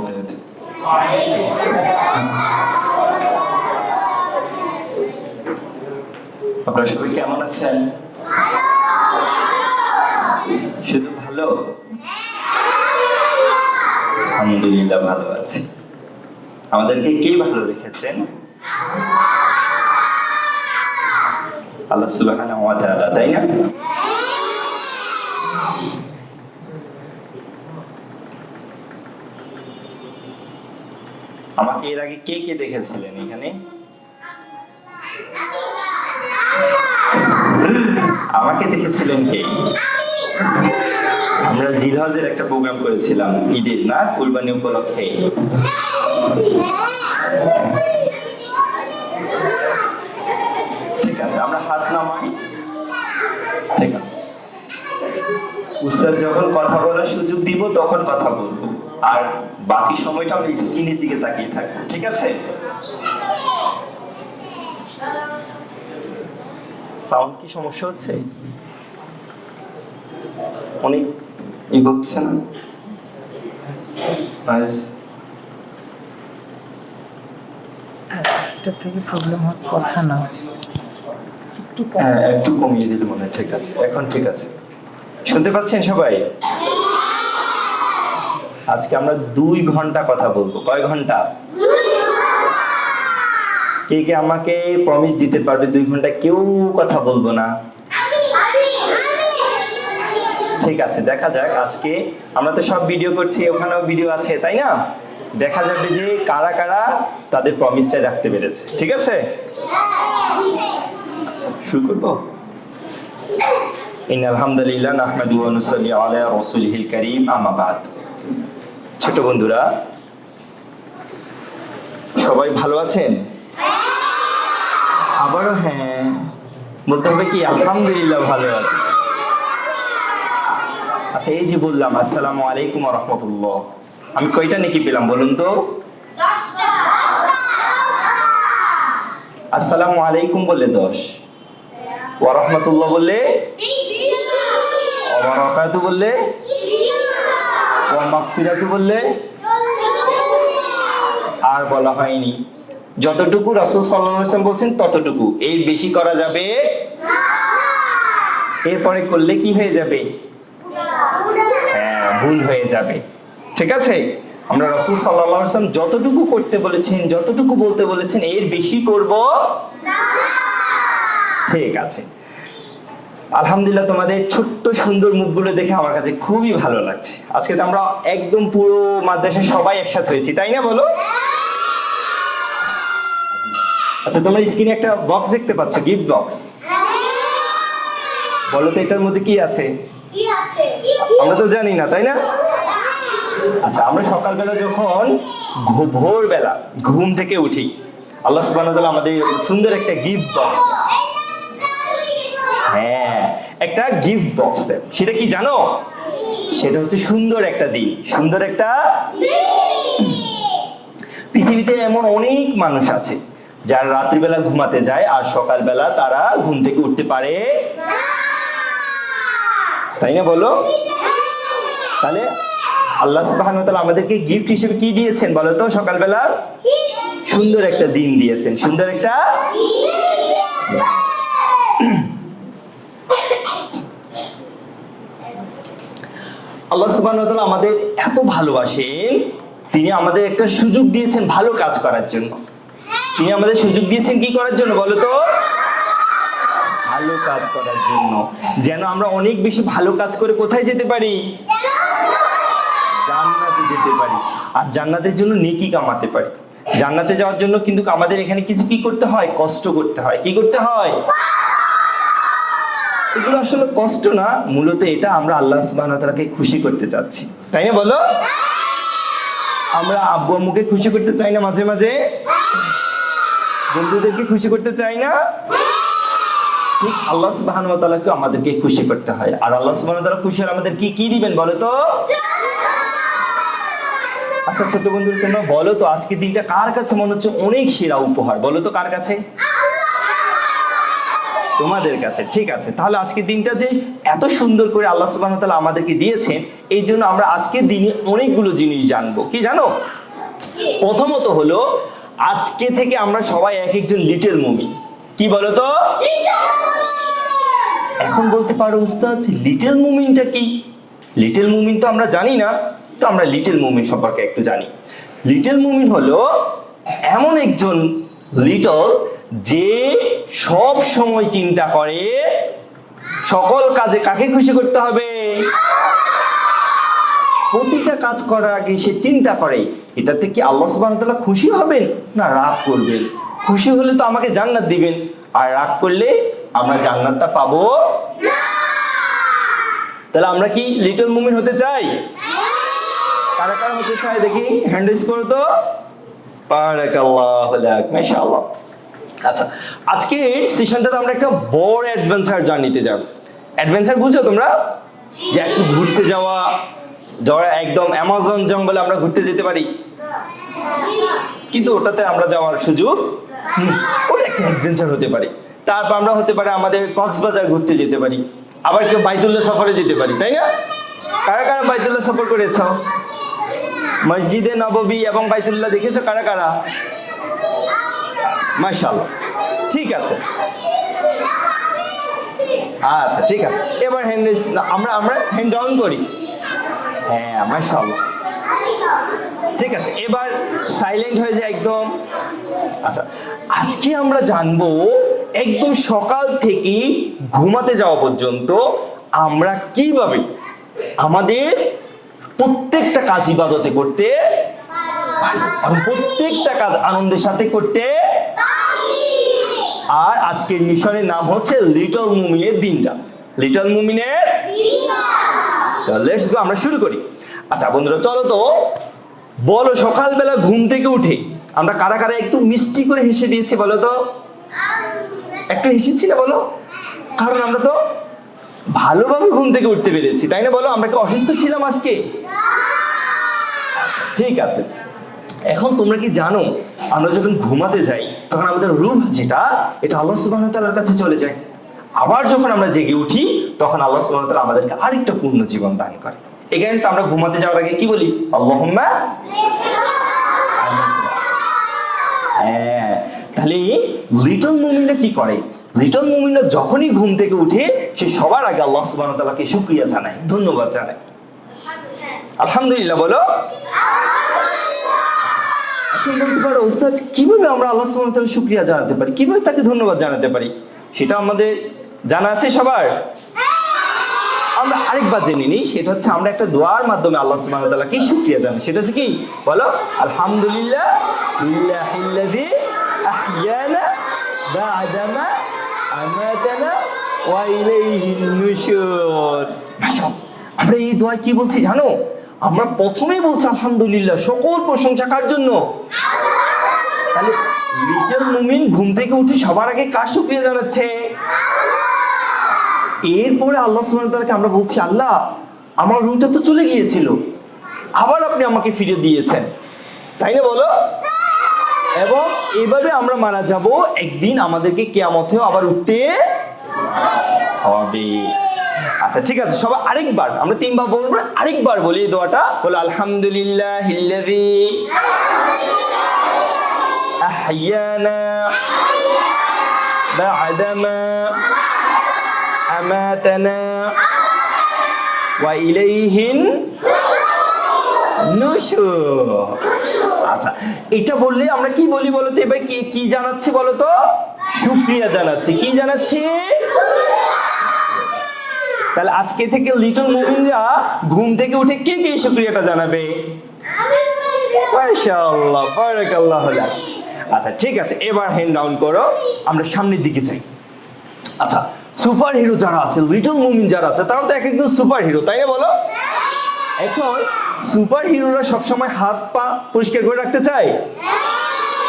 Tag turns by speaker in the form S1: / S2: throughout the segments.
S1: وبركاته. আপনারা সবাই কেমন আছেন? শুধু ভালো? আলহামদুলিল্লাহ ভালো আছি। আমাদেরকে কে ভালো রেখেছেন? আল্লাহ সুবহানাহু ওয়া তাআলা, তাই না? আমাকে এর আগে কে কে দেখেছিলেন এখানে? আমাকে দেখেছিলেন কে? আমরা জিলহজের একটা প্রোগ্রাম করেছিলাম ঈদের, না কুরবানি উপলক্ষে। ঠিক আছে, আমরা হাত নামাই। ঠিক আছে, উস্তাদ যখন কথা বলার সুযোগ দিব তখন কথা বলবো, আর বাকি সময়টা আমরা স্ক্রিনের দিকে তাকিয়ে থাকবো। ঠিক আছে? সাউন্ড কি সমস্যা হচ্ছে? অনেক এগোচ্ছে না?
S2: এটা থেকে প্রবলেম হওয়ার কথা না,
S1: একটু কমিয়ে দিলে মনে হয়। ঠিক আছে, এখন ঠিক আছে। শুনতে পাচ্ছেন সবাই? আজকে আমরা 2 ঘন্টা কথা বলবো। কয় ঘন্টা? কে কে আমাকে প্রমিস দিতে পারবে 2 ঘন্টা কেউ কথা বলবো না? ঠিক আছে, দেখা যাক। আজকে আমরা তো সব ভিডিও করছি, ওখানেও ভিডিও আছে, তাই না? দেখা যাবে যে কারা কারা তাদের প্রমিসটা রাখতে পেরেছে। ঠিক আছে, আচ্ছা শুরু করবো। ইন্নাল হামদুলিল্লাহ নাহমাদুহু ওয়া নুসাল্লি আলা রাসূলিহিল কারীম, আম্মা বাদ। ছোট বন্ধুরা, সবাই ভালো আছেন? আবারও হ্যাঁ বলতে হবে কি? আলহামদুলিল্লাহ ভালো আছি। আচ্ছা, এই যে বললাম আসসালামু আলাইকুম ওয়া রাহমাতুল্লাহ, আমি কয়টা নেকি পেলাম বলুন তো?
S3: 10টা।
S1: আসসালামু আলাইকুম বললে 10, ওয়া রাহমাতুল্লাহ বললে
S3: 20টা,
S1: ওয়া বারাকাতুহু বললে
S3: 20টা,
S1: ওয়া মাগফিরাতু বললে,
S3: 40টা।
S1: আর বলা হয়নি। যতটুকু রাসূল সাল্লাল্লাহু আলাইহি ওয়াসাল্লাম বলছেন ততটুকু, এর বেশি করা যাবে না। এরপরে করলে কি হয়ে যাবে? হ্যাঁ, ভুল হয়ে যাবে। ঠিক আছে, আমরা রাসূল সাল্লাল্লাহু আলাইহি ওয়াসাল্লাম যতটুকু করতে বলেছেন, যতটুকু বলতে বলেছেন, এর বেশি করব না। ঠিক আছে, আলহামদুলিল্লাহ। তোমাদের ছোট্ট সুন্দর মুখগুলো দেখে আমার কাছে খুবই ভালো লাগছে। আজকে তো আমরা একদম পুরো মাদ্রাসার সবাই একসাথে হয়েছি, তাই না? বলো। আচ্ছা, তোমরা স্ক্রিনে একটা বক্স দেখতে পাচ্ছ, গিফট বক্স। বলো তো এটার মধ্যে কি আছে?
S3: কি আছে?
S1: আমরা তো জানি না, তাই না? আচ্ছা, আমরা সকালবেলা যখন ভোরবেলা ঘুম থেকে উঠি, আল্লাহ সুবহানাহু ওয়া তাআলা আমাদের সুন্দর একটা গিফট বক্স, হ্যাঁ একটা গিফট বক্স দেয়। সেটা কি জানো? সেটা হচ্ছে সুন্দর একটা দিন, সুন্দর একটা। পৃথিবীতে এমন অনেক মানুষ আছে যারা রাত্রিবেলা ঘুমাতে যায় আর সকালবেলা তারা ঘুম থেকে উঠতে পারে না, তাই না? বলো। তাহলে আল্লাহ সুবহানাহু ওয়া তাআলা আমাদেরকে গিফট হিসেবে কি দিয়েছেন বলো তো? সকালবেলা সুন্দর একটা দিন দিয়েছেন, সুন্দর একটা। আল্লাহ সুবহানাহু ওয়া তাআলা আমাদের এত ভালোবাসেন, তিনি আমাদের একটা সুযোগ দিয়েছেন ভালো কাজ করার জন্য। তিনি আমাদের সুযোগ দিয়েছেন কি করার জন্য বলো তো? ভালো কাজ করার জন্য, যেন আমরা অনেক বেশি ভালো কাজ করে কোথায় যেতে পারি? জান্নাতে যেতে পারি, আর জান্নাতের জন্য নেকি কামাতে পারি। জান্নাতে যাওয়ার জন্য কিন্তু আমাদের এখানে কিছু কি করতে হয়? কষ্ট করতে হয়। কি করতে হয়? এগুলো আসলে কষ্ট না, মূলত এটা আমরা আল্লাহ সুবহানাহু ওয়া তাআলাকে খুশি করতে চাচ্ছি, তাই না? বলো। আমরা আব্বু আম্মুকে খুশি করতে চাই না মাঝে মাঝে? বন্ধুদেরকে খুশি করতে চাই না? ঠিক আল্লাহ সুবহানাহু ওয়া তাআলাকে আমাদেরকে খুশি করতে হয়। আর আল্লাহ সুবহানাহু ওয়া তাআলা খুশি হলে আমাদের কি কি দিবেন বলো তো? আচ্ছা ছোট বন্ধুরা, তোমরা বলো তো আজকে দিনটা কার কাছে মনে হচ্ছে অনেক সেরা উপহার? বলো তো কার কাছে? তোমাদের কাছে। ঠিক আছে, তাহলে আজকের দিনটা যে এত সুন্দর করে আল্লাহ সুবহানাহু ওয়া তাআলা আমাদেরকে দিয়েছেন, এই জন্য আমরা আজকের দিনে অনেকগুলো জিনিস জানবো। কি জানো? প্রথমত হলো আজকে থেকে আমরা সবাই এক একজন লিটল মুমিন। কি বলো তো? এখন বলতে পারো উস্তাদ লিটল মুমিনটা কি? লিটল মুমিন তো আমরা জানি না, তো আমরা লিটল মুমিন সম্পর্কে একটু জানি। লিটল মুমিন হলো এমন একজন লিটল যে সব সময় চিন্তা করে সকল কাজে কাকে খুশি করতে হবে। প্রতিটা কাজ করার আগে সে চিন্তা করে এটাতে কি আল্লাহ সুবহানাহু ওয়া তাআলা খুশি হবেন না রাগ করবেন। খুশি হলে তো আমাকে জান্নাত দিবেন, আর রাগ করলে আমরা জান্নাতটা পাবো না। তাহলে আমরা কি লিটল মুমিন হতে চাই? কারা কারা হতে চাই দেখি হ্যান্ড রেজ করো তো। বারাকাল্লাহু লাক, মাশাআল্লাহ। আচ্ছা, আজকে সেশনটাতে আমরা একটা বড় অ্যাডভেঞ্চার জার্নিতে যাব। অ্যাডভেঞ্চার বুঝছো তোমরা? যে একটু ঘুরতে যাওয়া, যারা একদম অ্যামাজন জঙ্গলে আমরা ঘুরতে যেতে পারি, কিন্তু ওটাতে আমরা যাওয়ার সুযোগ নেই। ওটা একটা অ্যাডভেঞ্চার হতে পারে। তারপর আমরা হতে পারে আমাদের কক্সবাজার ঘুরতে যেতে পারি, আবার কেউ বাইতুল্লাহ সফরে যেতে পারি, তাই না? কারা কারা বাইতুল্লাহ সফর করেছ? মসজিদে নববী এবং বাইতুল্লাহ দেখেছো কারা কারা? মাশাআল্লাহ, ঠিক আছে। আচ্ছা ঠিক আছে, এবার হ্যান্ড আমরা হ্যান্ড ডাউন করি। হ্যাঁ মাশাআল্লাহ, ঠিক আছে। এবার সাইলেন্ট হয়ে যায় একদম। আচ্ছা, আজকে আমরা জানবো একদম সকাল থেকে ঘুমাতে যাওয়া পর্যন্ত আমরা কিভাবে আমাদের প্রত্যেকটা কাজ ইবাদতে করতে পারি এবং প্রত্যেকটা কাজ আনন্দের সাথে করতে। আর আজকের মিশনের নাম হচ্ছে লিটল মুমিনের দিনটা, লিটল মুমিনের। তো লেটস গো, আমরা শুরু করি। আচ্ছা বন্ধুরা, চলো তো বলো, সকালবেলা ঘুম থেকে উঠে আমরা কারা কারা একটু মিষ্টি করে হেসে দিয়েছি বলো তো? একটু হেসেছি না বলো? কারণ আমরা তো ভালোভাবে ঘুম থেকে উঠতে পেরেছি, তাই না বলো? আমরা কি অসুস্থ ছিলাম আজকে? আচ্ছা ঠিক আছে। এখন তোমরা কি জানো আমরা যখন ঘুমাতে যাই তখন আমাদের রূহ যেটা, এটা আল্লাহ সুবহানাহু ওয়া তাআলার কাছে চলে যায়। আবার যখন আমরা জেগে উঠি তখন আল্লাহ সুবহানাহু ওয়া তাআলা আমাদেরকে আরেকটা পূর্ণ জীবন দান করে। এখানে তো আমরা ঘুমাতে যাওয়ার আগে কি বলি? আল্লাহুম্মা। হ্যাঁ, তাহলে লিটল মুমিনরা কি করে? লিটল মুমিনরা যখনই ঘুম থেকে উঠে সে সবার আগে আল্লাহ সুবহানাহু ওয়া তাআলাকে শুকরিয়া জানায়, ধন্যবাদ জানায়। আলহামদুলিল্লাহ বলো। এখন বলতে পারো ওস্তাদ কিভাবে আমরা আল্লাহ সুবহানাহু ওয়া তাআলার শুকরিয়া জানাতে পারি, কিভাবে তাকে ধন্যবাদ জানাতে পারি? সেটা আমাদের জানা আছে সবার। আমরা আরেকবার জেনে নিই, সেটা হচ্ছে আমরা একটা দোয়ার মাধ্যমে আল্লাহ সুবহানাহু ওয়া তাআলাকে শুকরিয়া জানাই। সেটা হচ্ছে কি বলো? আলহামদুলিল্লাহ লিল্লাহিল্লাযী আহইয়ানা বা'দা মা আমাতানা ওয়া ইলাইহিন নুশুর। আমরা এই দোয়া কি বলছি জানো? আমরা প্রথমেই বলছি আলহামদুলিল্লাহ, সকল প্রশংসা কার জন্য? তাহলে লিটল মুমিন ঘুম থেকে উঠে সবার আগে কার শুকরিয়া জানাচ্ছে? এরপরে আল্লাহ সুবহানাহু ওয়া তাআলাকে আমরা বলছি, আল্লাহ আমার রূহটা তো চলে গিয়েছিল, আবার আপনি আমাকে ফিরে দিয়েছেন, তাই না বলো? এবং এইভাবে আমরা মারা যাব, একদিন আমাদেরকে কিয়ামতেও আবার উঠতে হবে। আচ্ছা ঠিক আছে, সবাই আরেকবার, আমরা তিনবার বলবো, আরেকবার বলি এই দোয়াটা, বলো আলহামদুলিল্লাহিল্লাযী আহইয়ানা বা'দা মা আমাতানা ওয়া ইলাইহিন নুশুর। আচ্ছা, এটা বললে আমরা কি বলি বলো তো? এবার কি জানাচ্ছি বলো তো? শুকরিয়া জানাচ্ছি। কি জানাচ্ছি? তাহলে আজকে থেকে লিটল মুমিনরা ঘুম থেকে উঠে কে কে শুকরিয়াটা জানাবে? মাশাআল্লাহ, বারাকাল্লাহু লাক। আচ্ছা ঠিক আছে, এবার হ্যান্ড ডাউন করো, আমরা সামনের দিকে যাই। আচ্ছা, সুপার হিরো যারা আছে, লিটল মুমিন যারা আছে, তারা তো এক একজন সুপার হিরো, তাই না বলো? এখন সুপার হিরোরা সবসময় হাত পা পরিষ্কার করে রাখতে চায়।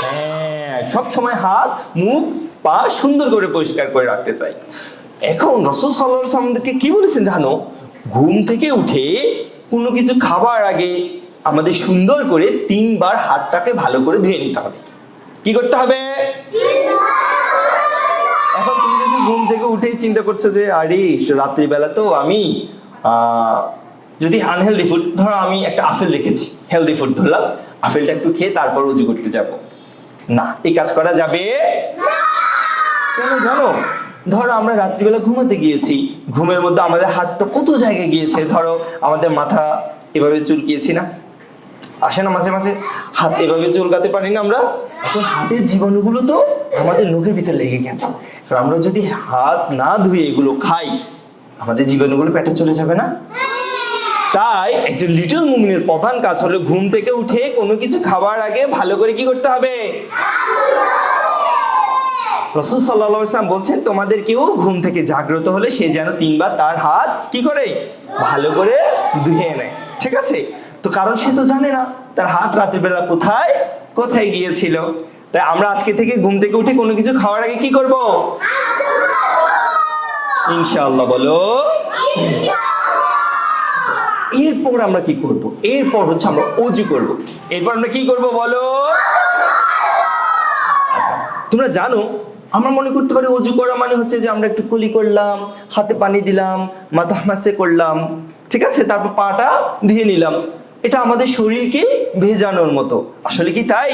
S1: হ্যাঁ, সবসময় হাত মুখ পা সুন্দর করে পরিষ্কার করে রাখতে চায়। এখন রাসূল সাল্লাল্লাহু আলাইহি ওয়াসাল্লাম আমাদেরকে কি বলেছেন জানো? ঘুম থেকে উঠে কোনো কিছু খাবার আগে আমাদের সুন্দর করে 3 বার হাতটাকে ভালো করে ধুয়ে নিতে হবে। কি করতে হবে? এখন তুমি যদি ঘুম থেকে উঠেই চিন্তা করছে যে আরে রাত্রিবেলা তো আমি যদি আনহেলদি ফুড, ধরো আমি একটা আপেল রেখেছি, হেলদি ফুড ধরলাম, আপেলটা একটু খেয়ে তারপর উজু করতে যাব, না, এই কাজ করা যাবে কেন জানো? ধরো আমরা রাত্রিবেলা ঘুমাতে গিয়েছি, ঘুমের মধ্যে আমাদের হাত তো কত জায়গায় গিয়েছে, ধরো আমাদের মাথা এভাবে চুলকিয়েছি না, আসে না মাঝে মাঝে, হাত এভাবে চুলকাতে পারি না আমরা, এখন হাতের জীবাণুগুলো তো আমাদের নখের ভিতরে লেগে গেছে, কারণ আমরা যদি হাত না ধুয়ে এগুলো খাই আমাদের জীবাণুগুলো পেটে চলে যাবে না? তাই একজন লিটল মুমিনের প্রধান কাজ হলো ঘুম থেকে উঠে কোনো কিছু খাবার আগে ভালো করে কি করতে হবে? রাসূল সাল্লাল্লাহু আলাইহি ওয়াসাল্লাম বলছেন তোমাদের কেউ ঘুম থেকে জাগ্রত হলে সে যেন 3 বার তার হাত কি করে ভালো করে ধুয়ে নেয়, ঠিক আছে? তো কারণ সে তো জানে না তার হাত রাতের বেলা কোথায় কোথায় গিয়েছিল। তাই আমরা আজকে থেকে ঘুম থেকে উঠে কোনো কিছু খাওয়ার আগে কি করব? ইনশাআল্লাহ বলো। এরপর আমরা কি করব? এরপর হচ্ছে আমরা ওযু করব। এরপর আমরা কি করব বলো? আচ্ছা, তোমরা জানো আমরা মনে করতে পারি ওযু করা মানে হচ্ছে যে আমরা একটু কুলি করলাম, হাতে পানি দিলাম, মাথা মাসে করলাম, ঠিক আছে, তারপর পাটা ধুয়ে নিলাম, এটা আমাদের শরীরকে ভেজানোর মতো। আসলে কি তাই?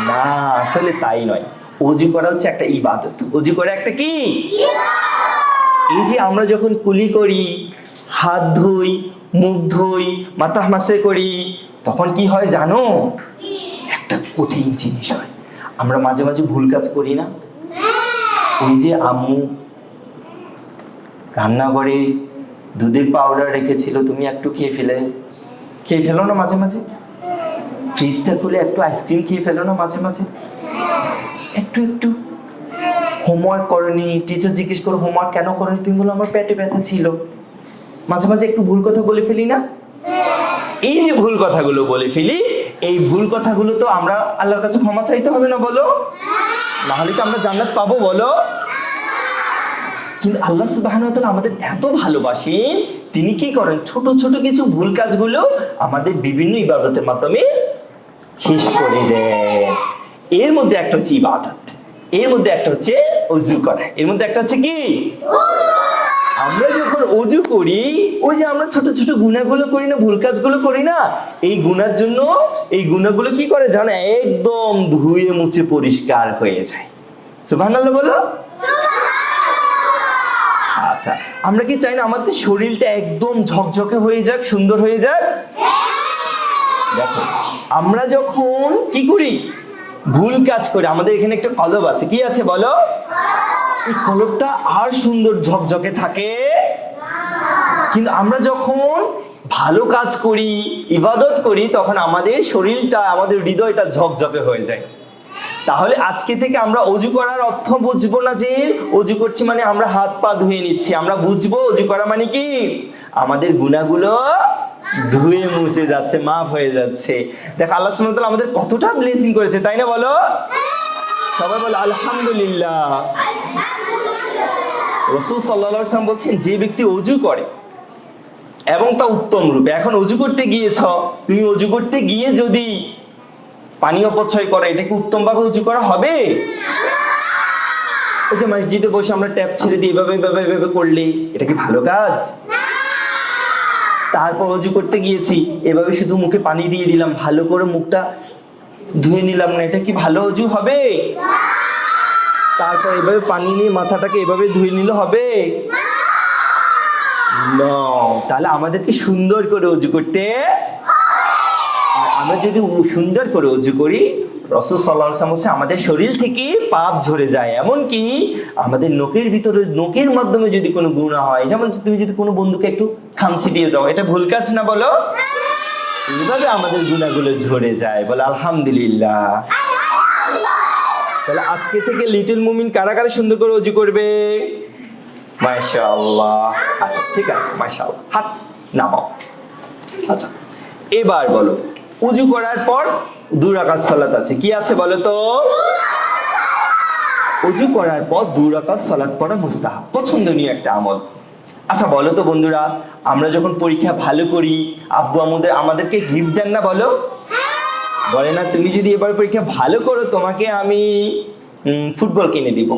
S1: না, আসলে তাই নয়। ওযু করা হচ্ছে একটা ইবাদত। ওযু করা একটা কি? এই যে আমরা যখন কুলি করি, হাত ধুই, মুখ ধুই, মাথা মাসে করি, তখন কি হয় জানো? একটা কঠিন জিনিস হয়। আমরা মাঝে মাঝে ভুল কাজ করি না? ওই যে আম্মু রান্নাঘরে দুধের পাউডার রেখেছিল, তুমি একটু খেয়ে ফেলো না মাঝে মাঝে? ফ্রিজটা খুলে একটু আইসক্রিম খেয়ে ফেলো না মাঝে মাঝে? একটু হোমওয়ার্ক করনি, টিচার জিজ্ঞেস করো হোমওয়ার্ক কেন করনি, তুমি বলো আমার পেটে ব্যথা ছিল। মাঝে মাঝে একটু ভুল কথা বলে ফেলি না? এই যে ভুল কথাগুলো বলে ফেলি, এই ভুল কথাগুলো তো আমরা আল্লাহর কাছে ক্ষমা চাইতে হবে না বলো? না হলে তো আমরা জান্নাত পাবো বলো? কিন্তু আল্লাহ সুবহানাহু ওয়া তাআলা আমাদের এত ভালোবাসেন, তিনি কি করেন ছোট ছোট কিছু ভুল কাজগুলো আমাদের বিভিন্ন ইবাদতের মাধ্যমে শেষ করে দেন। এর মধ্যে একটা হচ্ছে ইবাদত, এর মধ্যে একটা হচ্ছে ওযু করা, এর মধ্যে একটা হচ্ছে কি? আমরা যখন ওযু করি, ওই যে আমরা ছোট ছোট গুনাহগুলো করি না, ভুল কাজগুলো করি না, এই গুনার জন্য এই গুনাহগুলো কি করে জানো? একদম ধুয়ে মুছে পরিষ্কার হয়ে যায়। সুবহানাল্লাহ বলো। আচ্ছা, আমরা কি চাই না আমাদের শরীরটা একদম ঝকঝকে হয়ে যাক, সুন্দর হয়ে যাক? দেখো আমরা যখন কি করি, ভুল কাজ করি, আমাদের এখানে একটা কলব আছে, কি আছে বলো? এই কলবটা আর সুন্দর ঝকঝকে থাকে। কিন্তু আমরা যখন ভালো কাজ করি, ইবাদত করি, তখন আমাদের শরীরটা, আমাদের হৃদয়টা ঝকঝকে হয়ে যায়। তাহলে আজকে থেকে আমরা ওযু করার অর্থ বুঝবো না যে ওযু করছি মানে আমরা হাত পা ধুয়ে নিচ্ছি, আমরা বুঝবো ওযু করা মানে কি আমাদের গুনাহগুলো ধুয়ে মুছে যাচ্ছে, মাফ হয়ে যাচ্ছে। দেখো আল্লাহ সুবহানাহু ওয়া তাআলা আমাদের কতটা ব্লেসিং করেছে, তাই না বলো? সবাই বলো আলহামদুলিল্লাহ। রাসূল সাল্লাল্লাহু আলাইহি ওয়াসাল্লাম বলছেন যে ব্যক্তি ওযু করে এবং তা উত্তম রূপে, এখন ওযু করতে গিয়েছ, তুমি ওযু করতে গিয়ে যদি পানি অপচয় করে, এটা কি উত্তম ভাবে ওযু করা হবে? ওই যে মসজিদে বসে আমরা ট্যাপ ছেড়ে দিয়ে এভাবে করলে এটা কি ভালো কাজ? তারপর ওযু করতে গিয়েছি, এভাবে শুধু মুখে পানি দিয়ে দিলাম, ভালো করে মুখটা ধুয়ে নিলাম না, এটা কি ভালো ওযু হবে? তারপর এভাবে পানি নিয়ে মাথাটাকে এভাবে ধুয়ে নিলে হবে? না। তাহলে আমাদেরকে সুন্দর করে ওযু করতে, আর আমরা যদি সুন্দর করে ওযু করি, রাসূল সাল্লাল্লাহু আলাইহি ওয়াসাল্লাম বলছে আমাদের শরীর থেকে পাপ ঝরে যায়। এমনকি আমাদের নখের ভিতরে, নখের মাধ্যমে যদি কোনো গুনাহ হয়, যেমন তুমি যদি কোনো বন্ধুকে একটু খামচি দিয়ে দাও, এটা ভুল কাজ না বলো? এইভাবে আমাদের গুনাহগুলো ঝরে যায়। বলে আলহামদুলিল্লাহ। তাহলে আজকে থেকে লিটল মুমিন কারা কারা সুন্দর করে ওযু করবে? মাশাআল্লাহ। আচ্ছা ঠিক আছে, মাশাআল্লাহ, হাত নামাও। আচ্ছা এবার বলো, ওযু করার পর 2 রাকাত সালাত আছে, কি আছে বলো তো? ওযু করার পর 2 রাকাত সালাত পড়া মুস্তাহাব, পছন্দনীয় একটা আমল। আচ্ছা বলো তো বন্ধুরা, আমরা যখন পরীক্ষা ভালো করি, আব্বু আমাদেরকে গিফট দেন না বলো? বলে না তুমি যদি এবার পরীক্ষা ভালো করো তোমাকে আমি ফুটবল কিনে দিব,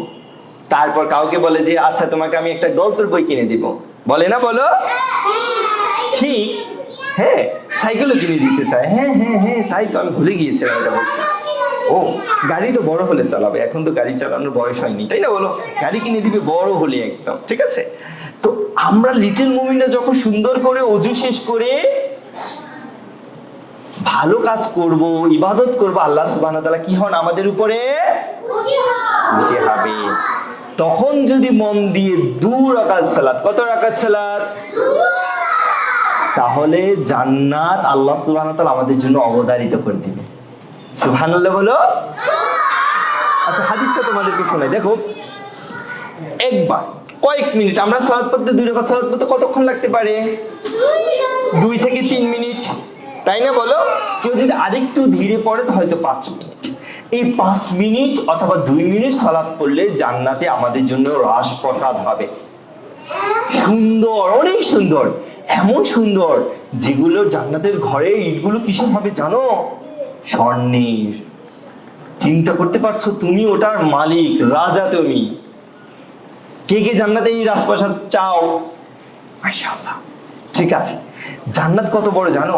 S1: তারপর কাউকে বলে যে আচ্ছা তোমাকে আমি একটা গল্পের বই কিনে দিব, বলে না বলো? ঠিক, হ্যাঁ সাইকেলও কিনে দিতে চায়, হ্যাঁ হ্যাঁ হ্যাঁ তাই তো, আমি ভুলে গিয়েছিলাম এটা বলতে। ও গাড়ি তো বড় হলে চালাবে, এখন তো গাড়ি চালানোর বয়স হয়নি, তাই না বলো? গাড়ি কিনে দিবে বড় হলে একদম, ঠিক আছে? তো আমরা লিটল মুমিনরা যখন সুন্দর করে অজু শেষ করে ভালো কাজ করব, ইবাদত করব, আল্লাহ সুবহানাহু ওয়া তাআলা কি হন আমাদের উপরে? খুশি হবে। তখন যদি মন দিয়ে 2 রাকাত সালাত, কত রাকাত সালাত? তাহলে জান্নাত আল্লাহ সুবহানাহু ওয়া তাআলা আমাদের জন্য অবধারিত করে দিবে। সুবহানাল্লাহ বলো। আচ্ছা হাদিসটা তোমাদেরকে শোনাই, দেখো একবার কয়েক মিনিট আমরা সালাত পড়তে, 2 রাকাত সালাত পড়তে কতক্ষণ লাগতে পারে? 2 থেকে 3 মিনিট, তাই না বলো? কেউ যদি আরেকটু ধীরে পড়ে তো হয়তো 5 মিনিট। এই 5 মিনিট অথবা 2 মিনিট সালাত পড়লে জান্নাতে আমাদের জন্য রাজপ্রাসাদ হবে। সুন্দর, অনেক সুন্দর, এমন সুন্দর যেগুলো জান্নাতের ঘরে ইটগুলো কিসের হবে জানো? স্বর্ণের। চিন্তা করতে পারছো? তুমি ওটার মালিক, রাজা তুমি। কে কে জান্নাতে এই রাজপ্রাসাদ চাও? মাশাআল্লাহ। ঠিক আছে, জান্নাত কত বড় জানো?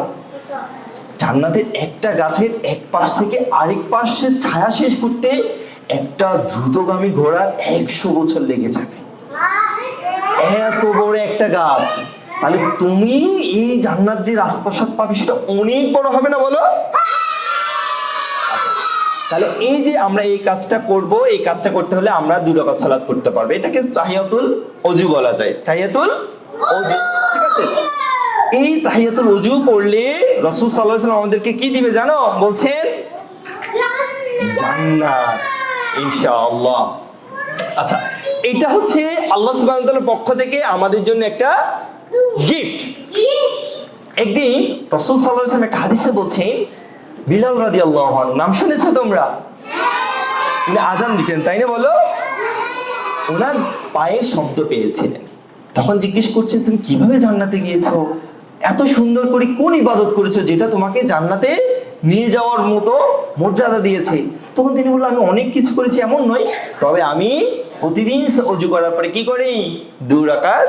S1: জান্নাতের একটা গাছের এক পাশ থেকে আরেক পাশে ছায়া শেষ করতে একটা দ্রুতগামী ঘোড়ার 100 বছর লেগে যাবে। এত বড় একটা গাছ, তাহলে তুমি এই জান্নাত যে রাজপ্রাসাদ পাবে সেটা অনেক বড় হবে না বলো? তাহলে এই যে আমরা এই কাজটা করব, এই কাজটা করতে হলে আমরা 2 রাকাত সালাত পড়তে পারবো। এটাকে তাহিয়াতুল ওযু বলা যায়, তাহিয়াতুল ওযু, ঠিক আছে? এই তাহিয়াতুল ওযু করলে রাসূল সাল্লাল্লাহু আলাইহি ওয়াসাল্লাম আমাদেরকে কি দিবে জানো? বলছেন জান্নাত ইনশাআল্লাহ। আচ্ছা, এটা হচ্ছে আল্লাহ সুবহানাহু ওয়া তাআলার পক্ষ থেকে আমাদের জন্য একটা গিফট। একদিন রাসূল সাল্লাল্লাহু আলাইহি ওয়াসাল্লাম একটা হাদিসে বলছেন, বিলাল রাদিয়াল্লাহু আনহু, নাম শুনেছো তোমরা? উনি আজান দিতেন, তাই না বলো? ওনার পায়ের শব্দ পেয়েছিলেন, তখন জিজ্ঞেস করছেন তুমি কিভাবে জান্নাতে গিয়েছো? এত সুন্দর করে কোন ইবাদত করেছো যেটা তোমাকে জান্নাতে নিয়ে যাওয়ার মতো মর্যাদা দিয়েছে? তখন তিনি বললেন আমি অনেক কিছু করেছি এমন নয়, তবে আমি প্রতিদিন ওযু করার পরে কি করি? 2 রাকাত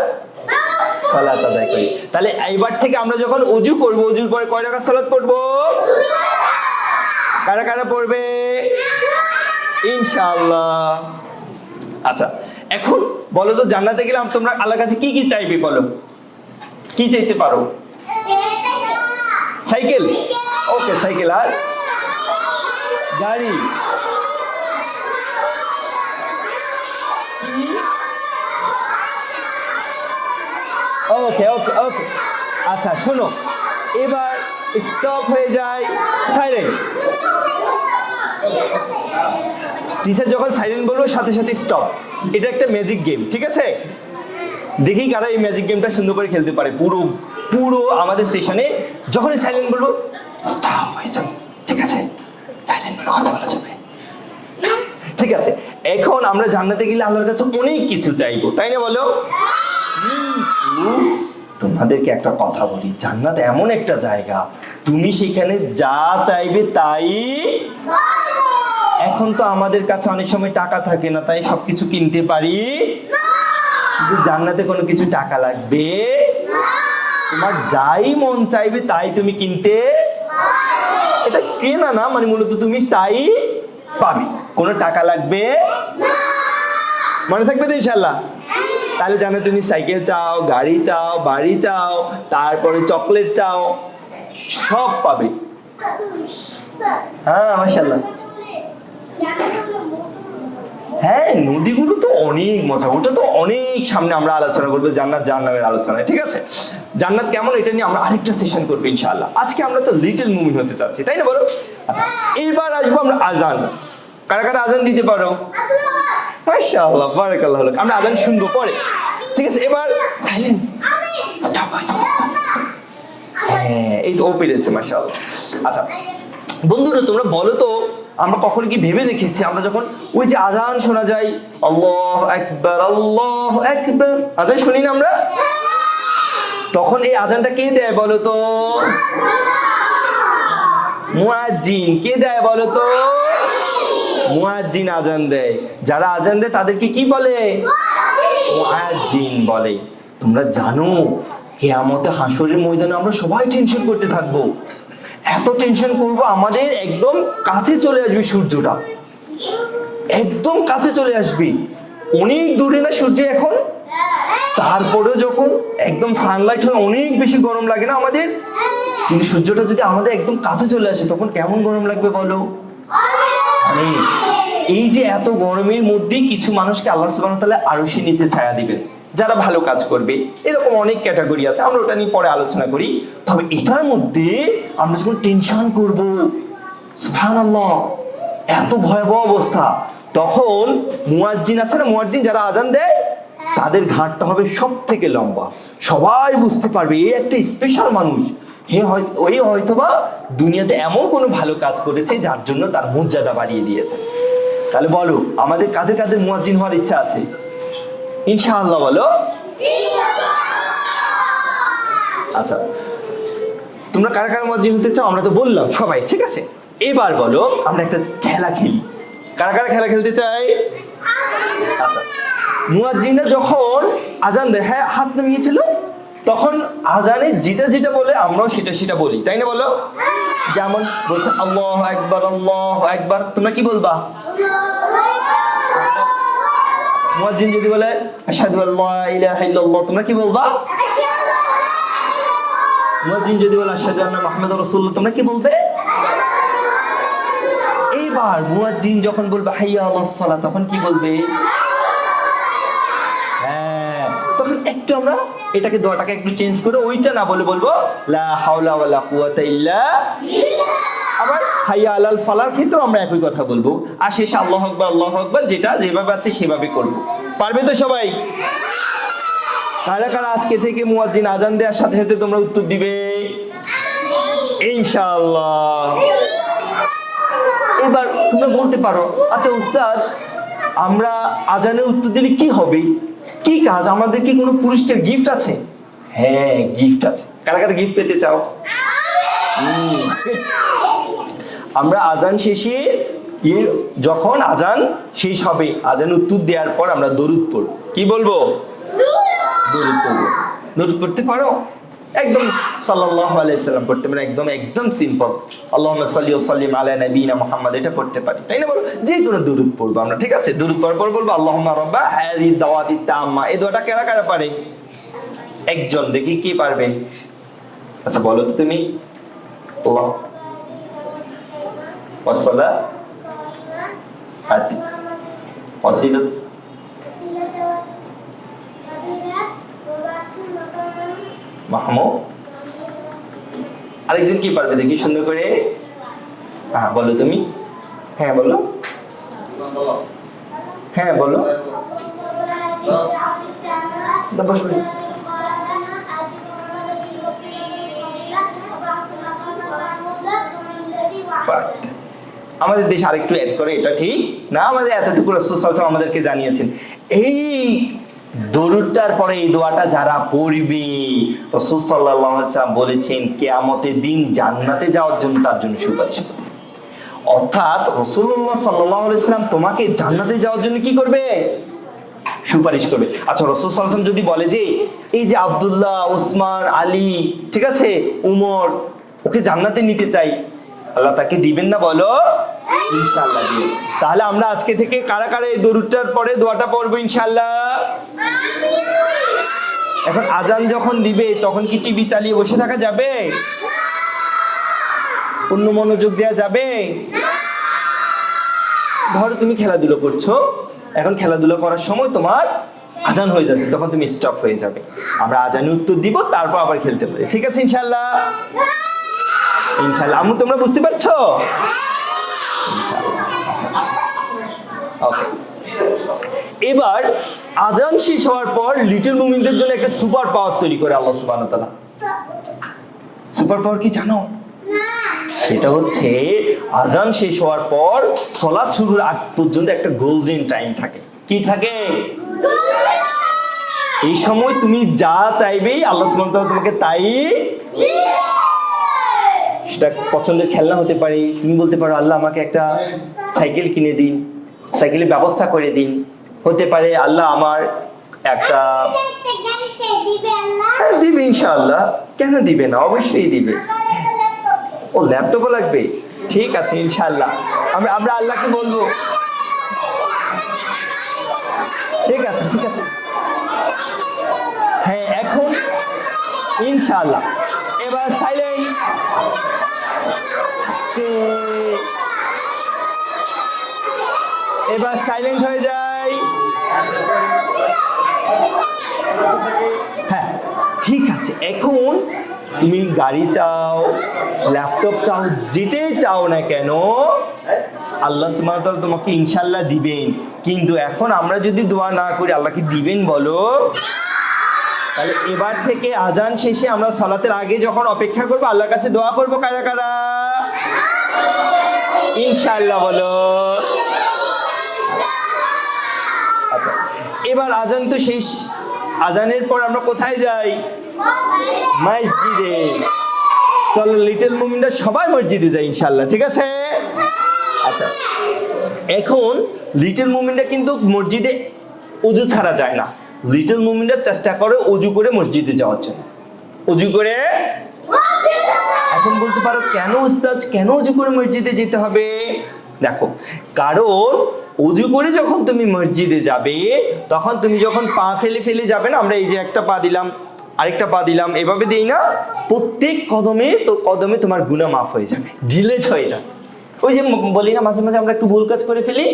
S1: সালাত আদায় করি। তাহলে এইবার থেকে আমরা যখন ওযু করব, ওযুর পরে কয় রাকাত সালাত পড়বো? কারা কারা পড়বে? ইনশাআল্লাহ। আচ্ছা, এখন বলো তো জান্নাতে গেলে তোমরা আল্লাহর কাছে কি কি চাইবে বলো? কি চাইতে পারো? সাইকেল, ওকে সাইকেল। আর গাড়ি, ওকে ওকে ওকে। আচ্ছা শোনো, এবার স্টপ হয়ে যায় সাইরেন। টিচার যখন সাইরেন বলবো সাথে সাথে স্টপ। এটা একটা ম্যাজিক গেম, ঠিক আছে? দেখি কারা এই ম্যাজিক গেমটা সুন্দর করে খেলতে পারে। পুরো পুরো আমাদের সেশনে যখনই সাইলেন্ট বলবো স্টপ হয়ে যাবে, ঠিক আছে? সাইলেন্ট বলে কথা বলা যাবে, ঠিক আছে? এখন আমরা জান্নাতে গেলে আল্লাহর কাছে অনেক কিছু চাইবো, তাই না বলো? তোমাদেরকে একটা কথা বলি, জান্নাত এমন একটা জায়গা তুমি সেখানে যা চাইবে তাই। এখন তো আমাদের কাছে অনেক সময় টাকা থাকে না, তাই সবকিছু কিনতে পারি, কিন্তু জান্নাতে কোনো কিছু টাকা লাগবে তোমার যাই মন চাইবে তাই তুমি কিনতে, এটা কেনা না, মানে মূলত তুমি তাই পাবে, কোনো টাকা লাগবে। মনে থাকবে তো ইনশাআল্লাহ? তাহলে জানো তুমি সাইকেল চাও, গাড়ি চাও, বাড়ি চাও, তারপরে চকলেট চাও, সব পাবে। হ্যাঁ মাশাআল্লাহ। হ্যাঁ, নদীগুলো তো অনেক মজা, ওটা তো অনেক সামনে আমরা আলোচনা করবো জান্নাত জাহান্নামের আলোচনায়, ঠিক আছে? জান্নাত কেমন এটা নিয়ে আমরা আরেকটা সেশন করবো ইনশাআল্লাহ। আজকে আমরা তো লিটল মুমিন হতে চাচ্ছি, তাই না বলো? আচ্ছা, এবার আসবো আমরা আজান। কারা কারা আজান দিতে পারো? মাশাআল্লাহ, বারাকাল্লাহ। আমরা আজান শুনবো পরে, ঠিক আছে? এবার সাইলেন্ট, স্টপ হয়ে যাও, স্টপ। হ্যাঁ, এই তো ও পেরেছে, মাশাআল্লাহ। আচ্ছা বন্ধুরা, তোমরা বলো তো আমরা কখনো কি ভেবে দেখেছি আমরা যখন ওই যে আজান শোনা যায় আল্লাহু আকবার আল্লাহু আকবার, আজান শুনি না আমরা? তখন এই আজানটা কে দেয় বলো তো? মুয়াজ্জিন। কে দেয় বলো তো? মুয়াজ্জিন আজান দেয়। যারা আজান দেয় তাদেরকে কি বলে? মুয়াজ্জিন বলে। তোমরা জানো কিয়ামতে হাসরের ময়দানে আমরা সবাই টেনশন করতে থাকবো। এত টেনশন করব, আমাদের একদম কাছে চলে আসবে সূর্যটা, একদম কাছে চলে আসবে। অনেক দূরে না সূর্য এখন, তারপরেও যখন একদম সানলাইট হয় অনেক বেশি গরম লাগে না আমাদের? কিন্তু সূর্যটা যদি আমাদের একদম কাছে চলে আসে তখন কেমন গরম লাগবে বলো? মানে এই যে এত গরমের মধ্যেই কিছু মানুষকে আল্লাহ সুবহানাহু ওয়া তাআলা আরশের নিচে ছায়া দিবেন, যারা ভালো কাজ করবে। এরকম অনেক ক্যাটাগরি আছে, আমরা ওটা নিয়ে পরে আলোচনা করি। তবে এটার মধ্যে আমরা যখন টেনশন করব, সুবহানাল্লাহ, এত ভয়াবহ অবস্থা, তখন মুয়াজ্জিন আছে না, মুয়াজ্জিন যারা আজান দেয় তাদের ঘাটটা হবে সব থেকে লম্বা। সবাই বুঝতে পারবে এই একটা স্পেশাল মানুষ, হয়তোবা দুনিয়াতে এমন কোনো ভালো কাজ করেছে যার জন্য তার মর্যাদা বাড়িয়ে দিয়েছে। তাহলে বলো আমাদের কাদের কাদের মুয়াজ্জিন হওয়ার ইচ্ছা আছে? ইনশাআল্লাহ বলো। আচ্ছা, তোমরা কারা কারা মুয়াজ্জিন হতে চাও? আমরা তো বললাম সবাই, ঠিক আছে। এবার বলো আমরা একটা খেলা খেলি। কারা কারা খেলা খেলতে চাই? আচ্ছা, মুয়াজ্জিনরা যখন আজান দেয়, হ্যাঁ হাত নামিয়ে ফেলো, তখন আজানে যেটা যেটা বলে আমরাও সেটা সেটা বলি, তাই না? বলো। যেমন বলছে আল্লাহু আকবার, আল্লাহু আকবার, তোমরা কি বলবা? মুয়াজ্জিন যদি বলে আশহাদু আল্লা ইলাহা ইল্লাল্লাহ, তোমরা কি বলবা? মুয়াজ্জিন যদি বলে আশহাদু আন্না মুহাম্মাদুর রাসূলুল্লাহ, তোমরা কি বলবে? এইবার মুয়াজ্জিন যখন বলবে হাইয়া আলাস সালাত, তখন কি বলবে? হ্যাঁ, তখন একটু আমরা এটাকে দোয়াটাকে একটু চেঞ্জ করে ওইটা না বলে বলবো লা হাওলা ওয়ালা কুওয়াতা ইল্লা বিল্লাহ। আবার হাইয়া আলাল ফালার ক্ষেত্রেও আমরা একই কথা বলবো, আর শেষে আল্লাহু আকবার, আল্লাহু আকবার, যেটা যেভাবে আছে সেভাবে করব। পারবে তো সবাই? কারা কারা আজকে থেকে মুয়াজ্জিন আজান দেওয়ার সাথে সাথে তোমরা উত্তর দিবে? ইনশাআল্লাহ। এবার তোমরা বলতে পারো, আচ্ছা উস্তাদ, আমরা আজানের উত্তর দিলে কি হবে, কি কাজ, আমাদের কি কোনো পুরস্কার গিফট আছে? হ্যাঁ, গিফট আছে। কারা কারা গিফট পেতে চাও? আমরা আজান শেষে যখন আজান শেষ হবে, আজান উত্তর দেওয়ার পর আমরা দরুদ পড়ব। কি বলবো? দরুদ পড়ব। দরুদ পড়তে পারো? একদম সাল্লাল্লাহু আলাইহি সাল্লাম পড়তে পারি, একদম একদম সিম্পল, আল্লাহুম্মা সাল্লি ওয়া সাল্লিম আলা নাবিয়িনা মুহাম্মদ, এটা পড়তে পারি, তাই না? বলো, যে কোনো দরুদ পড়বো আমরা, ঠিক আছে? দরুদ পড়ার পর বলবো আল্লাহুম্মা রাব্বা হাযিহি দাওয়াতি তাম্মা। এই দোয়াটা কারা কারা পারে? একজন, দেখি কি পারবে। আচ্ছা বলো তো তুমি। আল্লাহ ওয়াসসালা আতি ওয়াসিলাত মাহমুদ। আরেকজন কি পারবে দেখি সুন্দর করে? হ্যাঁ বলো তুমি। হ্যাঁ বলো, হ্যাঁ বলো। আমাদের দেশ আরেকটু অ্যাড করে, এটা ঠিক না, আমাদের এতটুকু রাসূল সাল্লাল্লাহু আলাইহি ওয়াসাল্লাম আমাদেরকে জানিয়েছেন। এই দরুদটার পরে এই দোয়াটা যারা পড়বে, রাসূল সাল্লাল্লাহু আলাইহি ওয়াসাল্লাম বলেছেন কিয়ামতের দিন জান্নাতে যাওয়ার জন্য তার জন্য সুপারিশ করবে। অর্থাৎ রাসূলুল্লাহ সাল্লাল্লাহু আলাইহি ওয়াসাল্লাম তোমাকে জান্নাতে যাওয়ার জন্য কি করবে? সুপারিশ করবে। আচ্ছা, রাসূল সাল্লাল্লাহু আলাইহি ওয়াসাল্লাম যদি বলে যে এই যে আব্দুল্লাহ, উসমান, আলী, ঠিক আছে, উমর, ওকে জান্নাতে নিতে চাই, আল্লাহ তাকে দিবেন না? বলো ইনশাআল্লাহ দিবেন। তাহলে আমরা আজকে থেকে কারা কারা এই দরুদটার পরে দোয়াটা পড়বো ইনশাআল্লাহ? এখন আজান যখন দিবে তখন কি টিভি চালিয়ে বসে থাকা যাবে? অন্য মনোযোগ দেওয়া যাবে? ধরো তুমি খেলাধুলো করছো, এখন খেলাধুলো করার সময় তোমার আজান হয়ে যাচ্ছে, তখন তুমি স্টপ হয়ে যাবে। আমরা আজানের উত্তর দিব, তারপর আবার খেলতে পারি, ঠিক আছে ইনশাআল্লাহ? ইনশাআল্লাহ। আম্মু তোমরা বুঝতে পারছো? ওকে। এবার আজান শেষ হওয়ার পর লিটল মুমিনদের জন্য একটা সুপার পাওয়ার তৈরি করে আল্লাহ সুবহানাহু ওয়া তাআলা। সুপার পাওয়ার কি জানো? সেটা হচ্ছে আজান শেষ হওয়ার পর সালাত শুরুর আগ পর্যন্ত একটা গোল্ডেন টাইম থাকে। কি থাকে? এই সময় তুমি যা চাইবে আল্লাহ সুবহানাহু ওয়া তাআলা তোমাকে তাই। সেটা পছন্দের খেলনা হতে পারে, তুমি বলতে পারো আল্লাহ আমাকে একটা সাইকেল কিনে দিন, সাইকেলের ব্যবস্থা করে দিন। হতে পারে আল্লাহ আমার একটা হ্যাঁ, দিবে ইনশাআল্লাহ, কেন দিবে না, অবশ্যই দিবে। ও ল্যাপটপও লাগবে, ঠিক আছে ইনশাআল্লাহ, আমরা আমরা আল্লাহকে বলবো। ঠিক আছে ঠিক আছে, হ্যাঁ এখন ইনশাআল্লাহ। এবার সাইলেন্ট, এবার সাইলেন্ট হয়ে যায়। হ্যাঁ ঠিক আছে, এখন তুমি গাড়ি চাও, ল্যাপটপ চাও, যেটাই চাও না কেন আল্লাহ সুবহানাহু ওয়া তাআলা তোমাকে ইনশাআল্লাহ দিবেন। কিন্তু এখন আমরা যদি দোয়া না করি আল্লাহ কি দিবেন বলো? তাহলে এবার থেকে আজান শেষে আমরা সালাতের আগে যখন অপেক্ষা করবো আল্লাহর কাছে দোয়া করবো কারা কারা? ইনশাআল্লাহ বলো। আচ্ছা এবার আজান তো শেষ, আজানের পর আমরা কোথায় যাই? মসজিদে। চলো লিটল মুমিনরা সবাই মসজিদে যাই ইনশাআল্লাহ, ঠিক আছে? আচ্ছা এখন লিটল মুমিনরা কিন্তু মসজিদে ওযু ছাড়া যায় না। লিটল মুমিনরা চেষ্টা করে ওযু করে মসজিদে যাওয়ার জন্য, ওযু করে। এখন বলতে পারো কেন উস্তাদ, কেন ওযু করে মসজিদে যেতে হবে? দেখো, কারণ ওযু করে যখন তুমি মসজিদে যাবে তখন তুমি যখন পা ফেলে ফেলে যাবে না, আমরা এই যে একটা পা দিলাম আরেকটা পা দিলাম এভাবে দিই না, প্রত্যেক কদমে তো কদমে তোমার গুনাহ মাফ হয়ে যাবে, ডিলেট হয়ে যাবে। ওই যে বলি না মাঝে মাঝে আমরা একটু ভুল কাজ করে ফেলি,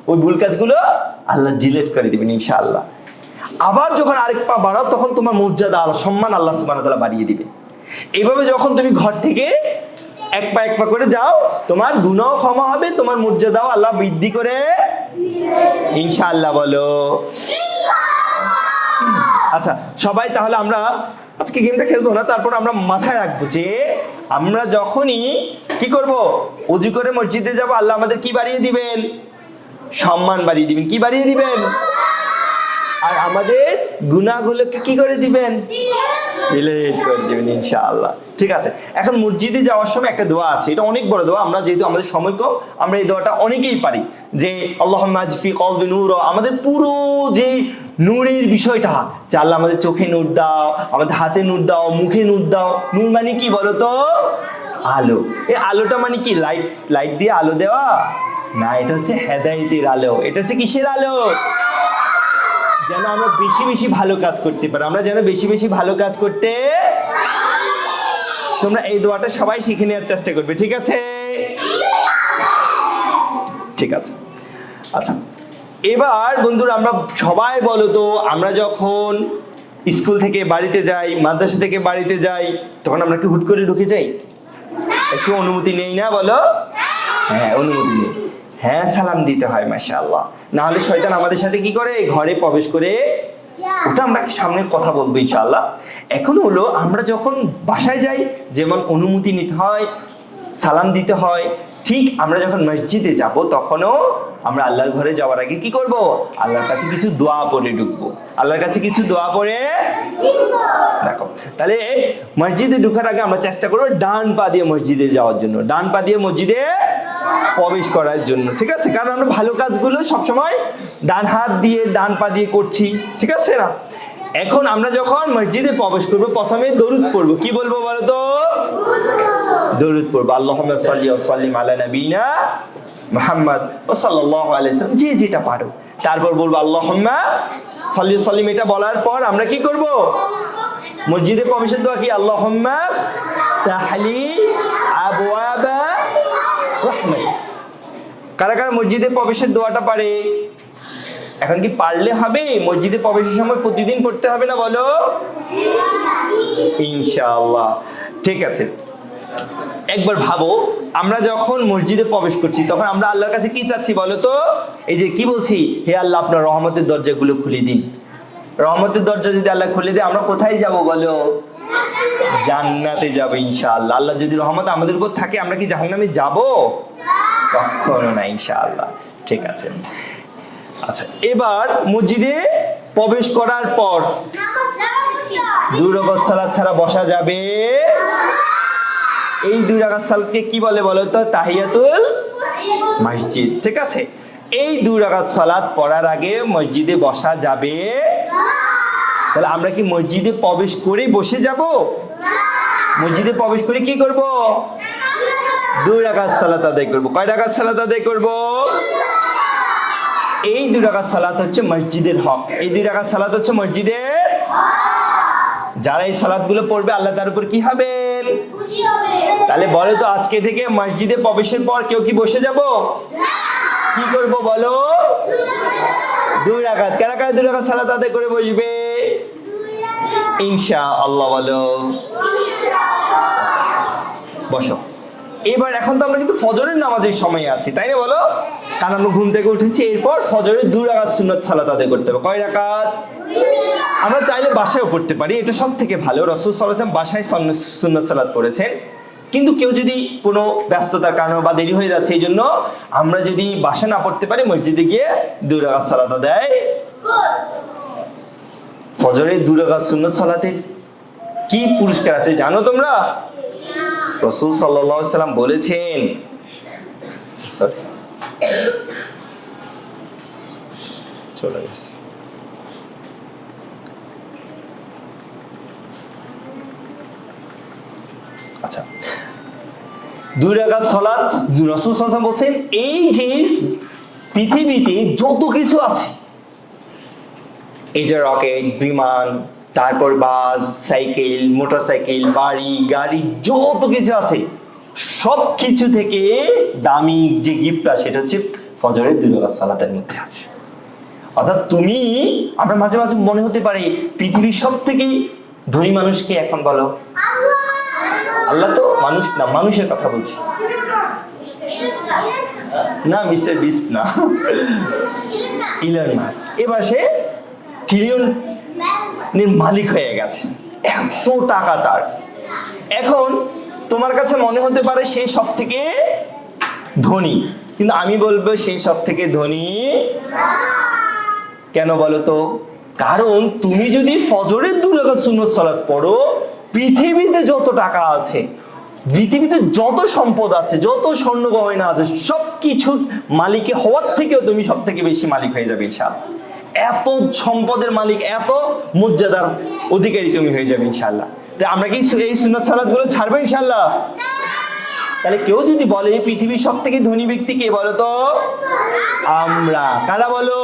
S1: ওই ভুল কাজগুলো আল্লাহ ডিলেট করে দিবেন ইনশাআল্লাহ। আবার যখন আরেক পা বাড়াও তখন তোমার মর্যাদা সম্মান আল্লাহ সুবহানাহু ওয়া তাআলা বাড়িয়ে দিবে। এইভাবে যখন তুমি ঘর থেকে এক পা করে যাও তোমার গুনাহ ক্ষমা হবে, তোমার মর্যাদাও আল্লাহ বৃদ্ধি করে ইনশাআল্লাহ বলো। আচ্ছা সবাই তাহলে আমরা আজকে গেমটা খেলবো না, তারপর আমরা মাথায় রাখবো যে আমরা যখনই কি করব, ওযু করে মসজিদে যাব আল্লাহ আমাদের কি বাড়িয়ে দিবেন? সম্মান বাড়িয়ে দিবেন। কি বাড়িয়ে দিবেন? আর আমাদের গুনাহগুলোকে কি করে দিবেন? ডিলিট করে দিবেন ইনশাআল্লাহ। ঠিক আছে, এখন মসজিদে যাওয়ার সময় একটা দোয়া আছে, এটা অনেক বড় দোয়া, আমরা যেহেতু আমাদের সময় কম আমরা এই দোয়াটা অনেকেই পারি, যে আল্লাহুম্মা আজফি কলবি নূর, আমাদের পুরো যে নূরের বিষয়টা, যে আল্লাহ আমাদের চোখে নূর দাও, আমাদের হাতে নূর দাও, মুখে নূর দাও। নূর মানে কি বলো তো? আলো। এই আলোটা মানে কি লাইট, লাইট দিয়ে আলো দেওয়া না, এটা হচ্ছে হেদায়েতের আলো। এটা হচ্ছে কিসের আলো? যেন আমরা বেশি বেশি ভালো কাজ করতে পারি, আমরা যেন বেশি বেশি ভালো কাজ করতে। তোমরা এই দোয়াটা সবাই শিখে নেওয়ার চেষ্টা করবে, ঠিক আছে? ঠিক আছে। আচ্ছা এবার বন্ধুরা আমরা সবাই বলো তো, আমরা যখন স্কুল থেকে বাড়িতে যাই, মাদ্রাসা থেকে বাড়িতে যাই, তখন আমরা কি হুট করে ঢুকে যাই? একটু অনুমতি নেই না বলো? হ্যাঁ অনুমতি নেই, হ্যাঁ সালাম দিতে হয় মাশাআল্লাহ, না হলে শয়তান আমাদের সাথে কি করে? ঘরে প্রবেশ করে। ওটা আমরা সামনে কথা বলবো ইনশাআল্লাহ। এখন হলো আমরা যখন বাসায় যাই যেমন অনুমতি নিতে হয়, সালাম দিতে হয়, ঠিক আমরা যখন মসজিদে যাব তখনও আমরা আল্লাহর ঘরে যাওয়ার আগে কি করব? আল্লাহর কাছে কিছু দোয়া পড়ে ঢুকবো, আল্লাহর কাছে কিছু দোয়া পড়ে। দেখো তাহলে মসজিদে ঢোকার আগে আমরা চেষ্টা করবো ডান পা দিয়ে মসজিদে যাওয়ার জন্য, ডান পা দিয়ে মসজিদে প্রবেশ করার জন্য, ঠিক আছে? কারণ আমরা ভালো কাজগুলো সবসময় ডান হাত দিয়ে ডান পা দিয়ে করছি, ঠিক আছে না? এখন আমরা যখন মসজিদে প্রবেশ করবো প্রথমে দরুদ পড়বো। কি বলবো বলো তো? দরুদ পড়বো, আল্লাহুম্মা সাল্লি ওয়া সাল্লিম আলা নাবিয়িনা মুহাম্মদ ওয়া সাল্লাল্লাহু আলাইহি ওয়াসাল্লাম, যে যেটা পারো। তারপর বলবো আল্লাহুম্মা সাল্লি ওয়া সাল্লিম। এটা বলার পর আমরা কি করব? মসজিদে প্রবেশের দোয়া কি? আল্লাহুম্মা তাহলি আবওয়াবা রাহমাত। কারা কারা মসজিদে প্রবেশের দোয়াটা পারে? এখন কি পারলে হবে? মসজিদে প্রবেশের সময় প্রতিদিন পড়তে হবে না বলো? ইনশাআল্লাহ। ঠিক আছে, একবার ভাবো আমরা যখন মসজিদে প্রবেশ করছি তখন আমরা আল্লাহর কাছে কি চাচ্ছি বলো তো? এই যে কি বলছি, হে আল্লাহ আপনার রহমতের দরজাগুলো খুলে দিন। রহমতের দরজা যদি আল্লাহ খুলে দেয় আমরা কোথায় যাব বলো? জান্নাতে যাব ইনশাআল্লাহ। আল্লাহ যদি রহমত আমাদের উপর থাকে আমরা কি জাহান্নামে যাব? কখনো না ইনশাআল্লাহ। ঠিক আছে, আচ্ছা এবার মসজিদে প্রবেশ করার পর 2 রাকাত সালাত ছাড়া বসা যাবে? এই 2 রাকাত সালাতকে কি বলে বলো তো? তাহিয়াতুল মসজিদ, ঠিক আছে। এই 2 রাকাত সালাত পড়ার আগে মসজিদে বসা যাবে? তাহলে আমরা কি মসজিদে প্রবেশ করেই বসে যাব? মসজিদে প্রবেশ করে কি করব? 2 রাকাত সালাত আদায় করব। কয় রাকাত সালাত আদায় করব? এই 2 রাকাত সালাত হচ্ছে মসজিদের হক। এই 2 রাকাত সালাত হচ্ছে মসজিদের। যারা এই সালাতগুলো পড়বে আল্লাহ তার উপর কি হবেন?
S3: খুশি হবে।
S1: তাহলে বলো তো, আজকে থেকে মসজিদে প্রবেশের পর কেউ কি বসে যাব? কি করব বলো? 2 রাকাত। কারা কারা 2 রাকাত সালাত আদায় করে বসবে? ইনশাআল্লাহ বলো। বসো। এবার এখন তো আমরা কিন্তু ফজরের নামাজের সময় আছি, তাই না বলো? কারণ আমরা ঘুম থেকে উঠেছি, এরপর ফজরের 2 রাকাত সুন্নাত সালাত আদায় করতে হবে। কয় রাকাত? আমরা চাইলে বাসায়ও পড়তে পারি, এটা সব থেকে ভালো। রাসূল সাল্লাল্লাহু আলাইহি ওয়াসাল্লাম বাসায় সুন্নাত সালাত পড়েছেন। কিন্তু কেউ যদি কোনো ব্যস্ততার কারণে বা দেরি হয়ে যাচ্ছে, এই জন্য আমরা যদি বাসা না পড়তে পারি, মসজিদে গিয়ে 2 রাকাত সালাত আদায়। ফজরের 2 রাকাত সুন্নাত সালাতের কি পুরস্কার আছে জানো তোমরা? রাসূল সাল্লাল্লাহু আলাইহি ওয়াসাল্লাম বলেছেন, সরি চলে গেছে। আচ্ছা, 2 রাকাত সালাত রাসূল সাল্লাল্লাহু আলাইহি ওয়াসাল্লাম বলেন, এই যে পৃথিবীতে যত কিছু আছে, এই যে রকেট, বিমান, তারপর বাস, সাইকেল, মোটরসাইকেল, বাড়ি, গাড়ি, যত কিছু আছে, সব কিছু থেকে দামি যে গিফটটা সেটা হচ্ছে ফজরের 2 রাকাত সালাতের মধ্যে আছে। অর্থাৎ তুমি, আমরা মাঝে মাঝে মনে হতে পারে পৃথিবীর সব থেকে ধনী মানুষকে, এখন বলো? আল্লাহ তো মানুষ না, মানুষের কথা বলছি না, মিস্টার বিস্ট না, ইলন মাস্ক। এবার সে ট্রিলিয়নের মালিক হয়ে গেছে, এত টাকা তার। এখন তোমার কাছে মনে হতে পারে সে সব থেকে ধনী, কিন্তু আমি বলবো সেই সব থেকে ধনী। কেন বলো তো? কারণ তুমি যদি ফজরের 2 রাকাত সুন্নাত সালাত পড়ো, পৃথিবীতে যত টাকা আছে, পৃথিবীতে যত সম্পদ আছে, যত স্বর্ণ গয়না আছে, সবকিছু মালিক হওয়ার থেকেও তুমি সব থেকে বেশি মালিক হয়ে যাবে ইনশাআল্লাহ। এত সম্পদের মালিক, এত মর্যাদার অধিকারী তুমি হয়ে যাবে ইনশাআল্লাহ। তাই আমরা কি এই সুন্নাত সালাতগুলো ছাড়বো ইনশাআল্লাহ? তাহলে কেউ যদি বলে পৃথিবীর সব থেকে ধনী ব্যক্তি কে বলো তো? আমরা। কারা বলো?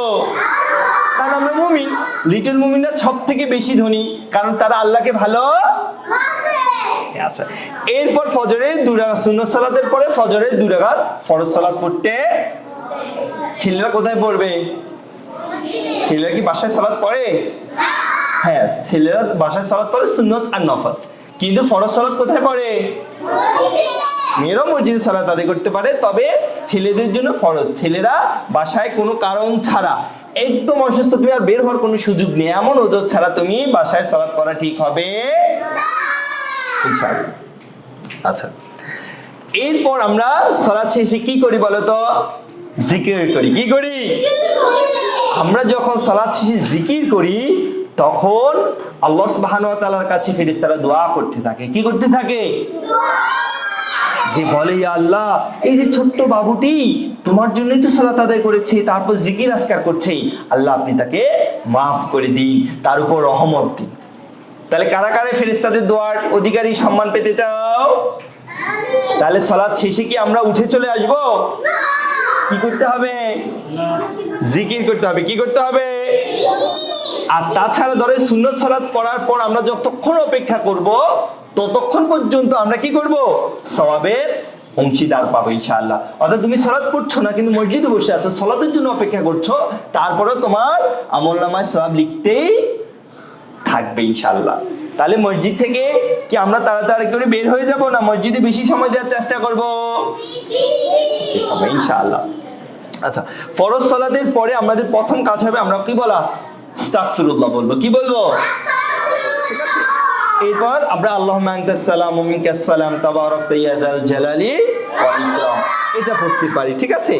S1: কারণ আমরা মুমিন। লিটল মুমিনরা সব থেকে বেশি ধনী, কারণ তারা আল্লাহকে ভালো। আচ্ছা, এরপর ফজরের 2 রাকাত সুন্নাত সালাতের পরে ফজরের 2 রাকাত ফরজ সালাত পড়তে ছেলেরা কোথায় পড়বে? ছেলেরা কি বাসায় সালাত পড়ে? হ্যাঁ, ছেলেরা বাসায় সালাত পড়ে সুন্নাত আর নফল, কিন্তু ফরজ সালাত কোথায় পড়ে? মেয়েরাও মসজিদে সালাত আদায় করতে পারে, তবে ছেলেদের জন্য ফরজ। ছেলেরা বাসায় কোনো কারণ ছাড়া, একদম অসুস্থ, তুমি আর বের হওয়ার কোনো সুযোগ নেই, এমন ওজোর ছাড়া তুমি বাসায় সালাত পড়া ঠিক হবে ইনশাআল্লাহ। আচ্ছা, এরপর আমরা সালাত শেষে কি করি বলো তো? জিকির করি। কি করি? আমরা যখন সালাত শেষে জিকির করি, তখন আল্লাহ সুবহানাহু ওয়া তাআলার কাছে ফেরেশতারা দোয়া করতে থাকে। কি করতে থাকে? যে বলে, ইয়া আল্লাহ, এই যে ছোট্ট বাবুটি তোমার জন্যই তো সালাত আদায় করেছে, তারপর জিকির আজকার করছে, আল্লাহ আপনি তাকে মাফ করে দিন, তার উপর রহমত দিন। তাহলে কারা কারা ফেরেশতাদের দোয়ার অধিকারী, সম্মান পেতে চাও? তাহলে সালাত শেষে কি আমরা উঠে চলে আসবো? কি করতে হবে? জিকির করতে হবে। কি করতে হবে? আর তাছাড়া ধরে সুন্নত সালাত পড়ার পর আমরা যতক্ষণ অপেক্ষা করব, ততক্ষণ পর্যন্ত আমরা কি করব? সওয়াবের অংশীদার পাবো ইনশাআল্লাহ। অর্থাৎ তুমি সালাত পড়ছো না, কিন্তু মসজিদে বসে আছো, সালাতের জন্য অপেক্ষা করছো, তারপরে তোমার আমলনামায় সওয়াব লিখতেই থাকবে ইনশাআল্লাহ। তাহলে মসজিদ থেকে কি আমরা তাড়াতাড়ি করে বের হয়ে যাব, না মসজিদে বেশি সময় দেওয়ার চেষ্টা করব ইনশাআল্লাহ? আচ্ছা, ফরজ সালাতের পরে আমাদের প্রথম কাজ হবে, আমরা কি বলা? আস্তাগফিরুল্লাহ বলবো। কি বলবো? ঠিক আছে। এরপর আমরা আল্লাহুম্মা আনতাস সালাম ওয়া মিনকাস সালাম তাবারাকতা ইয়া যাল জালালি ওয়াল ইকরাম, এটা পড়তে পারি। ঠিক আছে।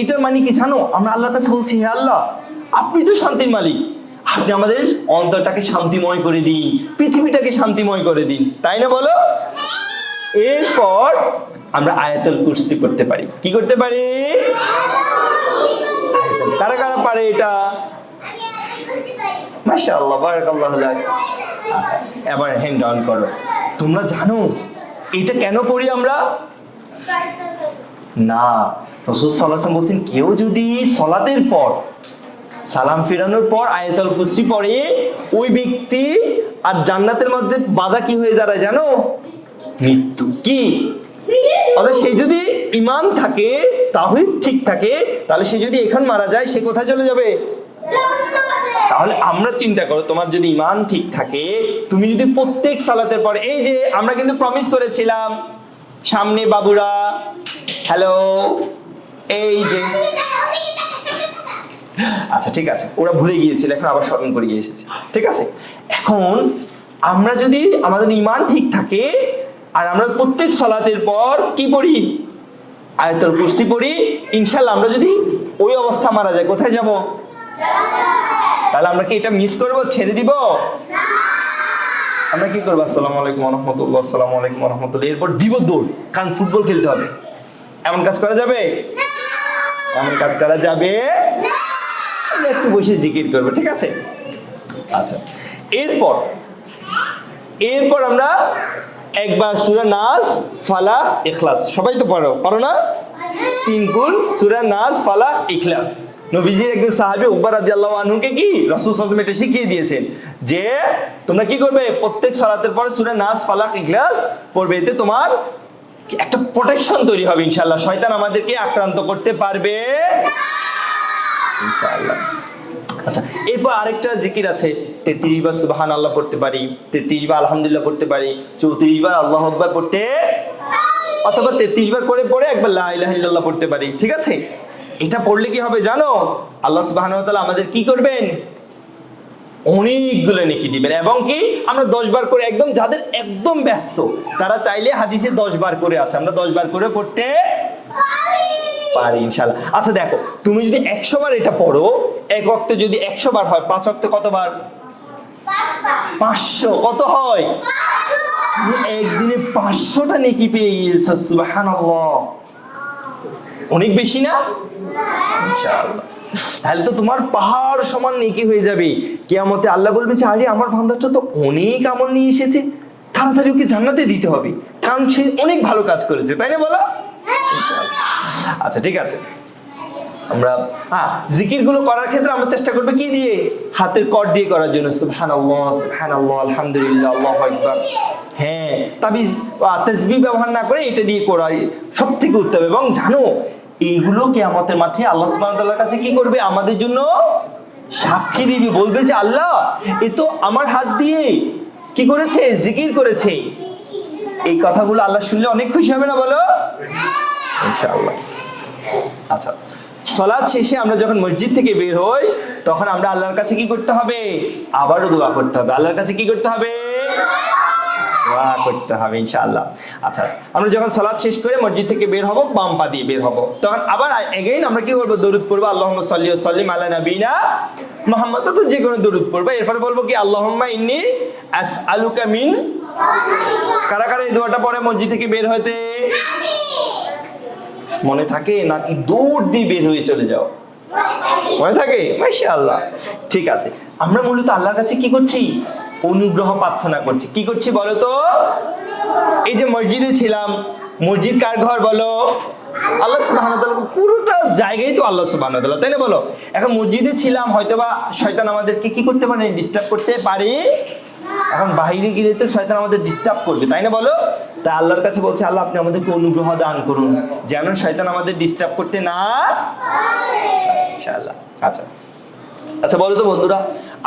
S1: এটার মানে কি জানো? আমরা আল্লাহর কাছে বলছি, হে আল্লাহ, আপনি তো শান্তির মালিক, আপনি আমাদের অন্তরটাকে শান্তিময় করে দিন, পৃথিবীটাকে শান্তিময় করে দিন, তাই না বলো? এরপর আমরা আয়াতুল কুরসি পড়তে পারি। কি করতে পারি? কারা কারা পারে এটা? মাশাআল্লাহ, বারাকাল্লাহু লাক। আচ্ছা, এবার হ্যান্ড ডাউন করো। তোমরা জানো এটা কেন পড়ি আমরা? না, রাসূল সাল্লাল্লাহু আলাইহি ওয়াসাল্লাম বলছেন কেউ যদি সালাতের পর সালাম ফিরানোর পর আয়াতুল কুরসি পড়ে, ওই ব্যক্তি আর জান্নাতের মধ্যে বাধা কি হয়ে দাঁড়ায় জানো? মৃত্যু। কি অর্থাৎ সে যদি ঈমান থাকে, তাওহীদ ঠিক থাকে, তাহলে সে যদি এখন মারা যায়, সে কোথায় চলে যাবে? তাহলে আমরা চিন্তা করো, তোমার যদি ঈমান ঠিক থাকে, তুমি যদি প্রত্যেক সালাতের পরে, এই যে আমরা কিন্তু প্রমিস করেছিলাম সামনে বাবুরা, হ্যালো, এই যে, আচ্ছা ঠিক আছে, ওরা ভুলে গিয়েছিল, এখন আবার স্মরণ করে গিয়ে এসেছে। ঠিক আছে, এখন আমরা যদি আমাদের ঈমান ঠিক থাকে আর আমরা প্রত্যেক সালাতের পর কি পড়ি? আয়াতুল কুরসি পড়ি, ইনশাআল্লাহ আমরা যদি ওই অবস্থা মারা যায়, কোথায় যাব? তাহলে আমরা কি এটা মিস করব, ছেড়ে দিব? আমরা কি করবো? আসসালামু আলাইকুম ওয়া রাহমাতুল্লাহ, আসসালামু আলাইকুম ওয়া রাহমাতুল্লাহ, এরপর দিব দৌড়, কারণ ফুটবল খেলতে হবে। এমন কাজ করা যাবে? এমন কাজ করা যাবে না। একটু বসে জিকির করবো, ঠিক আছে? আচ্ছা, এরপর আমরা একবার সূরা নাস, ফালাক, ইখলাস, সবাই তো পারো না? 3 কুল সূরা নাস, ফালাক, ইখলাস। নবীজির একজন সাহাবী উকবা রাদিয়াল্লাহু আনহুকে কি রাসূল সাল্লাল্লাহু আলাইহি ওয়াসাল্লাম এটা শিখিয়ে দিয়েছেন যে তোমরা কি করবে, প্রত্যেক সালাতের পর সূরা নাস, ফালাক, ইখলাস পড়বে, এতে তোমার একটা প্রোটেকশন তৈরি হবে ইনশাআল্লাহ, শয়তান আমাদেরকে আক্রান্ত করতে পারবে ইনশাআল্লাহ। আচ্ছা, এরপর আরেকটা জিকির আছে, 33 বার সুবহানাল্লাহ পড়তে পারি, 33 বার আলহামদুলিল্লাহ পড়তে পারি, 34 বার আল্লাহু আকবার পড়তে, অথবা 33 বার করে পড়ে একবার লা ইলাহা ইল্লাল্লাহ পড়তে পারি। ঠিক আছে, এটা পড়লে কি হবে জানো? আল্লাহ সুবহানাহু ওয়া তাআলা আমাদের কি করবেন? অনেকগুলো নেকি দিবেন। এবং কি আমরা 10 বার করে, একদম যাদের একদম ব্যস্ত তারা চাইলে হাদিসে 10 বার করে আছে, আমরা 10 বার করে পড়তে পারি ইনশাআল্লাহ। আচ্ছা দেখো, তুমি যদি 100 বার এটা পড়ো, এক ওয়াক্তে যদি 100 বার হয়, 5 ওয়াক্তে কতবার? 500। কত হয়? একদিনে 500টা নেকি পেয়ে গিয়েছো, সুবহানাল্লাহ, অনেক বেশি না? ইনশাআল্লাহ, তাহলে তো তোমার পাহাড় সমান নেকি হয়ে যাবে। কিয়ামতে আল্লাহ বলবে যে আরে আমার বান্দাটা তো অনেক আমল নিয়ে এসেছে, তাড়াতাড়ি ওকে জান্নাতে দিতে হবে, কারণ সে অনেক ভালো কাজ করেছে, তাই না বলো? আচ্ছা ঠিক আছে, আমরা জিকির গুলো করার ক্ষেত্রে আমরা চেষ্টা করবো কি দিয়ে? হাতের কর দিয়ে করার জন্য, সুবহানাল্লাহ, সুবহানাল্লাহ, আলহামদুলিল্লাহ, আল্লাহু আকবার। হ্যাঁ, তাবিজ তাসবিহ ব্যবহার না করে এটা দিয়ে করা সবথেকে উত্তম। এবং জানো, এইগুলো কিয়ামতের মাঠে আল্লাহ সুবহানাহু ওয়া তাআলার কাছে কি করবে? আমাদের জন্য সাক্ষী দিবে, বলবে যে আল্লাহ এ তো আমার হাত দিয়ে কি করেছে? জিকির করেছে। এই কথাগুলো আল্লাহ শুনলে অনেক খুশি হবে না বলো? ইনশাআল্লাহ। আচ্ছা, সালাত শেষে আমরা যখন মসজিদ থেকে বের হই, তখন আমরা আল্লাহর কাছে কি করতে হবে? আবারও দোয়া করতে হবে। আল্লাহর কাছে কি করতে হবে? দোয়া করতে হবে ইনশাআল্লাহ। আচ্ছা, আমরা যখন সালাত শেষ করে মসজিদ থেকে বের হব, বাম পা দিয়ে বের হব, তখন আবার এগেইন আমরা কি করব? দরুদ পড়ব, আল্লাহুম্মা সাল্লি ওয়া সাল্লিম আলা নাবিনা মুহাম্মদ, তো যে কোনো দরুদ পড়ব। এরপর বলবো কি আল্লাহুম্মা ইন্নী আসআলুকা মিন, কারা কারা এই দোয়াটা পড়ে মসজিদ থেকে বের হতে? মনে থাকে নাকি দৌড় দিয়ে বের হয়ে চলে যাও? মনে থাকে? মাশাআল্লাহ, ঠিক আছে। আমরা মূলত আল্লাহর কাছে কি করছি? অনুগ্রহ প্রার্থনা করছি। কি করছি বলো তো? এই যে মসজিদে ছিলাম, মসজিদ কার ঘর বলো? আল্লাহ সুবহানাহু ওয়া তাআলা, পুরোটা জায়গায় তো আল্লাহ সুবহানাহু ওয়া তাআলা, তাই না বলো? এখন মসজিদে ছিলাম, হয়তোবা শয়তান আমাদেরকে কি করতে পারে? ডিস্টার্ব করতে পারে। এখন বাইরে গেলে তো শয়তান আমাদের ডিস্টার্ব করবে, তাই না বলো? তাই আল্লাহর কাছে বলছে আল্লাহ আপনি আমাদেরকে অনুগ্রহ দান করুন, যেন শয়তান আমাদের ডিস্টার্ব করতে না ইনশাআল্লাহ। আচ্ছা আচ্ছা, বলো তো বন্ধুরা,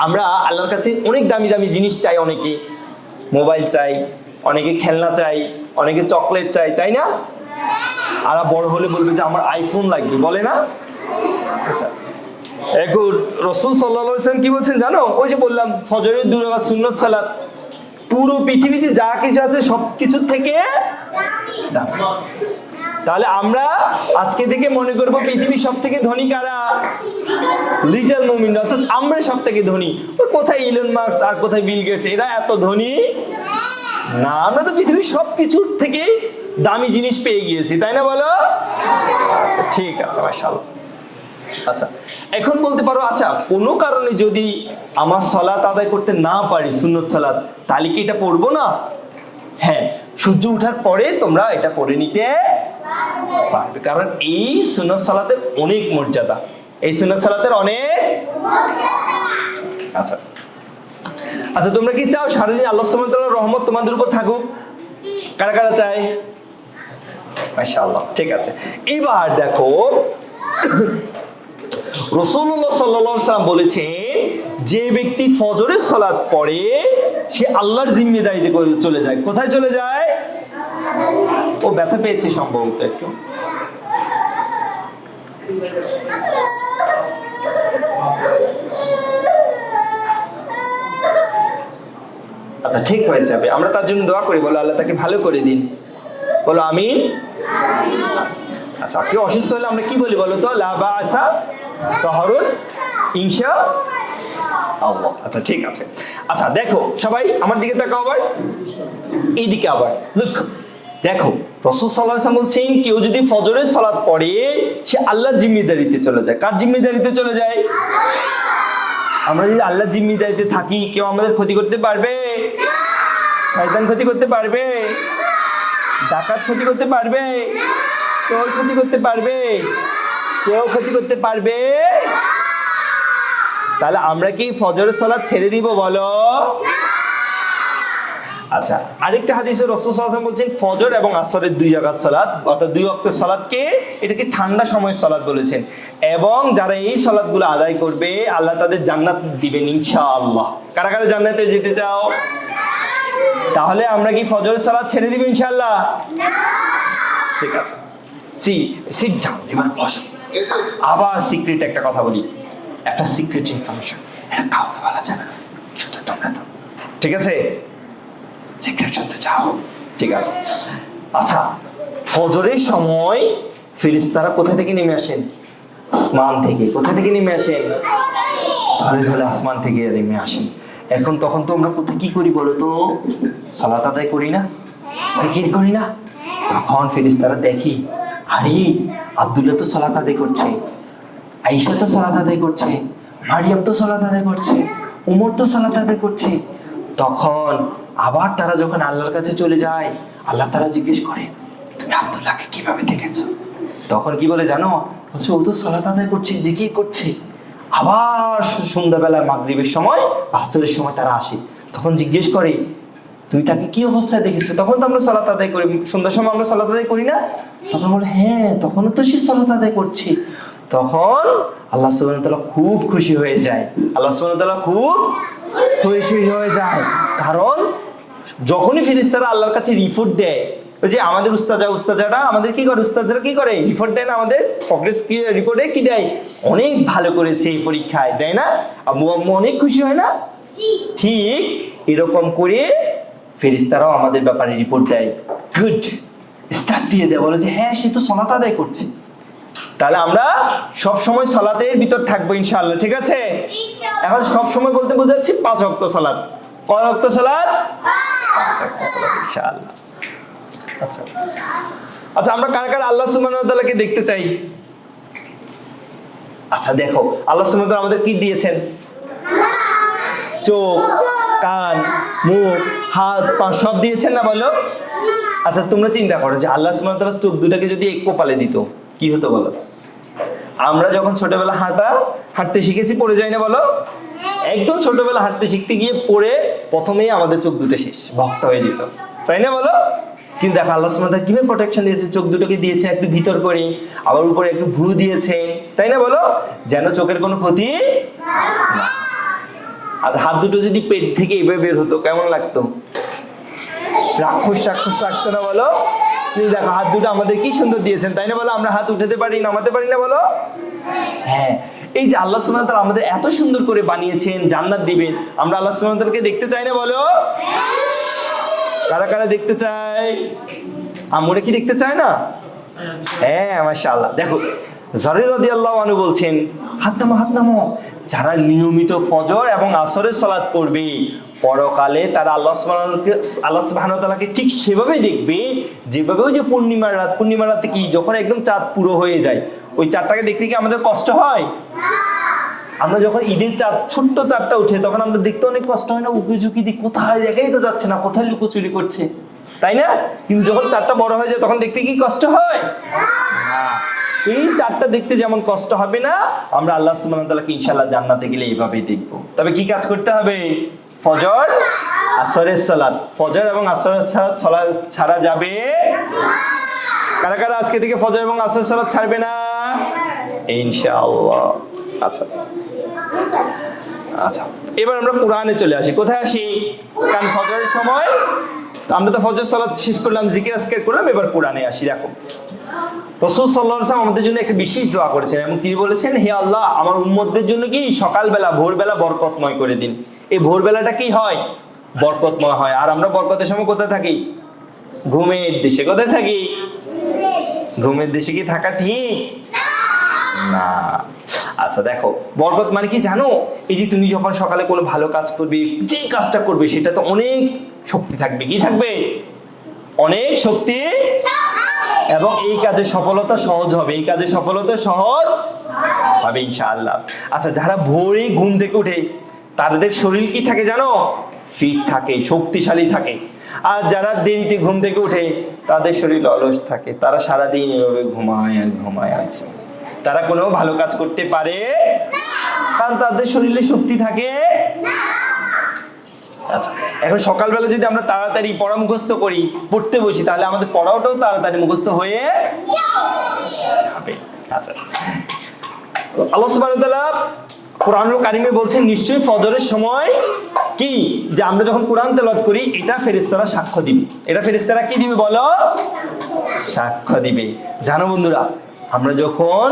S1: আমরা আল্লাহর কাছে অনেক দামি দামি জিনিস চাই, অনেকে মোবাইল চাই, অনেকে খেলনা চাই, অনেকে চকলেট চাই, তাই না? আর বড় হলে বলবে যে আমার আইফোন লাগবে, বলে না? আচ্ছা, এখন রাসূল সাল্লাল্লাহু আলাইহি ওয়াসাল্লাম কি বলছেন জানো? ওই যে বললাম ফজরের 2 রাকাত সুন্নত সালাত পুরো পৃথিবীতে যা কিছু আছে সবকিছু থেকে দামি। তাহলে আমরা আজকে থেকে মনে করব পৃথিবীর সব থেকে ধনী কারা? লিটল মুমিন, অর্থাৎ আমরা সব থেকে ধনী। কোথায় ইলন মাস্ক আর কোথায় বিল গেটস, এরা এত ধনী না, আমরা তো পৃথিবীর সবকিছুর থেকে দামি জিনিস পেয়ে গিয়েছি, তাই না বলো? আচ্ছা ঠিক আছে, মাশাআল্লাহ। আচ্ছা এখন বলতে পারো, আচ্ছা কোনো কারণে যদি আমার সালাত আদায় করতে না পারি, সুন্নত সালাত, তাহলে কি এটা পড়বো না? হ্যাঁ, সূর্য ওঠার পরে তোমরা এটা পড়ে নিতে পারবে, কারণ এই সুন্নত সালাতের অনেক মর্যাদা, এই সুন্নত সালাতের অনেক। আচ্ছা আচ্ছা, তোমরা কি চাও সারাদিন আল্লাহ সুবহানাহু ওয়া তাআলার রহমত তোমাদের উপর থাকুক? কারা কারা চায়? মাশাআল্লাহ, ঠিক আছে। এবার দেখো রাসূলুল্লাহ সাল্লাল্লাহু আলাইহি ওয়াসাল্লাম বলেছেন, যে ব্যক্তি ফজরের সালাত পড়ে সে আল্লাহর জিম্মেদারিতে চলে যায়। কোথায় চলে যায়? ও ব্যথা পেয়েছে সম্ভবত একটু। আচ্ছা ঠিক হয়ে যাবে, আমরা তার জন্য দোয়া করি, বলো আল্লাহ তাকে ভালো করে দিন, বলো আমিন। আচ্ছা কেউ অসুস্থ হলে আমরা কি বলি বলো তো? লা বাসা তাহরুন ইনশাআল্লাহ। আচ্ছা ঠিক আছে। আচ্ছা দেখো সবাই আমার দিকে তাকাও, আবার এইদিকে আবার লুক, দেখো রাসূল সাল্লাল্লাহু আলাইহি ওয়াসাল্লাম বলছেন, কেউ যদি ফজরের সালাত পড়ে সে আল্লাহর জিম্মেদারিতে চলে যায়। কার জিম্মেদারিতে চলে যায়? আমরা যদি আল্লাহর জিম্মেদারিতে থাকি, কেউ আমাদের ক্ষতি করতে পারবে? শয়তান ক্ষতি করতে পারবে? ডাকাত ক্ষতি করতে পারবে? চোর ক্ষতি করতে পারবে? কেউ ক্ষতি করতে পারবে? তাহলে আমরা কি ফজরের সালাত ছেড়ে দিব বলো? আচ্ছা আরেকটা হাদিসে রাসূল সাল্লাল্লাহু আলাইহি ওয়াসাল্লাম বলছেন, ফজর এবং আসরের 2 রাকাত সালাত, অর্থাৎ 2 ওয়াক্তের সালাতকে এটাকে ঠান্ডা সময়ের সালাত বলেছেন, এবং যারা এই সালাতগুলো আদায় করবে আল্লাহ তাদের জান্নাত দিবেন ইনশাআল্লাহ। কারা কারা জান্নাতে যেতে চাও? তাহলে আমরা কি ফজরের সালাত ছেড়ে দিব ইনশাআল্লাহ? ঠিক আছে, সিট ডাউন, এবার বসো। আবার সিক্রেট একটা কথা বলি, একটা সিক্রেট ইনফরমেশন, এটা কাউকে বলা যাবে না, শুধু তোমরা তো, ঠিক আছে? সিক্রেট শুনতে চাও? ঠিক আছে। আচ্ছা ফজরের সময় ফেরেশতারা কোথা থেকে নেমে আসেন? আসমান থেকে। কোথা থেকে নেমে আসেন? ধরে ধরে আসমান থেকে নেমে আসেন। এখন তখন তো আমরা কোথায় কি করি বলো তো? সালাত আদায় করি না, জিকির করি না? তখন ফেরেশতারা দেখি, আরে আব্দুল্লাহ তো সালাত আদায় করছে, আয়েশা তো সালাত আদায় করছে, মারিয়াম তো সালাত আদায় করছে, উমর তো সালাত আদায় করছে। তখন আবার তারা যখন আল্লাহর কাছে চলে যায়, আল্লাহ তারা জিজ্ঞেস করে, তুমি আব্দুল্লাহকে কিভাবে দেখেছো? তখন কি বলে জানো? বলছে ও তো সালাত আদায় করছে, জিকির করছে। আবার সন্ধ্যাবেলা মাগরিবের সময়, আসরের সময় তারা আসে, তখন জিজ্ঞেস করে, তুমি তাকে কি অবস্থায় দেখেছো? তখন তো আমরা সালাত আদায় করি, সন্ধ্যার সময় আমরা সালাত আদায় করি না? তখন বলে হ্যাঁ, তখনও তো সে সালাত আদায় করছে। তখন আল্লাহ সুবহানাহু ওয়া তাআলা খুব খুশি হয়ে যায়, আল্লাহ সুবহানাহু ওয়া তাআলা খুব খুশি হয়ে যায়, কারণ যখনই ফেরেশতারা আল্লাহর কাছে রিপোর্ট দেয়, ওই যে আমাদের উস্তাজারা আমাদের কি করে, উস্তাদরা কি করে, রিপোর্ট দেয় না, আমাদের প্রগ্রেস রিপোর্টে কি দেয়, অনেক ভালো করেছে এই পরীক্ষায়, দেয় না? আম্মু আম্মু অনেক খুশি হয় না? ঠিক এরকম করে ফেরেশতারাও আমাদের ব্যাপারে রিপোর্ট দেয়, গুড, স্টার দিয়ে দেয়, বলে যে হ্যাঁ সে তো সালাত আদায় করছে। তাহলে আমরা সব সময় সালাতের ভিতর থাকবো ইনশাআল্লাহ, ঠিক আছে? এখন সব সময় বলতে বোঝাচ্ছি 5 ওয়াক্ত সালাত। কয় ওয়াক্ত সালাত? 5 ওয়াক্ত সালাত ইনশাআল্লাহ। আচ্ছা আচ্ছা, আমরা কারা কারা আল্লাহ সুবহানাহু ওয়া তাআলাকে দেখতে চাই? আচ্ছা দেখো, আল্লাহ সুবহানাহু ওয়া তাআলা আমাদের কি দিয়েছেন? চোখ, কান, মুখ, হাত, পা সব দিয়েছেন না বলো? আচ্ছা তোমরা চিন্তা করো যে আল্লাহ সুবহানাহু ওয়া তাআলা চোখ দুটাকে যদি এক কপালে দিত, কি হতো বলো? আমরা যখন ছোটবেলা হাঁটতে শিখেছি, পড়ে যাই না বলো? একদম ছোটবেলা হাঁটতে শিখতে গিয়ে পড়ে প্রথমেই আমাদের চোখ দুটো শেষ, ভক্ত হয়ে যেত, তাই না বলো? কিন্তু দেখো আল্লাহ সুবহানাহু ওয়া তাআলা কিভাবে প্রোটেকশন দিয়েছে, চোখ দুটোকে দিয়েছে একটু ভিতর করে, আবার উপরে একটু ভ্রু দিয়েছেন, তাই না বলো? যেন চোখের কোনো ক্ষতি না। আচ্ছা হাত দুটো যদি পেট থেকে এভাবে বের হতো কেমন লাগতো? রাক্ষস লাগতো না বলো? তুমি দেখো হাত দুটো আমাদের কি সুন্দর দিয়েছেন, তাই না বলো? আমরা হাত উঠাতে পারি, নামাতে পারি না বলো? হ্যাঁ, এই যে আল্লাহ সুবহানাহু ওয়া তাআলা আমাদের এত সুন্দর করে বানিয়েছেন, জান্নাত দিবেন, আমরা আল্লাহ সুবহানাহু ওয়া তাআলাকে দেখতে চাই না বলো? কারা কারা দেখতে চায়? আমরা কি দেখতে চাই না? হ্যাঁ মাশাআল্লাহ। দেখো জারির রাদিয়াল্লাহু আনহু বলছেন, হাত নামো, যারা নিয়মিত ফজর এবং আসরের সালাত পড়বে পরকালে তারা আল্লাহ সুবহানাহু ওয়া তাআলাকে ঠিক সেভাবেই দেখবে যেভাবে ওই যে পূর্ণিমার রাতে কি যখন একদম চাঁদ পুরো হয়ে যায় ওই চাঁদটাকে দেখতে কি আমাদের কষ্ট হয়? আমরা যখন ঈদের চাঁদ ছোট্ট চাঁদটা উঠে তখন আমরা দেখতে অনেক কষ্ট হয় না, উকি ঝুঁকি দিই কোথায় দেখাই তো যাচ্ছে না, কোথায় লুকোচুরি করছে, তাই না? কিন্তু যখন চাঁদটা বড় হয়ে যায় তখন দেখতে কি কষ্ট হয়? এই চাঁদটা দেখতে যেমন কষ্ট হবে না, আমরা আল্লাহ সুবহানাহু ওয়া তাআলাকে ইনশাআল্লাহ জান্নাতে গেলে এইভাবেই দেখব। তবে কি কাজ করতে হবে? ফজর আসরের সালাত, ফজর এবং আসরের সালাত ছাড়া যাবে কারা কারা আজকে থেকে ফজর এবং আসরের সালাত ছাড়বে না? ইনশাআল্লাহ। আচ্ছা আচ্ছা, এবার আমরা কোরআনে চলে আসি। কোথায় আসি? কারণ ফজরের সময় আমরা তো ফজর সালাত শেষ করলাম, জিকির আজকার করলাম, এবার কোরআনে আসি। দেখো রাসূল সাল্লাল্লাহু আলাইহি ওয়াসাল্লাম আমাদের জন্য একটা বিশেষ দোয়া করেছেন এবং তিনি বলেছেন, হে আল্লাহ আমার উম্মতদের জন্য কি সকালবেলা ভোরবেলা বরকতময় করে দিন। এই ভোরবেলাটা কি হয়? বরকতময় হয়। আর আমরা বরকতের সময় কোথায় থাকি? ঘুমের দেশে। কোথায় থাকি? ঘুমের দেশে কি থাকা ঠিক না? আচ্ছা দেখো, বরকত মানে কি জানো? এই যে তুমি যখন সকালে কোনো ভালো কাজ করবে, যে কাজটা করবে সেটাতে অনেক শক্তি থাকবে। কি থাকবে? অনেক শক্তি, এবং এই কাজে সফলতা সহজ হবে। এই কাজে সফলতা সহজ হবে ইনশাআল্লাহ। আচ্ছা, যারা ভোরে ঘুম থেকে উঠে তাদের শরীর কি থাকে জানো? ফিট থাকে, শক্তিশালী থাকে। আর যারা দেরিতে ঘুম থেকে উঠে তাদের শরীর অলস থাকে, তারা সারাদিন এভাবে ঘুমায় আছে, তারা কোনো ভালো কাজ করতে পারে কারণ তাদের শরীরে শক্তি থাকে না। আচ্ছা, এখন সকালবেলা যদি আমরা তাড়াতাড়ি পড়া মুখস্থ করি, পড়তে বসি, তাহলে আমাদের পড়াটাও তাড়াতাড়ি মুখস্থ হয়ে যাবে। আচ্ছা, আল্লাহ সুবহানাহু ওয়া তাআলা কোরআনুল কারীমে বলছেন নিশ্চয়ই ফজরের সময় কি যে আমরা যখন কোরআন তেলাওয়াত করি এটা ফেরেশতারা সাক্ষ্য দিবে। এটা ফেরেশতারা কি দিবে বলো? সাক্ষ্য দিবে। জানো বন্ধুরা, আমরা যখন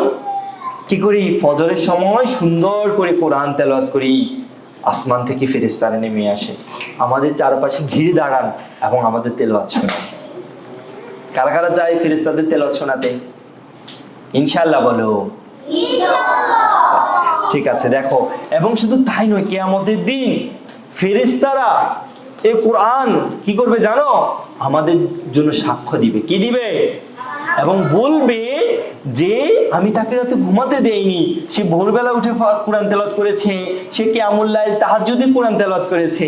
S1: কি করি ফজরের সময় সুন্দর করে কোরআন তেলাওয়াত করি, আসমান থেকে ফেরেশতারা নেমে আসে, আমাদের চারপাশে ঘিরে দাঁড়ান এবং আমাদের তেলাওয়াত শোনান। কারা কারা চায় ফেরেশতাদের তেলাওয়াত শোনাতে? ইনশাআল্লাহ বলো। আচ্ছা, ঠিক আছে। দেখো, এবং শুধু তাই নয়, কিয়ামতের দিন ফেরেশতারা এই কোরআন কি করবে জানো? আমাদের জন্য সাক্ষ্য দিবে। কি দিবে? এবং বলবে যে আমি তাকে রাতে ঘুমাতে দেইনি, সে ভোরবেলা উঠে কোরআন তেলাওয়াত করেছে, সে কিয়ামুল লাইল তাহাজ্জুদে কোরআন তেলাওয়াত করেছে।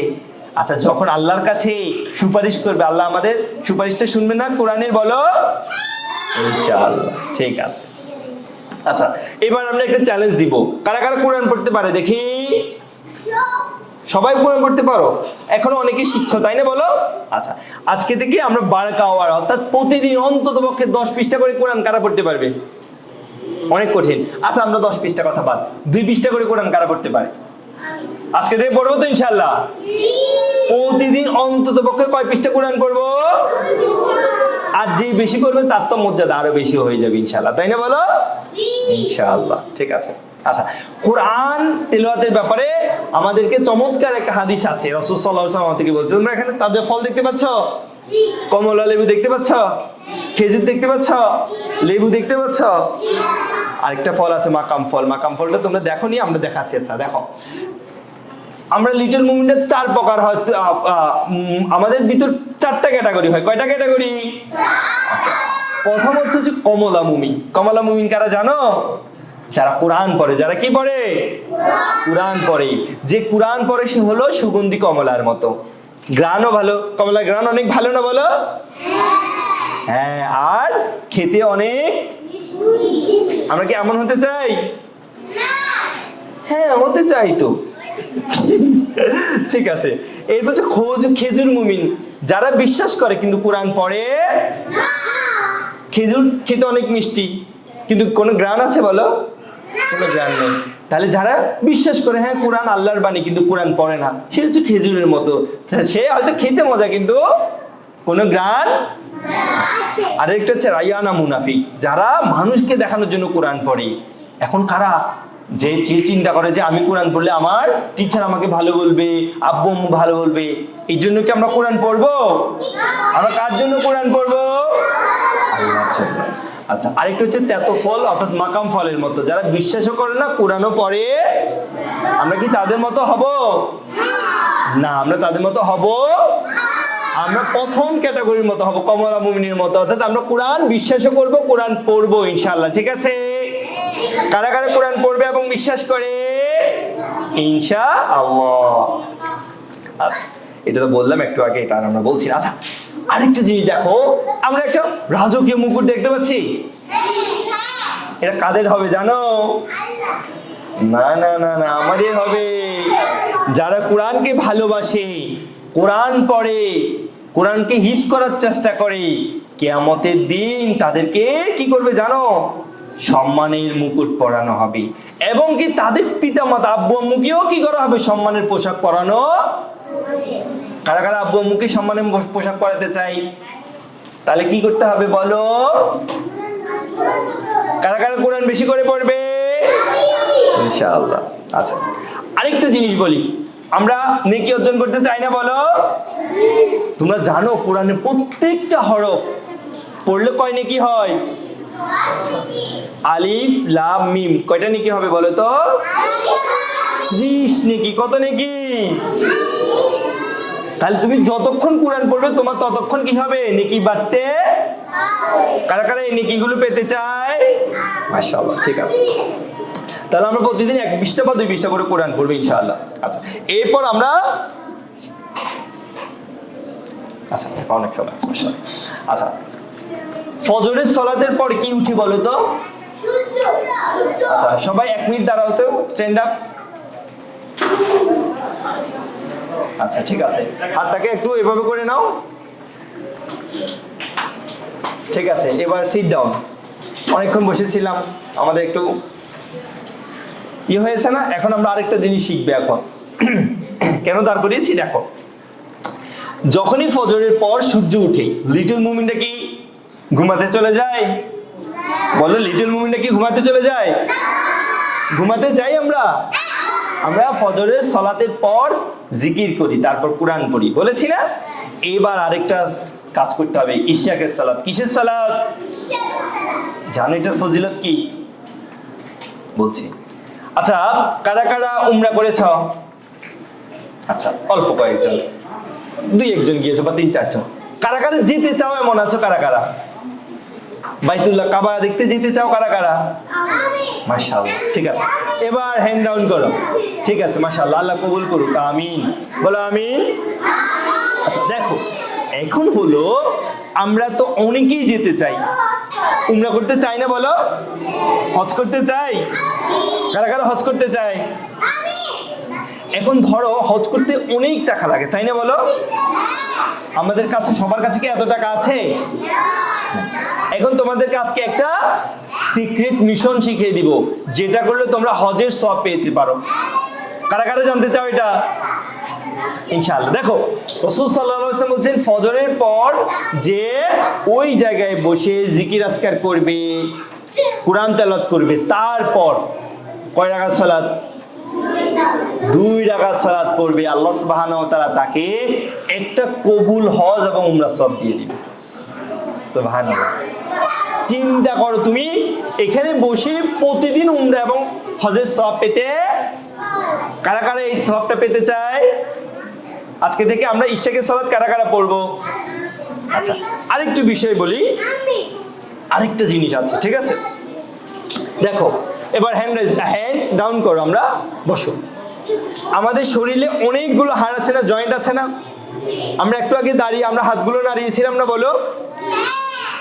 S1: আচ্ছা, যখন আল্লাহর কাছে সুপারিশ করবে, আল্লাহ আমাদের সুপারিশটা শুনবে না কোরআনের? বলো ইনশাআল্লাহ। ঠিক আছে। আচ্ছা, এবার আমরা একটা চ্যালেঞ্জ দিব। কারা কারা কোরআন পড়তে পারে দেখি? সবাই কোরআন পড়তে পারো? এখনো অনেকে শিখছো, তাই না? বলো। আচ্ছা, আজকে থেকে আমরা বারাকা আওয়ার অর্থাৎ প্রতিদিন অন্তত পক্ষে 10 পৃষ্ঠা করে কোরআন কারা পড়তে পারবে? অনেক কঠিন। আচ্ছা, আমরা 10 পৃষ্ঠা কথা বাদ, 2 পৃষ্ঠা করে কোরআন কারা পড়তে পারে? আজকে থেকে পড়বো তো ইনশাআল্লাহ। প্রতিদিন অন্তত পক্ষে কয় পৃষ্ঠা কোরআন পড়বো? আর যে বেশি করবে তার তো মর্যাদা আরো বেশি হয়ে যাবে ইনশাআল্লাহ, তাই না? বলো ইনশাআল্লাহ। ঠিক আছে। আচ্ছা, কোরআন তেলাওয়াতের ব্যাপারে আমাদেরকে চমৎকার একটা হাদিস আছে। রাসূল সাল্লাল্লাহু আলাইহি ওয়াসাল্লাম থেকে বলছেন, তোমরা এখানে তাজা ফল দেখতে পাচ্ছ? কমলা লেবু দেখতে পাচ্ছ? খেজুর দেখতে পাচ্ছ? লেবু দেখতে পাচ্ছ? আরেকটা ফল আছে মাকাম ফল। মাকাম ফলটা তোমরা দেখোনি, আমরা দেখাচ্ছি। আচ্ছা দেখো, আমরা লিটল মুমিনের 4 প্রকার হয়, আমাদের ভিতর 4টা ক্যাটাগরি হয়। কয়টা ক্যাটাগরি? আচ্ছা, প্রথম হচ্ছে কমলা মুমিন। কমলা মুমিন কারা জানো? যারা কোরআন পড়ে। যারা কি পড়ে? কোরআন পড়ে। যে কোরআন পড়ে সে হলো সুগন্ধি কমলার মতো, গ্রানও ভালো। কমলার গ্রান অনেক ভালো না বলো? হ্যাঁ, আর খেতে অনেক। আমরা কি এমন হতে চাই? হ্যাঁ, হতে চাই তো। ঠিক আছে। এরপর হচ্ছে খেজুর মুমিন, যারা বিশ্বাস করে কিন্তু কোরআন পড়ে না। খেজুর খেতে অনেক মিষ্টি কিন্তু কোনো গ্রান আছে বলো? কোনো গ্রান নেই। তাহলে যারা বিশ্বাস করে হ্যাঁ কোরআন আল্লাহর বাণী কিন্তু কোরআন পড়ে না, সে হচ্ছে খেজুরের মতো, সে হয়তো খেতে মজা কিন্তু কোনো গ্রান। আরেকটা হচ্ছে রায়ানা মুনাফিক, যারা মানুষকে দেখানোর জন্য কোরআন পড়ে। এখন কারা? যে চিন্তা করে যে আমি কোরআন পড়লে আমার টিচার আমাকে ভালো বলবে, আব্বু আম্মু ভালো বলবে, এই জন্য কি আমরা কোরআন পড়বো? আমরা কার জন্য কোরআন পড়বো? আল্লাহর জন্য। আচ্ছা, আরেকটা হচ্ছে তেতো ফল অর্থাৎ মাকাম ফলের মতো, যারা বিশ্বাসও করে না কোরআনও পড়ে, আমরা কি তাদের মতো হব? না, আমরা তাদের মতো হব, আমরা প্রথম ক্যাটাগরির মতো হব, কমলা মুমিনের মতো, অর্থাৎ আমরা কোরআন বিশ্বাসও করব, কোরআন পড়বো ইনশাআল্লাহ। ঠিক আছে? কারা কারা কোরআন পড়বে এবং বিশ্বাস করে? ইনশাআল্লাহ। আচ্ছা, এটা তো বললাম একটু আগে, এটা আর আমরা বলছি না। আচ্ছা, আরেকটা জিনিস দেখো, আমরা একটা রাজকীয় মুকুট দেখতে পাচ্ছি, এটা কাদের হবে জানো? না না না না, আমাদের হবে। যারা কোরআনকে ভালোবাসে, কোরআন পড়ে, কোরআনকে হিফজ করার চেষ্টা করে, কিয়ামতের দিন তাদেরকে কি করবে জানো? সম্মানের মুকুট পরানো হবে, এবং কি তাদের পিতামাতা আব্বু আম্মুকেও কি করা হবে? সম্মানের পোশাক পরানো। কারা কারা আব্বু আম্মুকে সম্মানের পোশাক পরাতে চাই? তাহলে কি করতে হবে বলো? কারা কারা কোরআন বেশি করে পড়বে? ইনশাআল্লাহ। আচ্ছা, আরেকটা জিনিস বলি, আমরা নেকি অর্জন করতে চাই না বলো? তোমরা জানো কোরআনের প্রত্যেকটা হরফ পড়লে কয় নেকি হয়? আলিফ লাম মিম, কয়টা নেকি হবে বলো তো? 30 নেকি। কত নেকি? তাহলে তুমি যতক্ষণ কোরআন পড়বে তোমার ততক্ষণ কি হবে? নেকি বাড়তে। কারা কারা এই নেকিগুলো পেতে চায়? মাশাআল্লাহ, ঠিক আছে। তাহলে আমরা প্রতিদিন 1 পৃষ্ঠা বা 2 পৃষ্ঠা করে কোরআন পড়বো ইনশাআল্লাহ। আচ্ছা, এরপর আমরা অনেক সময় আছে মাশাআল্লাহ। আচ্ছা, ফজরের সালাতের পর কি উঠি বলো তো? আচ্ছা, সবাই 1 মিনিট দাঁড়াও তো, স্ট্যান্ড আপ। আচ্ছা, ঠিক আছে, হাতটাকে একটু এভাবে করে নাও। ঠিক আছে, এবার সিট ডাউন। অনেকক্ষণ বসেছিলাম, আমাদের একটু হয়েছে না? এখন আমরা আরেকটা জিনিস শিখবে। এখন কেন দাঁড় করিয়েছি দেখো, যখনই ফজরের পর সূর্য উঠে লিটল মুমিনটা কি ঘুমাতে চলে যায়? বলো, লিটল মুমিনটা কি ঘুমাতে চলে যায়? ঘুমাতে যাই আমরা? আমরা ফজরের সালাতের পর জিকির করি, তারপর কোরআন পড়ি, বলেছি না? এবার আরেকটা কাজ করতে হবে, ইশাকের সালাত। কিসের সালাত? জানো এটার ফজিলত কি? বলছি। আচ্ছা, কারা কারা উমরা করেছ? আচ্ছা, অল্প কয়েকজন, 2-1 জন গিয়েছো বা 3-4 জন। কারা কারা যেতে চাও এমন আছো? কারা কারা বাইতুল্লাহ কাবা দেখতে যেতে চাও? কারা কারা? মাশাআল্লাহ, ঠিক আছে। এবার হ্যান্ড ডাউন করো। ঠিক আছে, মাশাআল্লাহ, আল্লাহ কবুল করুক, আমিন। বলো আমিন। আচ্ছা, দেখো এখন হলো, আমরা তো অনেকেই যেতে চাই, উমরা করতে চাই না বলো? হজ করতে চাই? কারা কারা হজ করতে চাই? এখন ধরো হজ করতে অনেক টাকা লাগে, তাই না বলো? আমাদের কাছে, সবার কাছে কি এত টাকা আছে? এখন তোমাদেরকে আজকে একটা সিক্রেট মিশন শিখিয়ে দিব, যেটা করলে তোমরা হজের সওয়াব পেতে পারো। কারা কারা জানতে চাও এটা? ইনশাআল্লাহ। দেখো, রাসূল সাল্লাল্লাহু আলাইহি ওয়াসাল্লাম বলেন, ফজরের পর যে ওই জায়গায় বসে জিকির আজকার করবে, কোরআন তেলাওয়াত করবে, তারপর কয় রাকাত সালাত? 2 রাকাত সালাত পড়বে, আল্লাহ সুবহানাহু ওয়া তাআলা তাকে একটা কবুল হজ এবং উমরা সওয়াব দিয়ে দিবে। সুবহানাল্লাহ। চিন্তা করো, তুমি এখানে বসে প্রতিদিন উমরা এবং হজের সওয়াব পেতে, কারা কারা এই সওয়াবটা পেতে চায়? আজকে থেকে আমরা ইশাকের সালাত কারা কারা পড়বো? আচ্ছা, আরেকটু বিষয় বলি, আরেকটা জিনিস আছে, ঠিক আছে? দেখো, এবার হ্যান্ড ডাউন করো, আমরা বসো। আমাদের শরীরে অনেকগুলো হাড় আছে না, জয়েন্ট আছে না? আমরা একটু আগে দাঁড়িয়ে আমরা হাতগুলো নাড়িয়েছিলাম না বলো?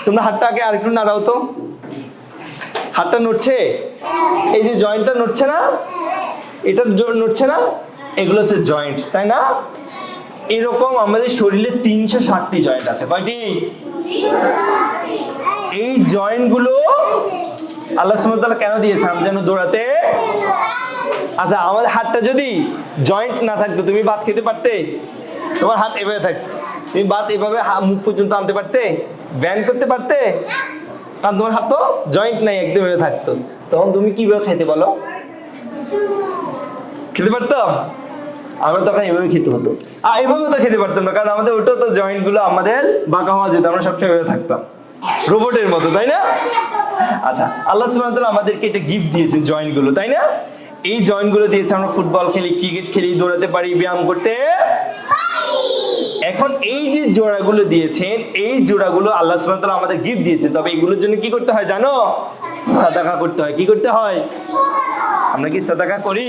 S1: তোমরা হাতটা আগে আরেকটু নাড়াও তো। হাতটা নড়ছে? এই যে জয়েন্টটা নড়ছে না, এটা নড়ছে না, এগুলো হচ্ছে জয়েন্ট, তাই না? এরকম আমাদের শরীরে 360টি জয়েন্ট আছে। কয়টি? এই জয়েন্ট গুলো আল্লাহ সুবহানাহু ওয়া তাআলা কেন দিয়েছেন? যেন দৌড়াতে। আচ্ছা, আমাদের হাতটা যদি জয়েন্ট না থাকতো, তুমি ভাত খেতে পারতে? তোমার হাত এভাবে থাকতো, তুমি ভাত এভাবে মুখ পর্যন্ত আনতে পারতে? ব্যান্ড করতে পারতে? কারণ তোমার হাত তো জয়েন্ট নাই, একদম এভাবে থাকতো। তখন তুমি কিভাবে খেতে বলো? খেতে পারতাম? আমরা তখন এভাবে খেতে হতো, আর এভাবে তো খেতে পারতাম না, কারণ আমাদের ওটা তো জয়েন্ট গুলো আমাদের বাঁকা হওয়া যেত, আমরা সবসময় এভাবে থাকতাম। রোবটের মতো, তাই না? আচ্ছা, আল্লাহ সুবহানাহু ওয়া তাআলা আমাদেরকে এটা গিফট দিয়েছেন, জয়েন্ট গুলো, তাই না? এই জয়েন্ট গুলো দিয়েছে, আমরা ফুটবল খেলি, ক্রিকেট খেলি, দৌড়াতে পারি, ব্যায়াম করতে। এখন এই যে জোড়াগুলো দিয়েছেন, এই জোড়াগুলো আল্লাহ সুবহানাহু ওয়া তাআলা আমাদের গিফট দিয়েছেন, তবে এগুলোর জন্য কি করতে হয় জানো? সাদাকা করতে হয়। কি করতে হয়? আমরা কি সাদাকা করি?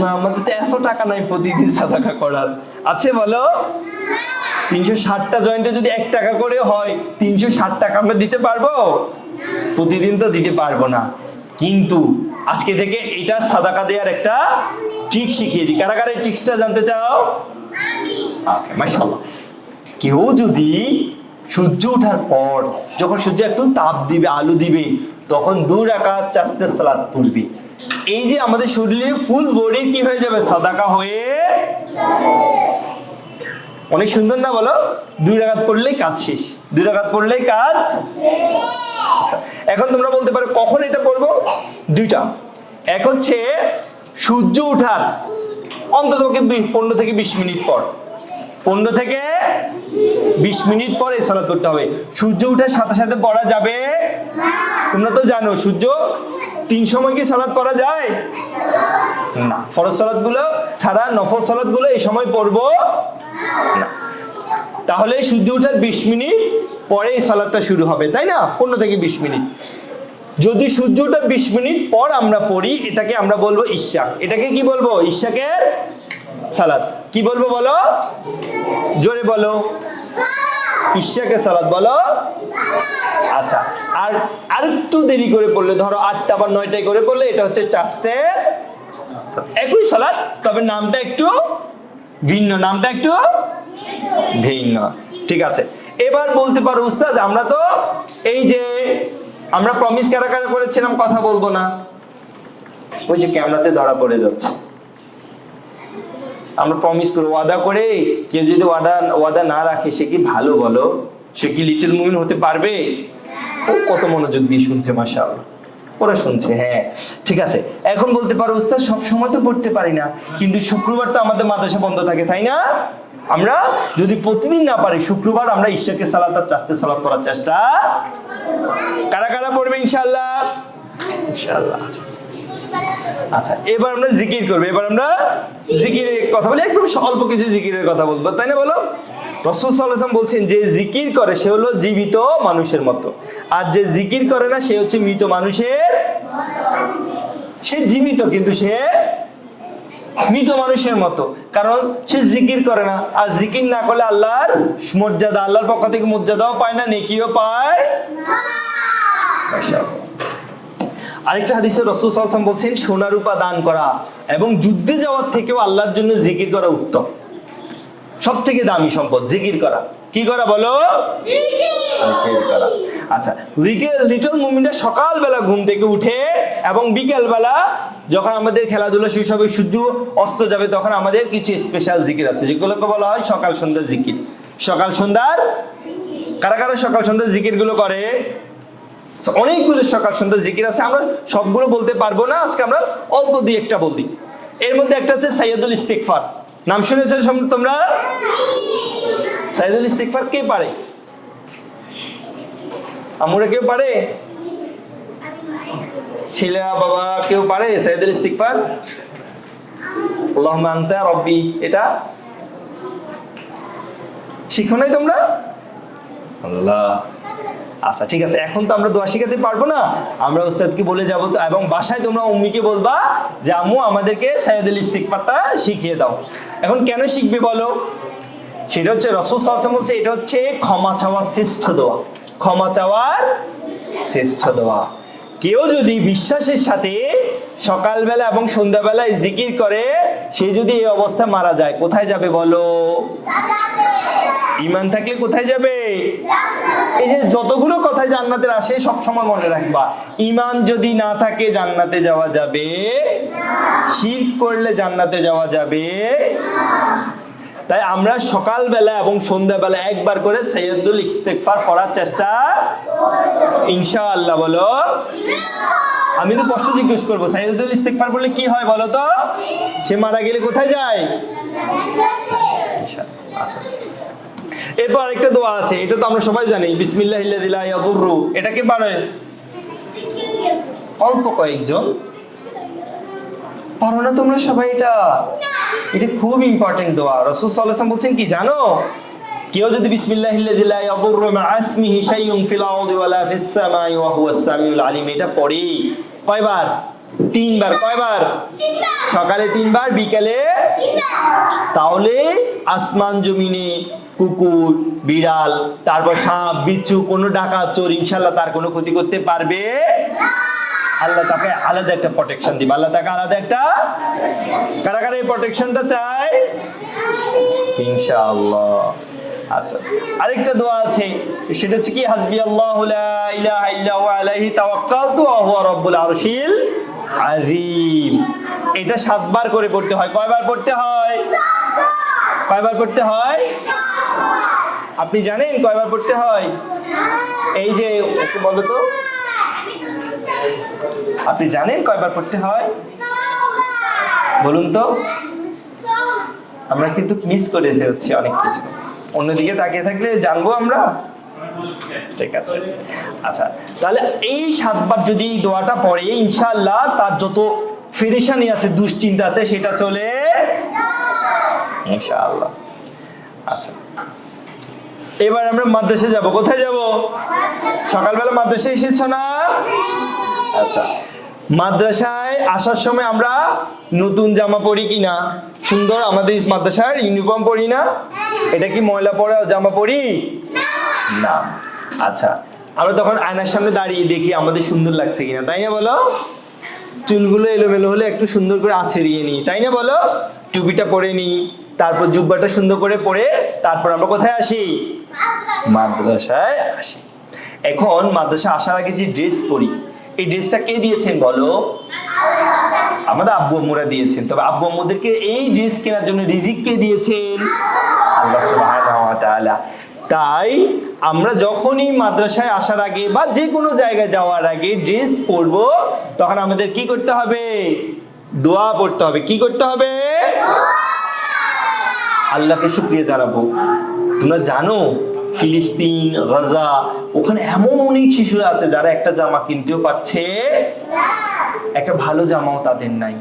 S1: না, আমাদের তো এত টাকা নাই প্রতিদিন সাদাকা করার। আছে বলো? 360টা জয়েন্টে যদি 1 টাকা করে হয়, 360 টাকা আমরা দিতে পারবো? প্রতিদিন তো দিতে পারবো না। কিন্তু আজকে থেকে এটা সাদাকা দেওয়ার একটা ট্রিক শিখিয়ে দিই। কারা কারা এই ট্রিক্সটা জানতে চাও? ওকে, মাশাআল্লাহ। কেউ যদি সূর্য ওঠার পর, যখন সূর্য একটু তাপ দিবে, আলো দিবে, তখন 2 রাকাত চাস্তে সালাত পড়বে। এই যে আমাদের শরীরে ফুল বডি কি হয়ে যাবে? সাদাকা হয়ে। অনেক সুন্দর না বলো? 2 রাকাত পড়লেই কাজ শেষ। 2 রাকাত পড়লেই কাজ। আচ্ছা, এখন তোমরা বলতে পারো কখন এটা পড়বো? 2টা। এক হচ্ছে সূর্য ওঠার অন্তত 15 থেকে 20 মিনিট পর। 15 থেকে 20 মিনিট পর এই সালাত করতে হবে। সূর্য ওঠার সাথে সাথে পড়া যাবে তোমরা তো জানো, সূর্য 3 সময় কি সালাত পড়া যায় না। ফরজ সালাত গুলো ছাড়া নফল সালাত গুলো এই সময় পড়বো না। তাহলে সূর্য ওঠার 20 মিনিট পরে এই সালাতটা শুরু হবে, তাই না? 15 থেকে 20 মিনিট। যদি সূর্য ওঠার 20 মিনিট পর আমরা পড়ি, এটাকে আমরা বলবো ইশাক। এটাকে কি বলবো? ইশাকের সালাত। কি বলবো বলো? জোরে বলো। ইশাকের সালাত বলো। আচ্ছা, আর একটু দেরি করে পড়লে, ধরো 8টা বা 9টায় করে পড়লে, এটা হচ্ছে চাস্তের একই সালাত, তবে নামটা একটু ভিন্ন, নামটা একটু ভিন্ন। ঠিক আছে, এবার বলতে পারো উস্তাদ, আমরা তো এই যে আমরা প্রমিস কারা কারা করেছিলাম কথা বলবো না, ওই যে ক্যামেরাতে ধরা পড়ে যাচ্ছে। আমরা প্রমিস করে ওয়াদা করে, কেউ যদি ওয়াদা না রাখে সে কি ভালো বলো? সে কি লিটল মুমিন হতে পারবে? ও কত মনোযোগ দিয়ে শুনছে, মাশাআল্লাহ, ওরা শুনছে। হ্যাঁ, ঠিক আছে। এখন বলতে পারো উস্তাদ সব সময় তো পড়তে পারি না, কিন্তু শুক্রবার তো আমাদের মাদ্রাসা বন্ধ থাকে, তাই না? আমরা যদি প্রতিদিন না পারি, শুক্রবার আমরা ইশাকের সালাত আর চাস্তের সালাত পড়ার চেষ্টা। কারা কারা পড়বে ইনশাআল্লাহ? ইনশাআল্লাহ। আচ্ছা, এবার আমরা জিকির করবো। এবার আমরা জিকিরের কথা বলি, একদম অল্প কিছু জিকিরের কথা বলবো, তাই না? বলো। রাসূল সাল্লাল্লাহু আলাইহি ওয়াসাল্লাম বলছেন, যে জিকির করে সে হলো জীবিত মানুষের মতো, আর যে জিকির করে না সে হচ্ছে মৃত মানুষের। সে জীবিত কিন্তু সে মৃত মানুষের মতো, কারণ সে জিকির করে না। আর জিকির না করলে আল্লাহর মর্যাদা, আল্লাহর পক্ষ থেকে মর্যাদাও পায় না, নেকিও পায় না। আরেকটা হাদিসে রাসূল সাল্লাল্লাহু আলাইহি ওয়াসাল্লাম বলছেন, সোনা রূপা দান করা এবং যুদ্ধে যাওয়ার থেকেও আল্লাহর জন্য জিকির করা উত্তম। সব থেকে দামি সম্পদ জিকির করা। কি করা বলো? জিকির করা। আচ্ছা, লিটল মুমিনটা সকালবেলা ঘুম থেকে উঠে এবং বিকেলবেলা যখন আমাদের খেলাধুলা শেষ হবে, সূর্য অস্ত যাবে, তখন আমাদের কিছু স্পেশাল জিকির আছে, যেগুলোকে বলা হয় সকাল সন্ধ্যার জিকির। সকাল সন্ধ্যার, কারা কারা সকাল সন্ধ্যার জিকির গুলো করে? অনেকগুলো সকাল সন্ধ্যা জিকির আছে, আমরা সবগুলো বলতে পারবো না, আজকে আমরা অল্প দুই একটা বলি। এর মধ্যে একটা হচ্ছে সাইয়্যিদুল ইস্তিগফার। নাম শুনেছো তোমরা? সাইয়্যিদুল ইস্তিগফার কে পারে? আমরা কেউ পারে? ছেলেরা, বাবা, কেউ পারে সাইয়্যিদুল ইস্তিগফার? আল্লাহুম্মা আনতা রাব্বি, এটা শিখো নাই তোমরা? আল্লাহ। আচ্ছা, ঠিক আছে, এখন তো আমরা দোয়া শিখাতে পারবো না, আমরা উস্তাদকে বলে যাবো তো, এবং বাসায় তোমরা উম্মিকে বলবা যে আম্মু আমাদেরকে সাইয়্যিদুল ইস্তিগফারটা শিখিয়ে দাও। এখন কেন শিখবে বলো? সেটা হচ্ছে রাসূল সাল্লাল্লাহু আলাইহি ওয়াসাল্লাম বলছে, এটা হচ্ছে ক্ষমা চাওয়ার শ্রেষ্ঠ দোয়া। ক্ষমা চাওয়ার শ্রেষ্ঠ দোয়া। কেউ যদি বিশ্বাসের সাথে সকালবেলা এবং সন্ধ্যাবেলায় জিকির করে, সে যদি এই অবস্থায় মারা যায়, কোথায় যাবে বলো? ঈমান থাকলে কোথায় যাবে? এই যে যতগুলো কথা জান্নাতের আসে সব সময় মনে রাখবা, ঈমান যদি না থাকে জান্নাতে যাওয়া যাবে, শিরক করলে জান্নাতে যাওয়া যাবে। তাই আমরা সকালবেলা এবং সন্ধ্যাবেলা একবার করে সাইয়্যিদুল ইস্তিগফার পড়ার চেষ্টা ইনশাআল্লাহ। বলো। আমি তো কষ্ট জিজ্ঞেস করবো, সাইয়্যিদুল ইস্তিগফার বললে কি হয় বলো তো? সে মারা গেলে কোথায় যায়? আচ্ছা, এরপর আরেকটা দোয়া আছে, এটা তো আমরা সবাই জানি, বিসমিল্লাহিল্লাযী লা ইয়াদুররু। এটা কে পারে? অল্প কয়েকজন। পারো না তোমরা সবাই এটা? এটা খুব ইম্পর্টেন্ট দোয়া। রাসূল সাল্লাল্লাহু আলাইহি ওয়াসাল্লাম বলছেন কি জানো? কেউ যদি বিসমিল্লাহিল্লাযী লা ইয়াদুররু মা ইসমিহি শাইউন ফিল আরদি ওয়ালা ফিস সামাই ওয়া হুয়াস সামিউল আলিম, এটা পড়ে কয়বার? 3 বার। কয়বার? সকালে 3 বার, বিকালে। তাহলে আসমান জমিনে কুকুর, বিড়াল, তারপর সাপ, বিচ্ছু, কোনো ডাকাত, চোর ইনশাআল্লাহ তার কোনো ক্ষতি করতে পারবে না। আল্লাহ তাকে আলাদা একটা প্রোটেকশন দিবে। আল্লাহ তাকে আলাদা একটা, কারা কারা এই প্রোটেকশনটা চায়? ইনশাআল্লাহ। আচ্ছা, আরেকটা দোয়া আছে, সেটা হচ্ছে কি? হাসবি আল্লাহু লা ইলাহা ইল্লা হুয়া আলাইহি তাওয়াক্কালতু ওয়া হুয়া রাব্বুল আরশিল আযীম। এটা 7 বার করে পড়তে হয়। কয়বার পড়তে হয়? কয়বার পড়তে হয়? আপনি জানেন কয়বার পড়তে হয়? এই যে ওকে বলো তো, আপনি জানেন কয়বার পড়তে হয়? বলুন তো। আমরা কিন্তু মিস করে ফেলছি অনেক কিছু, অন্যদিকে তাকিয়ে থাকলে জানবো আমরা। ঠিক আছে, আচ্ছা, তাহলে এই 7 বার যদি এই দোয়াটা পড়ে ইনশাআল্লাহ তার যত পেরেশানি আছে, দুশ্চিন্তা আছে, সেটা চলে ইনশাআল্লাহ। আচ্ছা, এবার আমরা মাদ্রাসায় যাব। কোথায় যাব? সকালবেলা মাদ্রাসায় এসেছো না? আচ্ছা, মাদ্রাসায় আসার সময় আমরা নতুন জামা পরি কিনা? সুন্দর আমাদের মাদ্রাসার ইউনিফর্ম পরি না? এটা কি ময়লা পরা জামা পরি না? আচ্ছা, আমরা তখন আয়নার সামনে দাঁড়িয়ে দেখি আমাদের সুন্দর লাগছে কিনা, তাই না বলো? চুলগুলো এলোমেলো হলে একটু সুন্দর করে আঁচড়িয়ে নিই, তাই না বলো? টুপিটা পরে নিই, তারপর জুব্বাটা সুন্দর করে পরে তারপর আমরা কোথায় আসি? মাদ্রাসায় আসি। এখন মাদ্রাসা আসার আগে যে ড্রেস পরি, এই ড্রেসটা কে দিয়েছেন বলো? আমাদের আব্বু আম্মুরা দিয়েছেন। তবে আব্বু আম্মুদেরকে এই ড্রেস কেনার জন্য রিজিক কে দিয়েছেন? আল্লাহ সুবহানাহু ওয়া তাআলা। তাই আমরা যখনই মাদ্রাসায় আসার আগে বা যে কোনো জায়গায় যাওয়ার আগে ড্রেস পরবো, তখন আমাদের কি করতে হবে? দোয়া পড়তে হবে। কি করতে হবে? আল্লাহকে শুকরিয়া জানাবো। তোমরা জানো ফিলিস্তিন, গাজা, ওখানে এমন অনেক শিশুরা আছে যারা একটা জামা কিনতেও পাচ্ছে, একটা ভালো জামাও তাদের নাই।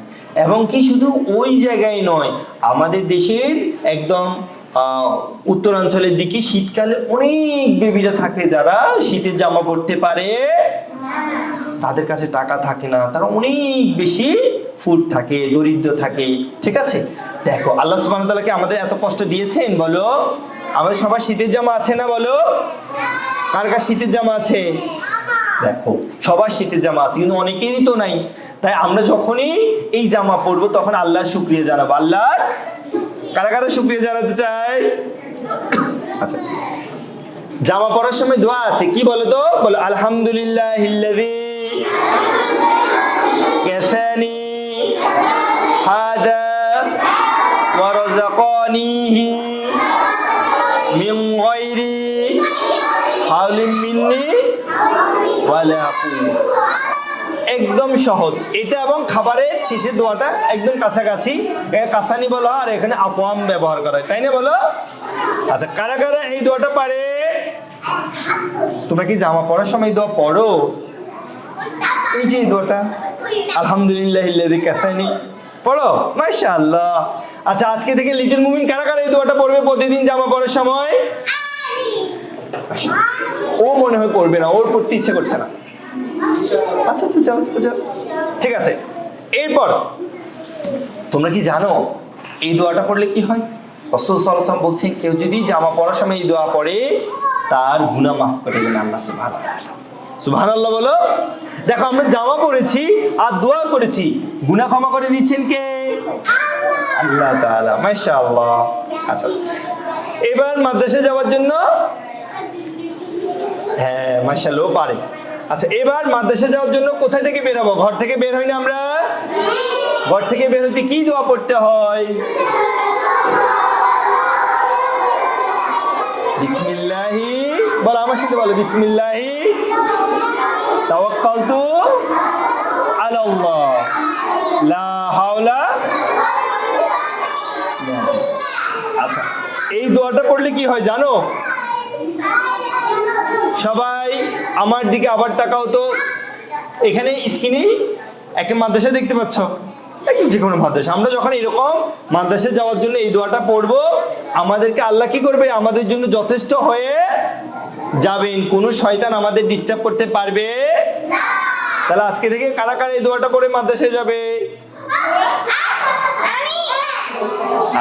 S1: এবং কি শুধু ওই জায়গায় নয়, আমাদের দেশের একদম উত্তরাঞ্চলের দিকে শীতকালে অনেক বেবিরা থাকে যারা শীতের জামা পরতে পারে, তাদের কাছে টাকা থাকে না, তারা অনেক বেশি ফুড থাকে, দরিদ্র থাকে। ঠিক আছে, দেখো আল্লাহ সুবহানাহু ওয়া তাআলা আমাদের এত কষ্ট দিয়েছেন বলো? আমাদের সবার শীতের জামা আছে না বলো? কার কার শীতের জামা আছে? দেখো সবার শীতের জামা আছে, কিন্তু অনেকেরই তো নাই। তাই আমরা যখনই এই জামা পরবো তখন আল্লাহর শুকরিয়া জানাবো। আল্লাহ কারা কারা শুকরিয়া জানাতে চায়? আচ্ছা, জামা পরার সময় দোয়া আছে, কি বলো তো? বলো আলহামদুলিল্লাহিল্লাযী কাসানি হাদা ওয়া রাযাকানিহি মিন গায়রি হাওলিন মিন্নি ওয়ালা কুওয়া। একদম সহজ এটা, এবং খাবারের শেষে দোয়াটা একদম কাছাকাছি। কাসানি বলা আর এখানে আতওয়াম ব্যবহার করা হয়, তাই না বলো? আচ্ছা, কারা কারা এই দোয়াটা পারে? তোমরা কি জামা পরার সময় দোয়া পড়ো? এই যে দোয়াটা আলহামদুলিল্লাহিল্লাযী কাসানি পড়ো? মাশাআল্লাহ। আচ্ছা, আজকে থেকে লিটল মুমিন কারা কারা এই দোয়াটা পড়বে প্রতিদিন জামা পরার সময়? ও মনে হয় পড়বে না, ওর পড়তে ইচ্ছে করছে না। আচ্ছা আচ্ছা, যাও যাও যাও, ঠিক আছে। এরপর তোমরা কি জানো এই দোয়াটা পড়লে কি হয়? রাসূল সাল্লাল্লাহু আলাইহি ওয়াসাল্লাম বলছেন, কেউ যদি জামা পরার সময় এই দোয়া পড়ে তার গুনাহ মাফ করে দেন আল্লাহ সুবহানাহু ওয়া তাআলা। সুবহানাল্লাহ বলো। দেখো আমরা জামা পরেছি আর দোয়া করেছি, গুনাহ ক্ষমা করে দিচ্ছেন কে? আল্লাহ তাআলা। মাশাআল্লাহ। আচ্ছা, এবার মাদ্রাসায় যাওয়ার জন্য, হ্যাঁ মাশাআল্লাহ পারে। আচ্ছা, এবার মাদ্রাসায় যাওয়ার জন্য কোথায় থেকে বের হবো? ঘর থেকে বের হই না আমরা? ঘর থেকে বের হতে কি দোয়া পড়তে হয়? বিসমিল্লাহি, বলো আমার সাথে বলো, বিসমিল্লাহি তাওয়াক্কালতু আলাল্লাহ লা হাওলা। আচ্ছা, এই দোয়াটা পড়লে কি হয় জানো? সবাই আমার দিকে আবার তাকাও তো। এখানে স্ক্রিনে একটা মাদ্রাসা দেখতে পাচ্ছ, একটা যে কোনো মাদ্রাসা। আমরা যখন এরকম মাদ্রাসা যাওয়ার জন্য এই দোয়াটা পড়বো, আমাদেরকে আল্লাহ কি করবে? আমাদের জন্য যথেষ্ট হয়ে যাবেন। কোনো শয়তান আমাদের ডিস্টার্ব করতে পারবে না। তাহলে আজকে থেকে কারা কারা এই দোয়াটা পড়ে মাদ্রাসায় যাবে?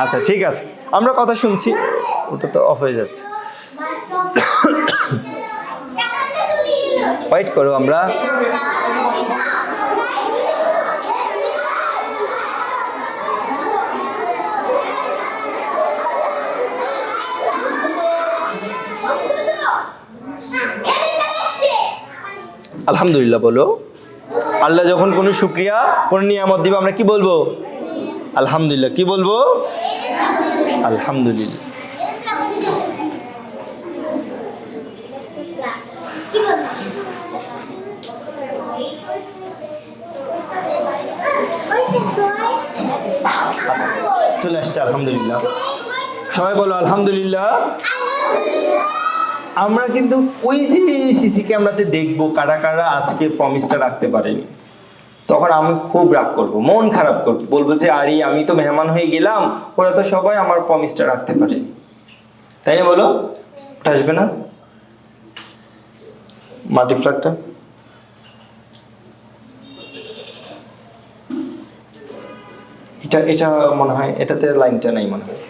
S1: আচ্ছা ঠিক আছে, আমরা কথা শুনছি। ওটা তো অফ হয়ে যাচ্ছে, ওয়েট করো। আমরা আলহামদুলিল্লাহ বলো। আল্লাহ যখন কোনো শুকরিয়া, কোনো নিয়ামত দিবে, আমরা কি বলবো? আলহামদুলিল্লাহ। কি বলবো? আলহামদুলিল্লাহ। চলে আসছে আলহামদুলিল্লাহ। সবাই বলো আলহামদুলিল্লাহ। আমরা কিন্তু ওই যে সিসি ক্যামেরাতে দেখবো কারা কারা আজকে প্রমিসটা রাখতে পারেনি, তখন আমি খুব রাগ করব, মন খারাপ করবো, বলবো যে আরে আমি তো মেহমান হয়ে গেলাম, ওরা তো সবাই আমার প্রমিসটা রাখতে পারেনি। তাই না বলো? ওটা আসবে না মাটি ফ্ল্যাগটা? এটা এটা মনে হয় এটাতে লাইনটা নাই মনে হয়।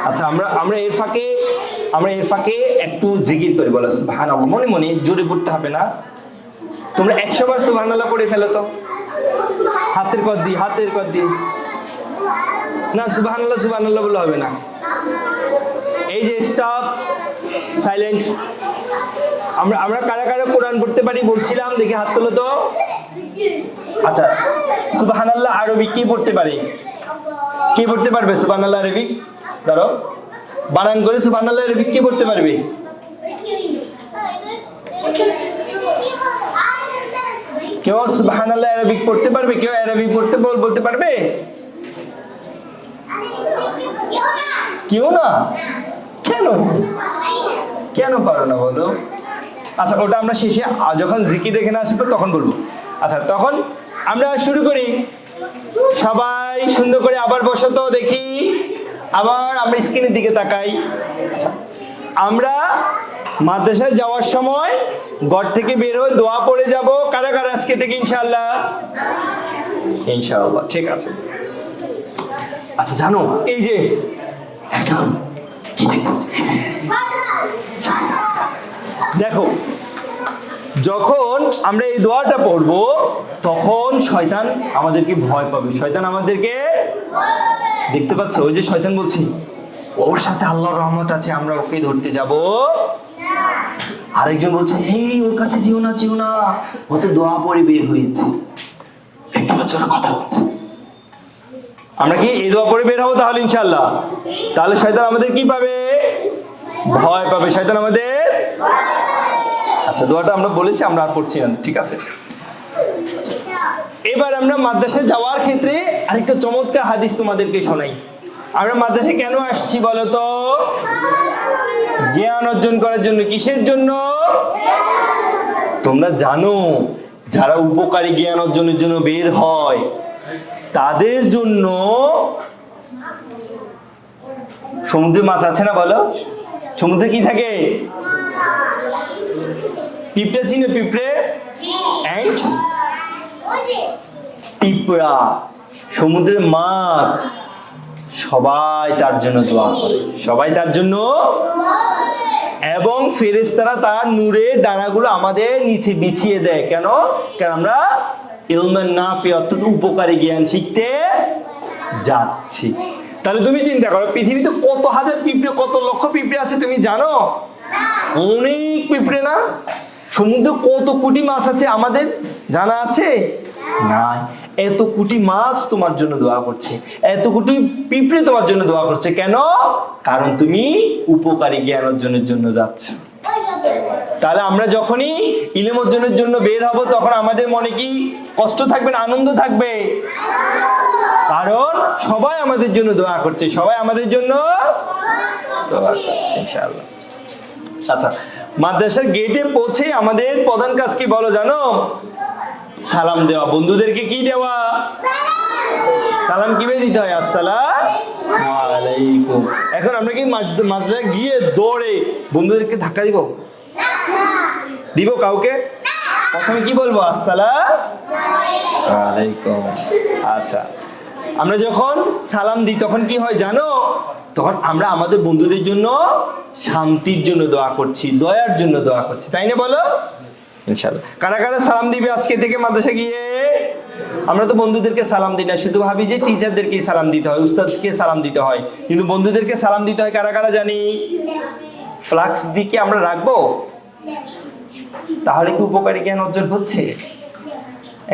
S1: আচ্ছা, আমরা এর ফাঁকে একটু জিকির করি, বলো সুবহানাল্লাহ। মনে মনে, জোরে পড়তে হবে না। তোমরা 100 বার সুবহানাল্লাহ পড়ে ফেলো তো, হাতের কর দিয়ে। না, সুবহানাল্লাহ বলে হবে না। এই যে স্টপ, সাইলেন্ট। আমরা কারা কারা কোরআন পড়তে পারি বলছিলাম, দেখি হাত তোলো তো। আচ্ছা, সুবহানাল্লাহ আরবি কি পড়তে পারে? কি পড়তে পারবে সুবহানাল্লাহ আরবি? ধরো বানান করে সুবহানাল্লাহ আরবি কি পড়তে পারবে? কেউ সুবহানাল্লাহ আরবি পড়তে পারবে? কেউ আরবি পড়তে বলতে পারবে? কেউ না? কেন পারো না বলো? আচ্ছা, ওটা আমরা শেষে যখন জিকির এখানে আসবো তখন বলবো। আচ্ছা, তখন আমরা শুরু করি। সবাই সুন্দর করে আবার বসো তো দেখি। আবার আমরা স্ক্রিনের দিকে তাকাই। আচ্ছা, আমরা মাদ্রাসায় যাওয়ার সময় ঘর থেকে বের হয়ে দোয়া পড়ে যাব। কারা কারা আজকে থেকে ইনশাআল্লাহ? ইনশাআল্লাহ, ঠিক আছে। আচ্ছা, জানো এই যে এখন দেখো, যখন আমরা এই দোয়াটা পড়বো তখন শয়তান আমাদেরকে ভয় পাবে। শয়তান আমাদেরকে দেখতে পাচ্ছ, ওই যে শয়তান বলছি ওর সাথে আল্লাহর রহমত আছে, আমরা ওকে ধরতে যাব। আরেকজন বলছে এই ওর কাছে যেও না, ও তো দোয়া পড়ে বের হয়েছে। দেখতে পাচ্ছ ওরা কথা বলছে। আমরা কি এই দোয়া পড়ে বের হবো তাহলে ইনশাআল্লাহ? তাহলে শয়তান আমাদের কি পাবে? ভয় পাবে শয়তান আমাদের। আচ্ছা, দোয়াটা আমরা বলেছি, আমরা আর পড়ছি না, ঠিক আছে। এবার আমরা মাদ্রাসায় যাওয়ার ক্ষেত্রে আরেকটা চমৎকার হাদিস তোমাদেরকে শোনাই। আমরা মাদ্রাসায় কেন আসছি বলো তো? জ্ঞান অর্জন করার জন্য। কিসের জন্য? তোমরা জানো যারা উপকারী জ্ঞান অর্জনের জন্য বের হয় তাদের জন্য সমুদ্রে মাছ আছে না বলো? সমুদ্রে কি থাকে? পিঁপড়ে চিনে? পিঁপড়ে, অ্যান্ট, পিঁপড়া, সমুদ্রের মাছ, সবাই তার জন্য দোয়া করে, সবাই তার জন্য। এবং ফেরেশতারা তার নূরের ডানাগুলো আমাদের নিচে বিছিয়ে দেয়। কেন? কারণ আমরা ইলমান নাফি অর্থাৎ উপকারী জ্ঞান শিখতে যাচ্ছি। তাহলে তুমি চিন্তা করো, পৃথিবীতে কত হাজার পিঁপড়ে, কত লক্ষ পিঁপড়ে আছে তুমি জানো? অনেক পিঁপড়ে না? সমুদ্র কত কোটি মাছ আছে আমাদের জানা আছে? নাই। এত কোটি মাছ তোমার জন্য দোয়া করছে, এত কোটি পিঁপড়ে তোমার জন্য দোয়া করছে। কেন? কারণ তুমি উপকারী জ্ঞান অর্জনের জন্য যাচ্ছ। তাহলে আমরা যখনই ইলম অর্জনের জন্য বের হব তখন আমাদের মনে কি কষ্ট থাকবে না আনন্দ থাকবে? কারণ সবাই আমাদের জন্য দোয়া করছে, সবাই আমাদের জন্য দোয়া করছে ইনশাআল্লাহ। আচ্ছা, মাদ্রাসার গেটে পৌঁছে আমাদের প্রধান কাজ কি বলো জানো? সালাম দেওয়া। বন্ধুদেরকে কি দেওয়া? সালাম কিভাবে দিতে হয়? আসসালামু আলাইকুম। এখন আমরা কি মাদ্রাসায় গিয়ে দৌড়ে বন্ধুদেরকে ধাক্কা দিব? দিব কাউকে? প্রথমে কি বলবো? আসসালামু আলাইকুম। আচ্ছা, আমরা যখন সালাম দিই তখন কি হয় জানো? তখন আমরা আমাদের বন্ধুদের জন্য শান্তির জন্য দোয়া করছি, দয়ার জন্য দোয়া করছি, তাই না বলো? ইনশাআল্লাহ। কারা কারা সালাম দিবে আজকে থেকে মাদ্রাসা গিয়ে? আমরা তো বন্ধুদেরকে সালাম দিই না, শুধু ভাবি যে টিচারদেরকেই সালাম দিতে হয়, উস্তাদকে সালাম দিতে হয়, কিন্তু বন্ধুদেরকে সালাম দিতে হয় কারা কারা জানি? ফ্লাক্স দিকে আমরা রাখবো, তাহলে কি উপকারী জ্ঞান অর্জন হচ্ছে?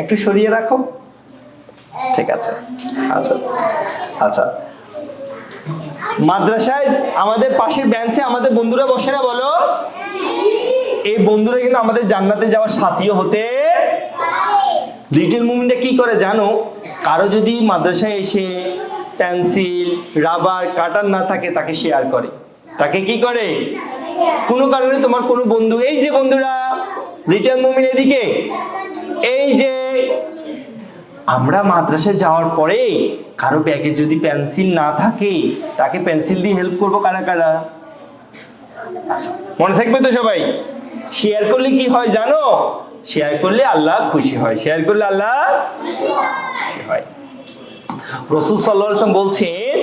S1: একটু সরিয়ে রাখো, ঠিক আছে। আচ্ছা আচ্ছা, মাদ্রাসায় আমাদের পাশের বেঞ্চে আমাদের বন্ধুরা বসে না বলো? এই বন্ধুরা কিন্তু আমাদের জান্নাতে যাওয়ার সাথীও হতে। লিটল মুমিনটা কি করে জানো? কারো যদি মাদ্রাসায় এসে পেন্সিল, রাবার, কাটার না থাকে তাকে শেয়ার করে। তাকে কি করে? কোনো কারণে তোমার কোনো বন্ধু, এই যে বন্ধুরা লিটল মুমিন এদিকে, এই যে আমরা মাদ্রাসায় যাওয়ার পরে কারো ব্যাগে যদি পেন্সিল না থাকে তাকে পেন্সিল দিয়ে হেল্প করবো কারা কারা? আচ্ছা, মনে থাকবে তো সবাই? শেয়ার করলে কি হয় জানো? শেয়ার করলে আল্লাহ খুশি হয়, শেয়ার করলে আল্লাহ খুশি হয়। রাসূল সাল্লাল্লাহু আলাইহি ওয়াসাল্লাম বলছেন,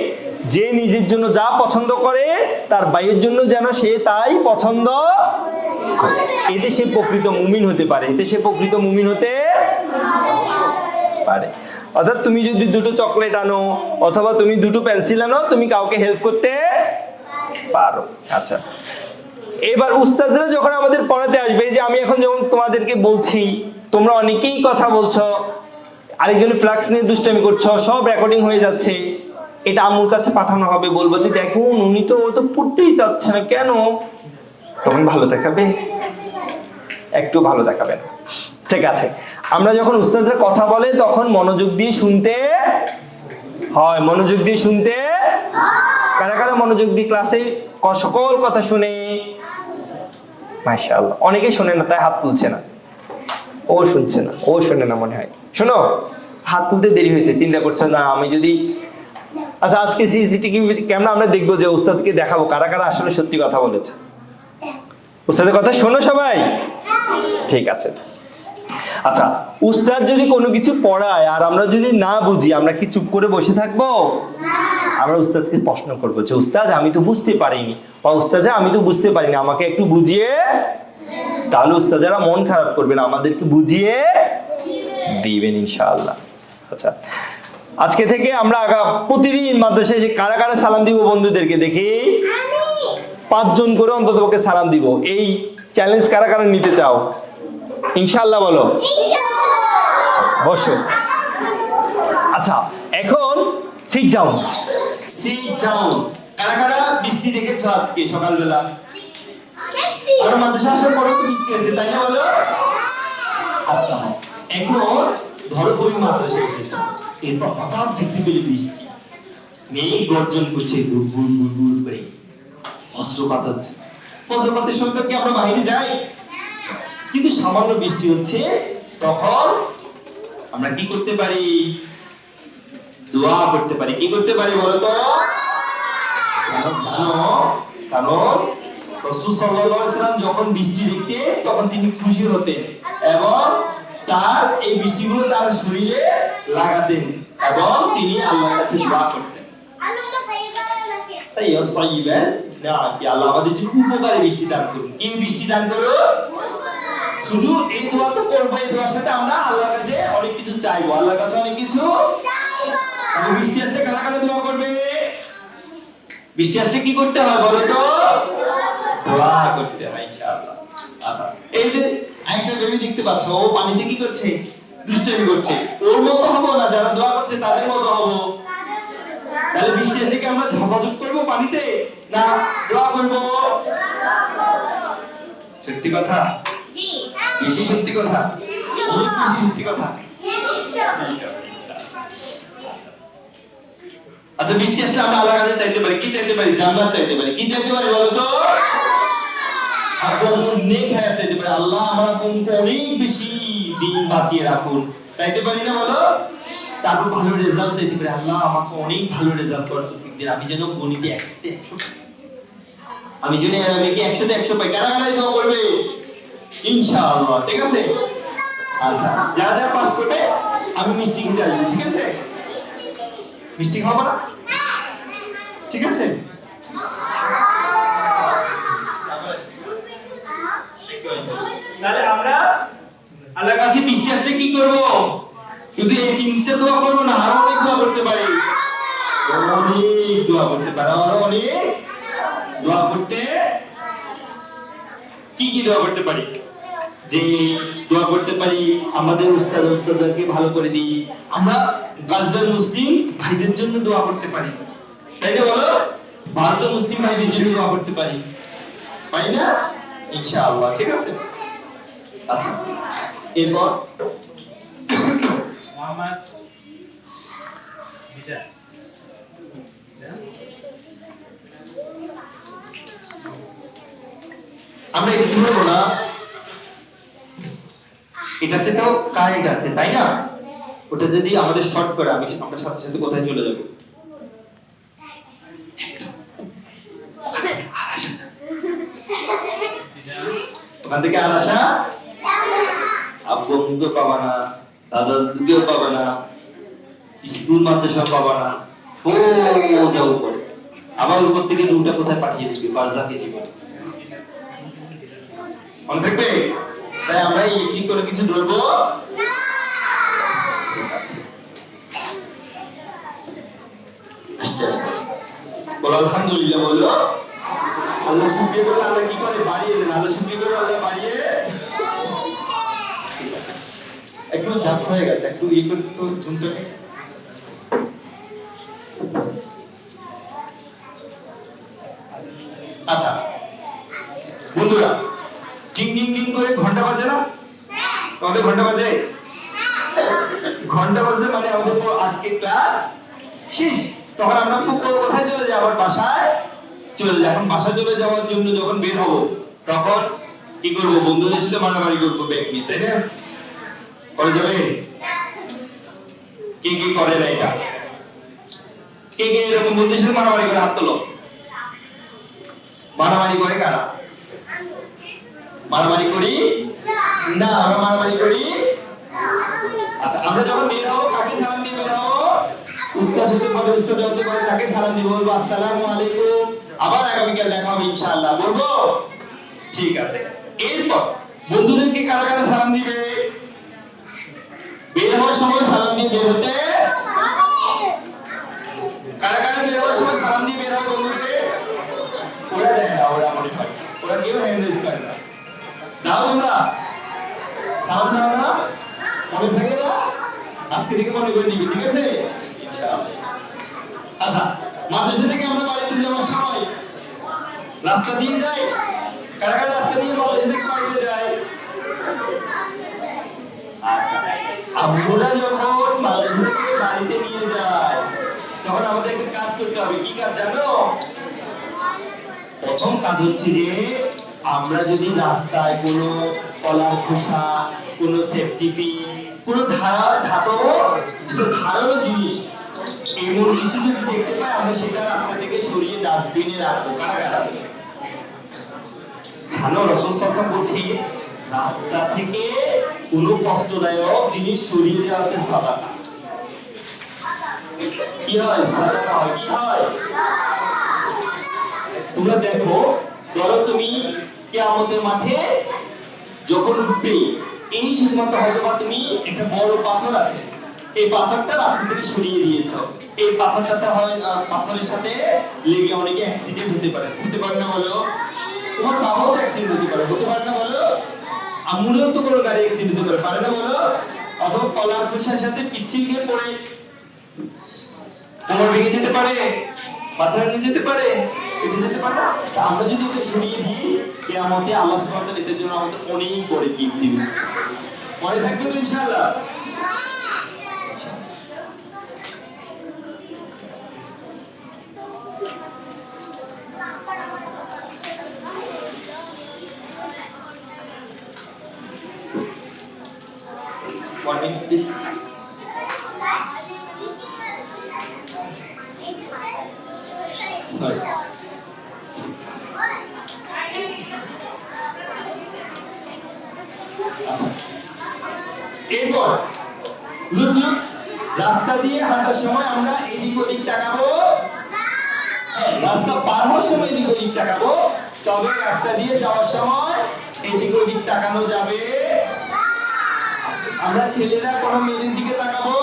S1: যে নিজের জন্য যা পছন্দ করে তার ভাইয়ের জন্য যেন সে তাই পছন্দ করে। এতে সে প্রকৃত মুমিন হতে পারে, এতে সে প্রকৃত মুমিন হতে পারে। অর্থাৎ তুমি যদি দুটো চকলেট আনো অথবা তুমি দুটো পেন্সিল আনো, তুমি কাউকে হেল্প করতে পারো। আচ্ছা, এবার উস্তাদরা যখন আমাদের পড়াতে আসবে, যে আমি এখন যখন তোমাদেরকে বলছি, তোমরা অনেকেই কথা বলছো, আরেকজন ফ্লাক্স নিয়ে দুষ্টামি করছো, সব রেকর্ডিং হয়ে যাচ্ছে, এটা আম্মুর কাছে পাঠানো হবে, বলবো যে দেখুন উনি তো ও তো পড়তেই চাচ্ছে না, কেন? তখন ভালো দেখাবে? একটু ভালো দেখাবে না। ঠিক আছে, আমরা যখন উস্তাদরা কথা বলে তখন মনোযোগ দিয়ে শুনতে হয়, মনোযোগ দিয়ে শুনতে। কারা কারা মনোযোগ দিয়ে ক্লাসে সকল কথা শুনে? মাশাআল্লাহ, অনেকেই শোনে না তাই হাত তুলছে না। ও শুনছে না, ও শোনে না মনে হয়। শোনো, হাত তুলতে দেরি হয়েছে, চিন্তা করছো না আমি যদি। আচ্ছা, আজকে সিসিটিভি ক্যামেরা আমরা দেখবো, যে উস্তাদকে দেখাবো কারা কারা আসলে সত্যি কথা বলেছে। উস্তাদের কথা শোনো সবাই, ঠিক আছে? আচ্ছা, উস্তাদ যদি কোনো কিছু পড়ায় আর আমরা যদি না বুঝি, আমরা কি চুপ করে বসে থাকবো? আমরা উস্তাদকে প্রশ্ন করবো যে উস্তাদ আমি তো বুঝতে পারিনি, বা উস্তাদ আমি তো বুঝতে পারিনি, আমাকে একটু বুঝিয়ে। তাহলে উস্তাদেরা মন খারাপ করবে না, আমাদেরকে বুঝিয়ে দিবেন ইনশাআল্লাহ। আচ্ছা, আজকে থেকে আমরা প্রতিদিন মাদ্রাসায় এসে কারা কারা সালাম দিব বন্ধুদেরকে দেখি? 5 জন করে অন্তত পক্ষে সালাম দিব। এই চ্যালেঞ্জ কারা কারা নিতে চাও? ইনশাআল্লাহ বলো। বসো। আচ্ছা, এখন সিট ডাউন, সিট ডাউন। কারা কারা বৃষ্টি দেখেছো আজকে সকালবেলা? আর মাদ্রাসা আসার পরে তো বৃষ্টি হয়েছে, তাই না বলো? আচ্ছা, এখন ধরো তুমি মাদ্রাসায় এসেছো, এরপর হঠাৎ দেখতে পেলে বৃষ্টি, মেঘ গর্জন করছে গুড় গুড় গুড় গুড় করে, বজ্রপাত হচ্ছে। বজ্রপাতের সময় কি আমরা বাইরে যাই? কিন্তু সামান্য বৃষ্টি হচ্ছে, তখন আমরা কি করতে পারি? দোয়া করতে পারি। কি করতে পারি বলো তো? জানো, কারণ রাসূল সাল্লাল্লাহু আলাইহি ওয়াসাল্লাম যখন বৃষ্টি দেখতেন তখন তিনি খুশি হতেন এবং তার এই বৃষ্টিগুলো তার শরীরে লাগাতেন এবং তিনি আল্লাহর কাছে দোয়া করতেন। আল্লাহ আমাদের জন্য উপকারী বৃষ্টি দান করুন। কি বৃষ্টি দান করুন? শুধু এই দোয়া তো করবো, এই দোয়ার সাথে আমরা আল্লাহর কাছে অনেক কিছু চাইবো, আল্লাহর কাছে অনেক কিছু। বৃষ্টি আসতে কারা কারা দোয়া করবে? বৃষ্টি আসতে কি করতে হয় বলো তো? দোয়া করতে হয় ইনশাআল্লাহ। আচ্ছা, এই যে দুষ্টামি দেখতে পাচ্ছ, ও পানিতে কি করছে? দুষ্টামি করছে। ওর মতো হবো না, যারা দোয়া করছে তাদের মতো হবো। তাহলে বৃষ্টি আসলে কি আমরা ঝাপাঝুপ করবো পানিতে, না দোয়া করবো? সত্যি কথা,
S3: জি
S1: বেশি সত্যি কথা, অনেক বেশি সত্যি কথা। ঠিক আছে। আচ্ছা, বৃষ্টি আসলে আমরা আল্লাহর কাছে চাইতে পারি কি? চাইতে পারি জান্নাত চাইতে পারি। কি চাইতে পারি বলো তো? আপনার নেক হায়াত চাইতে পারি। আল্লাহ আমার আপনাকে অনেক বেশি দিন বাঁচিয়ে রাখুন, চাইতে পারি না বলো? তারপর ভালো রেজাল্ট চাইতে পারি। আল্লাহ আমাকে অনেক ভালো রেজাল্ট করার তৌফিক দিন, আমি যেন গণিতে 100তে 100 পাই। আমি যেন অ্যারাবিকে 100তে 100 পাই। কারা কারা দোয়া করবে? ইনশাআল্লাহ। ঠিক আছে? আচ্ছা, যা যা পাস করবে আমি মিষ্টি খেতে আসবো। ঠিক আছে? মিষ্টি খাওয়াবো না? ঠিক আছে? তাহলে আমরা আল্লাহর কাছে বৃষ্টি আসলে কি করব? শুধু এই তিনটে দোয়া করবো না, আরো অনেক দোয়া করতে পারি। অনেক দোয়া করতে পারি, আরো অনেক দোয়া করতে। কি কি দোয়া করতে পারি? যে দোয়া করতে পারি আমাদের উস্তাদকে ভালো করে দিই। আমরা গাজ্জার মুসলিম ভাইদের জন্য দোয়া করতে পারি, তাই না বলো? ভারতীয় মুসলিম ভাইদের জন্য দোয়া করতে পারি, পাই না? ইনশাআল্লাহ। ঠিক আছে? আচ্ছা, এরপর
S4: মোহাম্মদ বিজয়
S1: আমরা এটা ধরবো না, এটাতে তো কারেন্ট আছে তাই না? ওটা যদি আমাদের শর্ট করে আমরা সাথে সাথে কোথায় চলে যাব? ওখান থেকে আর আসা আব্বু আম্মুকেও পাবা না, দাদা দাদুকেও পাবা না, স্কুল মাদ্রাসা পাবা না, সোজা উপরে। আবার উপর থেকে রুটা কোথায় পাঠিয়ে দিবে? বারজাকে জীবনে। মনে থাকবে? তাই আমরা ইলেকট্রিক কোনো কিছু ধরবো না। ঠিক আছে, আস্তে আস্তে বলো আলহামদুলিল্লাহ। বলো আল্লাহ শুকরিয়া করলে আল্লাহ কি করে? বাড়িয়ে দেন। আল্লাহ শুকরিয়া করলে আল্লাহ বাড়িয়ে। ঠিক আছে, একটু জাস হয়ে গেছে, একটু ইয়ে করে তো ঝুমতে। আচ্ছা বন্ধুরা, টিং টিং টিং করে ঘন্টা বাজে না? তোমাদের ঘন্টা বাজে? ঘন্টা বাজতে মানে আমাদের আজকে ক্লাস শেষ। তখন আমরা কোথায় চলে যাই? আবার বাসায় চলে যাই। এখন বাসায় চলে যাওয়ার জন্য যখন বের হবো তখন কি করবো? বন্ধুদের সাথে মারামারি করবো ব্যাগ নিয়ে, তাই না? করে যাবে? কে কি করে না এটা? কে কে এরকম বন্ধুদের সাথে মারামারি করে? হাত তোলো। মারামারি করে কারা? মারামারি করি না, আমরা মারামারি করি। আচ্ছা, আমরা যখন বের হবো কাকে সালাম দিয়ে বের হবো? উস্তাদ হতে পারে, উস্তাদ হতে পারে, তাকে সালাম দিয়ে বলবো আসসালামু আলাইকুম, আবার আগামীকাল দেখা হবে ইনশাআল্লাহ বলবো। ঠিক আছে, এরপর বন্ধুদেরকে কারা কারা সালাম দিবে? বের হওয়ার সময় সালাম দিয়ে বের হতে। কারা কারা বের হওয়ার সময় সালাম দিয়ে বের হবে বন্ধুদেরকে? ওরা দেয় না, ওরা মনে হয় ওরা কেউ হ্যান্ড রেজ করে না। দাও তোমরা সালাম দাও না? মনে থাকে না? আজকে থেকে মনে করে নিবি, ঠিক আছে? ইনশাআল্লাহ। আচ্ছা, মাদ্রাসা থেকে আমরা বাড়িতে যাওয়ার সময় রাস্তা দিয়ে যাই। কারা কারা রাস্তা দিয়ে মাদ্রাসা থেকে বাড়িতে যায়? আচ্ছা, আমরা যখন মাদ্রাসা থেকে বাড়িতে নিয়ে যাই তখন আমাদের একটা কাজ করতে হবে। কি কাজ জানো? প্রথম কাজ হচ্ছে যে আমরা যদি রাস্তায় কোনো কলার খোসা, কোনো সেফটি পিন, কোনো ধাতব ধারালো জিনিস এমন কিছু যদি দেখতে পাই আমরা সেটা রাস্তা থেকে সরিয়ে ডাস্টবিনে রাখবো। কারা কারা জানো? রাসূল সাল্লাল্লাহু আলাইহি ওয়াসাল্লাম বলছে রাস্তা থেকে কোনো কষ্টদায়ক জিনিস সরিয়ে দেওয়া হচ্ছে সাদাকা। কি হয়? সাদাকা হয়। কি হয়? তোমরা দেখো, ধরো তুমি কিয়ামতের মাঠে যখন উঠবে, এই শুধুমাত্র হয়তো বা তুমি একটা বড় পাথর আছে, এই পাথরটা রাস্তা থেকে সরিয়ে দিয়েছো। এই পাথরটাতে হয় পাথরের সাথে লেগে অনেকে অ্যাক্সিডেন্ট হতে পারে। হতে পারে না বলো? তোমার বাবাও তো অ্যাক্সিডেন্ট হতে পারে। হতে পারে না বলো?
S4: আম্মুরও তো কোনো গাড়ি অ্যাক্সিডেন্ট হতে পারে না বলো, অথবা কলার খোসার সাথে পিচ্ছিল গিয়ে পড়ে কোমর ভেঙে যেতে পারে, মাথা ভেঙে যেতে পারে, কেটে যেতে পারে না। তা আমরা যদি ওকে সরিয়ে দিই, কিয়ামতে আল্লাহ সুবহানাহু ওয়া তাআলা এটার জন্য আমাদের অনেক বড় গিফট দিবেন। মনে থাকবে তো ইনশাআল্লাহ? One minute, please. Sorry. আচ্ছা, এরপর রাস্তা দিয়ে হাঁটার সময় আমরা এদিক ওদিক তাকাবো, রাস্তা পার হওয়ার সময় এদিক ওদিক তাকাবো, তবে রাস্তা দিয়ে যাওয়ার সময় এদিক ওদিক তাকানো যাবে। আমরা ছেলেরা কোনো মেয়েদের দিকে তাকাবো,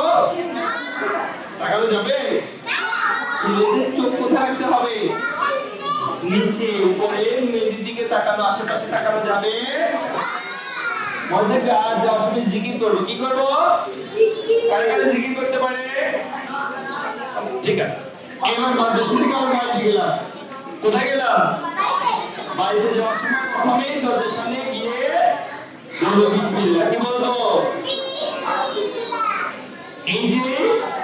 S4: তাকানো যাবে? ছেলেদের চোখ কোথায় রাখতে হবে? নিচে, উপরে, মেয়েদের দিকে তাকানো, আশেপাশে তাকানো যাবে? মনে থাকবে। আর যাওয়ার সময় জিকির করবো, কি করবো? কারে কারে জিকির করতে পারে? আচ্ছা, ঠিক আছে। এবার মাদ্রাসা থেকে আমরা বাড়িতে গেলাম। কোথায় গেলাম? বাড়িতে যাওয়ার সময় প্রথমে দরজার সামনে গিয়ে বলবো বিসমিল্লাহ। কি বলবো? এই যে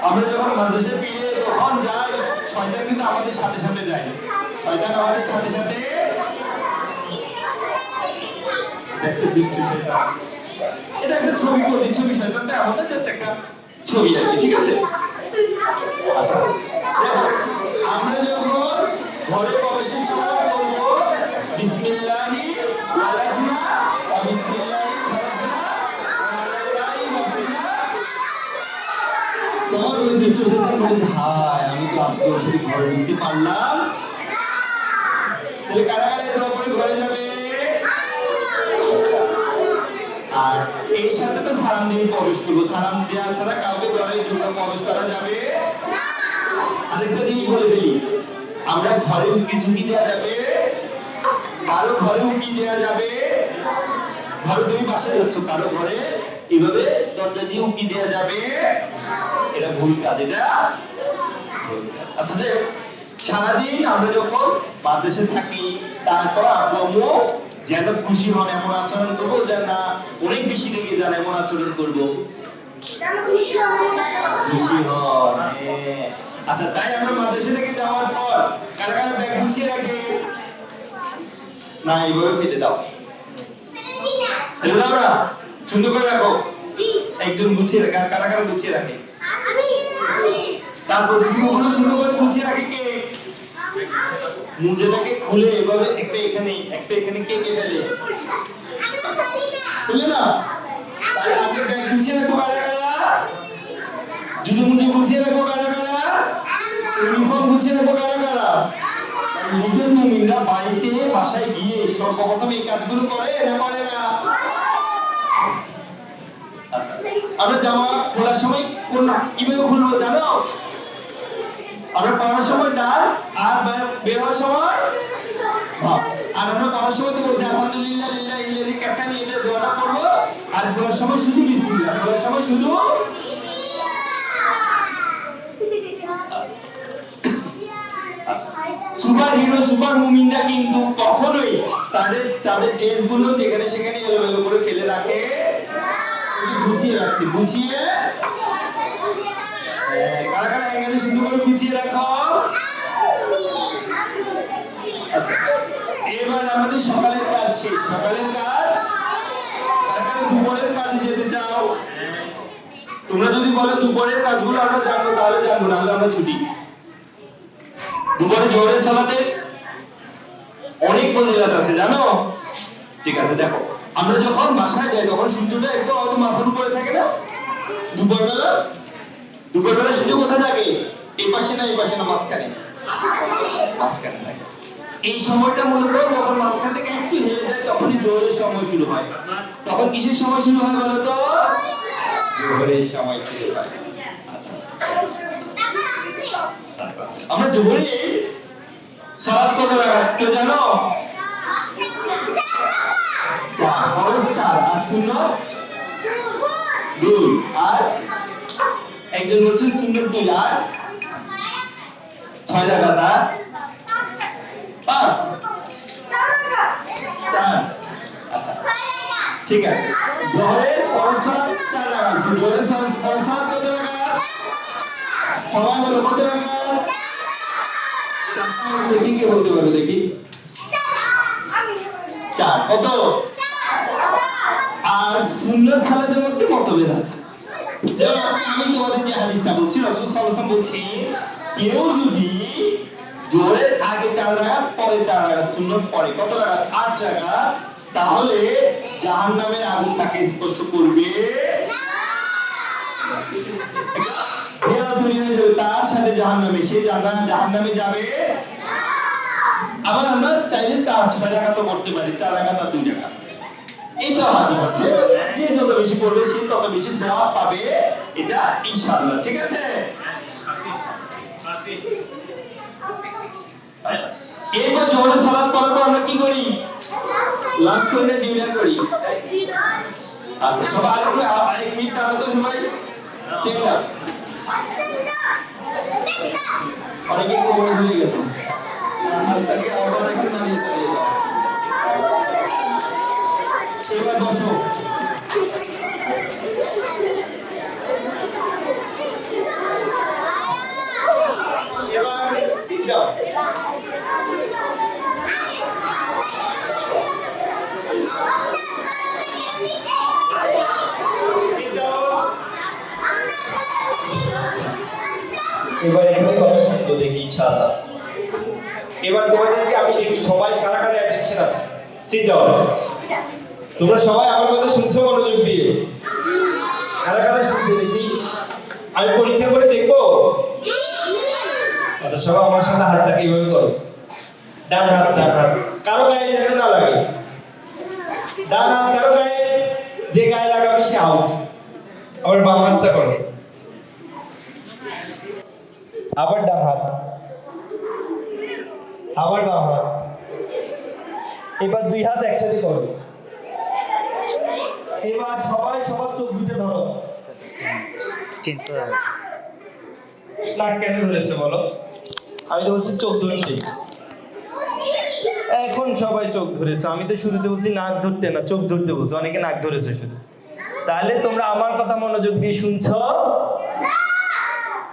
S4: আমরা যখন মাদ্রাসা পেয়ে তখন যাই, শয়তান কিন্তু আমাদের সাথে সাথে যায়। শয়তান আমাদের সাথে সাথে একটা দৃষ্টি শয়তান। এটা একটা ছবি, প্রতিচ্ছবি। শয়তানটা আমাদের জাস্ট একটা ছবি আর কি, ঠিক আছে? আচ্ছা, দেখো আমরা যখন ঘরে প্রবেশের সময় বলবো বিসমিল্লাহি ওয়ালাজনা ওয়া বিসমিল্লাহি খারাজনা ওয়া আলাইহি ওয়াসনা, তখন ওই দুষ্ট শয়তান বলে যে হায়, আমি তো আজকে ওর সাথে ঘরে ঢুকতে পারলাম। তাহলে কারা কারা দোয়া করে ঘরে যাবে? আর এই সাথে তো সালাম দিয়ে প্রবেশ করবো। সালাম দেওয়া ছাড়া কাউকে ঘরে ঢুকে প্রবেশ করা যাবে না। আরেকটা জিনিস বলে ফেলি, আমরা ঘরে উকি ঝুঁকি দেওয়া যাবে, কারো ঘরে উকি দেওয়া যাবে। ধরো তুমি বাসায় যাচ্ছ, কারো ঘরে এইভাবে দরজা দিয়ে উকি দেওয়া যাবে? এটা ভুল কাজ, এটা ভুল কাজ। আচ্ছা, যে সারাদিন আমরা যখন মাদ্রাসায় থাকি, তারপর আব্বু যেন খুশি হন এমন আচরণ করবো, যেন না অনেক বেশি রেগে যান এমন আচরণ করবো। খুশি হন, হ্যাঁ। আচ্ছা, তাই আমরা মাদ্রাসা থেকে যাওয়ার পর কারা কারা ব্যাগ গুছিয়ে রাখে? না, এইভাবে ফেলে দাও, ফেলে দাও না, সুন্দর করে রাখো। একজন গুছিয়ে রাখে, আর কারা কারা গুছিয়ে রাখে? তারপর জুতোগুলো সুন্দর করে গুছিয়ে রাখে কে? মুজেটাকে খুলে এভাবে একটা এখানে একটা এখানে কে কে ফেলে? ফেলে না? তাহলে আমরা ব্যাগ গুছিয়ে রাখবো কারা কারা? জুতো মুজে গুছিয়ে রাখবো কারা কারা? ইউনিফর্ম গুছিয়ে রাখবো কারা কারা? লিটল মুমিনরা বাড়িতে বাসায় গিয়ে সর্বপ্রথম এই কাজগুলো করে না করে না? আচ্ছা, আমরা জামা খোলার সময় কিভাবে খুলবো জানো? আমরা পড়ার সময় ডান, আর বের হওয়ার সময় বাম। আর আমরা পড়ার সময় তো বলছি আলহামদুলিল্লাহ লিল্লাহি ইল্লাযী কাতানি, এটা দোয়াটা পড়বো। আর খোলার সময় শুধু বিসমিল্লাহ, খোলার সময় শুধু সুপার হিরো সুপার মুমিনরা কিন্তু কখনোই তাদের ড্রেসগুলো যেখানে সেখানে এলোমেলো করে ফেলে রাখে, গুছিয়ে রাখছে। গুছিয়ে কারা কারা এখানে শুধু করে গুছিয়ে রাখো? আচ্ছা, এবার আমাদের সকালের কাজ শেষ। সকালের কাজ, কারা কারা দুপুরের কাজে যেতে চাও? তোমরা যদি বলো দুপুরের কাজগুলো আমরা জানবো, তাহলে জানবো, নাহলে আমরা ছুটি। দুপুরে জোহরের সালাতে অনেক ফজিলত আছে, জানো? ঠিক আছে, দেখো আমরা যখন বাসায় যাই তখন সূর্যটা একদম আমাদের মাথার উপরে থাকে না? দুপুরবেলা সূর্য কোথায় থাকে? এই পাশে না এই পাশে না মাঝখানে? মাঝখানে থাকে। এই সময়টা মূলত যখন মাঝখান থেকে একটু হেলে যায় তখনই জোহরের সময় শুরু হয়। তখন কিসের সময় শুরু হয় বলো তো? জোহরের সময় শুরু হয়। আচ্ছা, আমরা জোহরে সালাত কত রাকাত কেউ জানো? 4 ফরজ 4 আর সুন্নাত 2 আর একজন বলছে সুন্নাত 2 আর 6 রাকাত আর 5 4 আচ্ছা ঠিক আছে জোহরের ফরজ সালাত 4 রাকাত জোহরের ফরজ সালাত কত রাকাত সবাই বলো কত রাকাত চারটা দেখি কে বলতে পারবে দেখি 4 কত আর সুন্নাত সালাতের মধ্যে মতভেদ আছে যেমন আজকে আমি তোমাদের যে হাদিসটা বলছি রাসূল সাল্লাল্লাহু আলাইহি ওয়াসাল্লাম বলছি কেউ যদি জোহরের আগে 4 রাকাত পরে 4 রাকাত সুন্নাত পড়ে কত রাকাত 8 রাকাত তাহলে জাহান্নামের আগুন তাকে স্পর্শ করবে না দুনিয়ায় যাবে তার সাথে জাহান্নামে সে জাহান্নামে যাবে আবার আমরা চাইলে 4-6 রাকাত তো করতে পারি 4 রাকাত আর 2 রাকাত এটা হাদিস আছে যে যত বেশি পড়বে সে তত বেশি সওয়াব পাবে এটা ইনশাআল্লাহ ঠিক আছে আচ্ছা এরপর জোহরের সালাত পড়ার পর আমরা কি করি লাঞ্চ করে না ডিনার করি আচ্ছা সবাই আরেক মিনিট দাঁড়াও তো সবাই স্ট্যান্ড আপ অনেকে কোমরে ভুলে গেছে হাতটাকে আবার একটু নাড়িয়ে চালিয়ে দাও এবার বসো এবার সিট ডাউন এবার এখানে কথা শুনতো দেখি ইনশাআল্লাহ এবার তোমাদেরকে আমি দেখি সবাই কারা কারা অ্যাটেনশন আছে সিট ডাউন তোমরা সবাই আমার কথা শুনছো মনোযোগ দিয়ে কারা কারা শুনছো দেখি আমি পরীক্ষা করে দেখবো আচ্ছা সবাই আমার সাথে হাতটাকে এইভাবে করো ডান হাত কারো গায়ে যেন না লাগে ডান হাত কারো গায়ে যে গায়ে লাগাবে সে আউট আবার বাম হাতটা করো আবার ডান হাত আবার বাম হাত এবার 2 হাত একসাথে করো এবার সবাই সবার চোখ দুটো ধরো নাক কেন ধরেছে বলো আমি তো বলছি চোখ ধরতে এখন সবাই চোখ ধরেছে আমি তো শুরুতে বলছি নাক ধরতে না চোখ ধরতে বলছি অনেকে নাক ধরেছে শুধু তাহলে তোমরা আমার কথা মনোযোগ দিয়ে শুনছো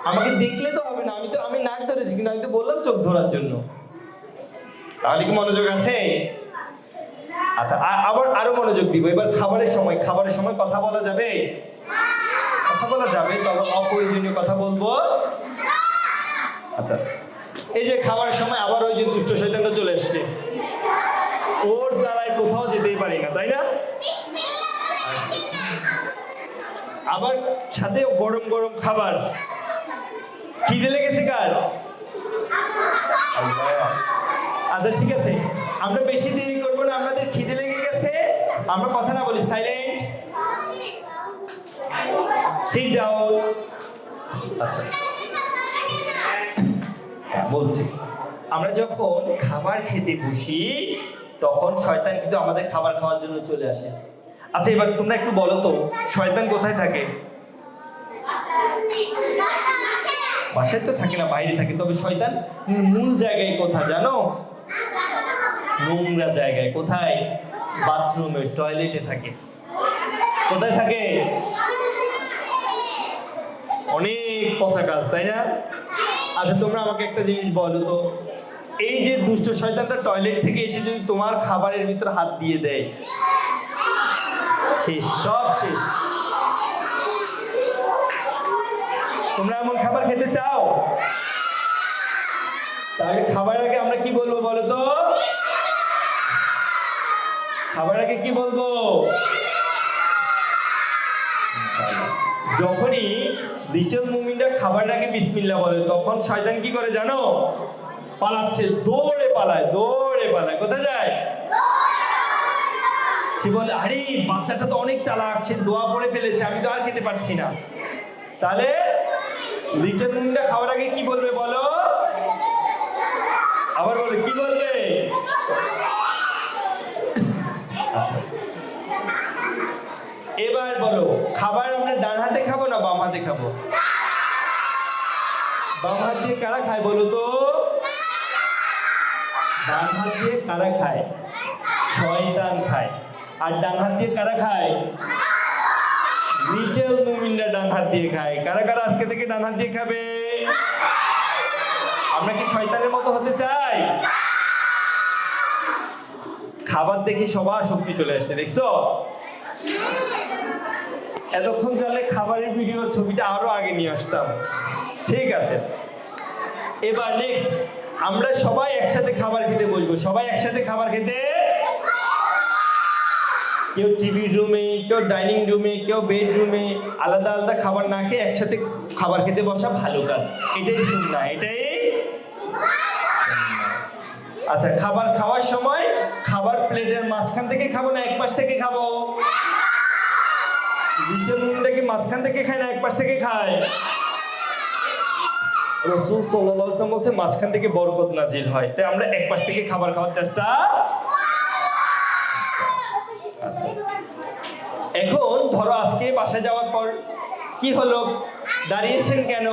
S4: আমাকে দেখলে তো হবে না আমি নাক ধরেছি কিন্তু আমি তো বললাম চোখ ধরার জন্য তাহলে কি মনোযোগ আছে আচ্ছা আবার আরো মনোযোগ দিব এবার খাবারের সময় কথা বলা যাবে তবে অপ্রয়োজনীয় কথা বলবো আচ্ছা এই যে খাবারের সময় আবার ওই যে দুষ্ট শয়তানটা চলে আসছে ওর জ্বালায় কোথাও যেতেই পারি না তাই না আবার সাথে গরম গরম খাবার খিদে লেগেছে কার আচ্ছা ঠিক আছে আমরা বেশি দেরি করবো না আমাদের খিদে লেগে গেছে আমরা কথা না বলি সাইলেন্ট সিট ডাউন আচ্ছা বলছি আমরা যখন খাবার খেতে বসি তখন শয়তান কিন্তু আমাদের খাবার খাওয়ার জন্য চলে আসে আচ্ছা এবার তোমরা একটু বলো তো শয়তান কোথায় থাকে বাসায় তো থাকে না বাইরে থাকে তবে শয়তান মূল জায়গায় কোথায় জানো নোংরা জায়গায় কোথায় বাথরুমে টয়লেটে থাকে কোথায় থাকে অনেক পচা কাজ তাই না আচ্ছা তোমরা আমাকে একটা জিনিস বলো তো এই যে দুষ্ট শয়তানটা টয়লেট থেকে এসে যদি তোমার খাবারের ভিতর হাত দিয়ে দেয় সব শেষ তোমরা এমন খাবার খেতে চাও তাহলে খাবার আগে আমরা কি বলবো বলো তো খাবার আগে কি বলবো যখনই লিটল মুমিনটা খাবার আগে বিসমিল্লাহ বলে তখন শয়তান কি করে জানো পালাচ্ছে দৌড়ে পালায় কোথায় যায় সে বলে আরে বাচ্চাটা তো অনেক চালাক সে দোয়া পড়ে ফেলেছে আমি তো আর খেতে পারছি না তাহলে লিটল মুমিনটা খাবার আগে কি বলবে বলো আবার বলে কি বলবে আচ্ছা
S1: এবার বলো, খাবার আমরা ডান হাতে খাবো না বাম হাতে খাবো? বাম হাত দিয়ে কারা খায় বলো তো? ডান হাত দিয়ে কারা খায়? শয়তান খায়। আর ডান হাত দিয়ে কারা খায়? লিটল মুমিনরা ডান হাত দিয়ে খায়। কারা কারা আজকে থেকে ডান হাত দিয়ে খাবে? আমরা কি শয়তানের মতো হতে চাই? খাবার দেখে সবার শক্তি চলে আসছে, দেখছো? এতক্ষণ জানলে খাবারের ভিডিওর ছবিটা আরো আগে নিয়ে আসতাম। ঠিক আছে, এবার নেক্সট আমরা সবাই একসাথে খাবার খেতে বলবো। সবাই একসাথে খাবার খেতে, কেউ টিভি রুমে, কেউ ডাইনিং রুমে, কেউ বেডরুমে, আলাদা আলাদা খাবার না খেয়ে একসাথে খাবার খেতে বসা ভালো কাজ। এটাই সুন্নাহ, এটাই সুন্নাহ। আচ্ছা, খাবার খাওয়ার সময় খাবার প্লেটের মাঝখান থেকে খাবো না এক পাশ থেকে খাবো? দ্বিতীয় মুমিনটা কি মাঝখান থেকে খায় না এক পাশ থেকে খায়? রাসূল সাল্লাল্লাহু আলাইহি ওয়াসাল্লাম বলছে মাঝখান থেকে বরকত নাজিল হয়। তাই আমরা এক পাশ থেকে খাবার খাওয়ার চেষ্টা। আচ্ছা, এখন ধরো আজকে বাসায় যাওয়ার পর কি হলো, দাঁড়িয়েছেন কেন?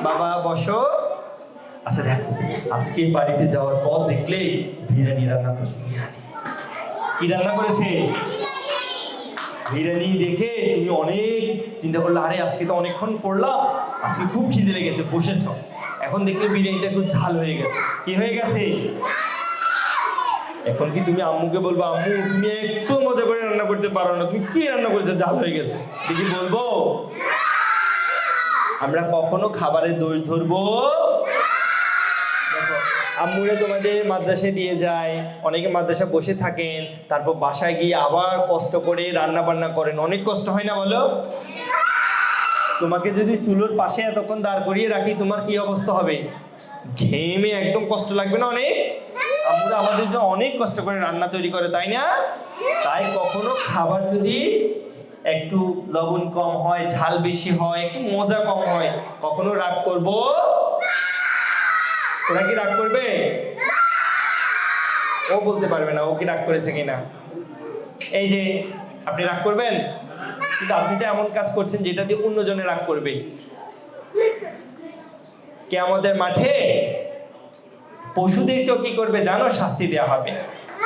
S1: বাবা বসো। আচ্ছা দেখো, আজকে বাড়িতে যাওয়ার পর দেখলে বিরিয়ানি রান্না করছে। কি রান্না করেছে? বিরিয়ানি দেখে তুমি অনেক চিন্তা করলে, আরে আজকে তো অনেকক্ষণ পড়লাম, আজকে খুব খিদে লেগেছে, বসেছ। এখন দেখলে বিরিয়ানিটা একটু ঝাল হয়ে গেছে। কি হয়ে গেছে? এখন কি তুমি আম্মুকে বলবো, আম্মু তুমি একটু মজা করে রান্না করতে পারো না, তুমি কি রান্না করেছো, ঝাল হয়ে গেছে? কি বলবো? আমরা কখনো খাবারে দোষ ধরবো। দেখো, আম্মুরা তোমাদের মাদ্রাসায় দিয়ে যায়, অনেকে মাদ্রাসা বসে থাকেন, তারপর বাসায় গিয়ে আবার কষ্ট করে রান্না বান্না করেন। অনেক কষ্ট হয় না বলো? তোমাকে যদি চুলোর পাশে এতক্ষণ দাঁড় করিয়ে রাখি, তোমার কি অবস্থা হবে? ঘেমে একদম কষ্ট লাগবে না অনেক? আম্মুরা আমাদের জন্য অনেক কষ্ট করে রান্না তৈরি করে, তাই না? তাই কখনো খাবার যদি একটু লবণ কম হয়, ঝাল বেশি হয়, একটু মজা কম হয়, কখনো রাগ করব? ওরা কি রাগ করবে? ও বলতে পারবে না ও কি রাগ করেছে কিনা। এই যে আপনি রাগ করবেন, কিন্তু আপনি তো এমন কাজ করছেন যেটা দিয়ে অন্যজনে রাগ করবে। কিয়ামতের মাঠে পশুদেরকেও কি করবে জানো? শাস্তি দেওয়া হবে।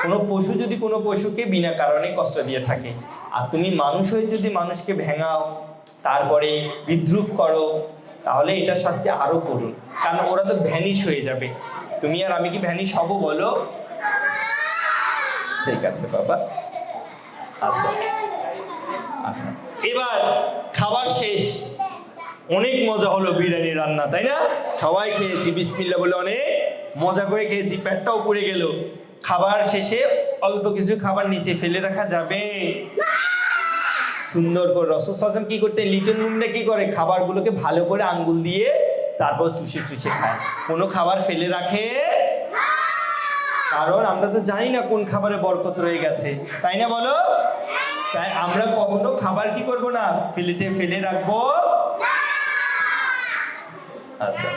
S1: কোনো পশু যদি কোনো পশুকে বিনা কারণে কষ্ট দিয়ে থাকে, আর তুমি মানুষ হয়ে যদি মানুষকে ভেঙাও, তারপরে বিদ্রুপ করো, তাহলে এটার শাস্তি আরো করুন। কারণ ওরা তো ভ্যানিশ হয়ে যাবে। তুমি আর আমি কি ভ্যানিশ হব বলো? ঠিক আছে বাবা। আচ্ছা আচ্ছা, এবার খাবার শেষ, অনেক মজা হলো বিরিয়ানি রান্না, তাই না? সবাই খেয়েছি বিসমিল্লাহ বলে, অনেক মজা করে খেয়েছি, পেটটাও পুড়ে গেল। খাবার শেষে অল্প কিছু খাবার নিচে ফেলে রাখা যাবে? সুন্দর করে রাসূল সাল্লাল্লাহু আলাইহি ওয়াসাল্লাম কি করতে, লিটল মুমিনরা কি করে, খাবারগুলোকে ভালো করে আঙ্গুল দিয়ে তারপর চুষে চুষে খায়। কোনো খাবার ফেলে রাখে? কারণ আমরা তো জানি না কোন খাবারে বরকত রয়ে গেছে, তাই না বলো? তাই আমরা কখনো খাবার কি করব না, প্লেটে ফেলে রাখবো। আচ্ছা,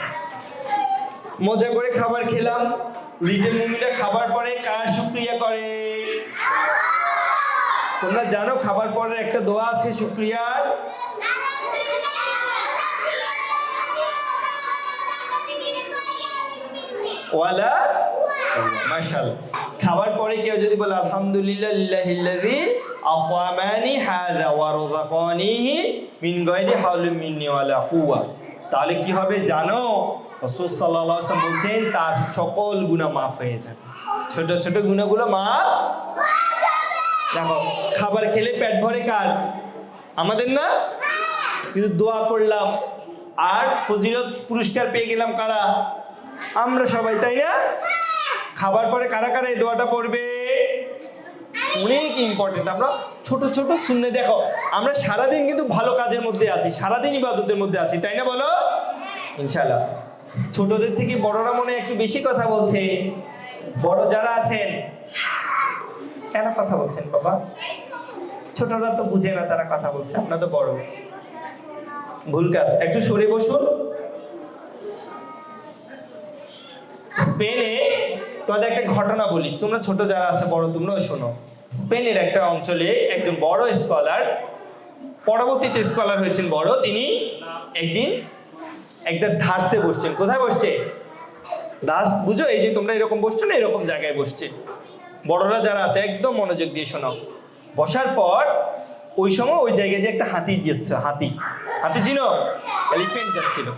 S1: মজা করে খাবার খেলাম। লিটল মুমিনরা খাবার পরে কার শুকরিয়া করে? তোমরা জানো খাবার পরে একটা দোয়া আছে শুকরিয়ার? ওয়ালা মাশাআল্লাহ। খাবার পরে কেউ যদি বলে আলহামদুলিল্লাহিল্লাযী আত'আমানি হাযা ওয়া রাযাকানিহি মিন গায়রি হাওলিন মিন্নি ওয়ালা কুওয়া, তাহলে কি হবে জানো? রাসূল সাল্লাল্লাহু আলাইহি ওয়াসাল্লাম বলছেন তার সকল গুনাহ মাফ হয়ে যাবে। ছোট ছোট গুনাহগুলো মাফ। দেখো, খাবার খেলে পেট ভরে কার? আমাদের না? কিন্তু দোয়া পড়লাম আর ফজিলত পুরস্কার পেয়ে গেলাম কারা? আমরা সবাই, তাই না? খাবার পরে কারা কারা এই দোয়াটা পড়বে? অনেক ইম্পর্টেন্ট। আমরা ছোট ছোট সুন্নে, দেখো আমরা সারাদিন কিন্তু ভালো কাজের মধ্যে আছি, সারাদিন ইবাদতের মধ্যে আছি, তাই না বলো? ইনশাআল্লাহ। ছোটদের থেকে বড়রা মনে একটু বেশি কথা বলছে। বড় যারা আছেন কেন কথা বলছেন বাবা? ছোটরা তো বুঝে না তারা কথা বলছে, আপনারা তো বড়। ভুল কাজ, একটু সরে বসুন। স্পেনে তোমাদের একটা ঘটনা বলি, তোমরা ছোট যারা আছে বড় তোমরাও শোনো। স্পেনের একটা অঞ্চলে একজন বড় স্কলার, পরবর্তীতে স্কলার হয়েছেন বড়, তিনি একদিন একটা ধার্সে বসছেন। কোথায় বসছে? দাস বুঝো, এই যে তোমরা এরকম বসছো না, এরকম জায়গায় বসছে। বড়রা যারা আছে একদম মনোযোগ দিয়ে শোনো। বসার পর ওই সময় ওই জায়গায় দিয়ে একটা হাতি যাচ্ছে। হাতি ছিল, এলিফ্যান্ট যাচ্ছিল।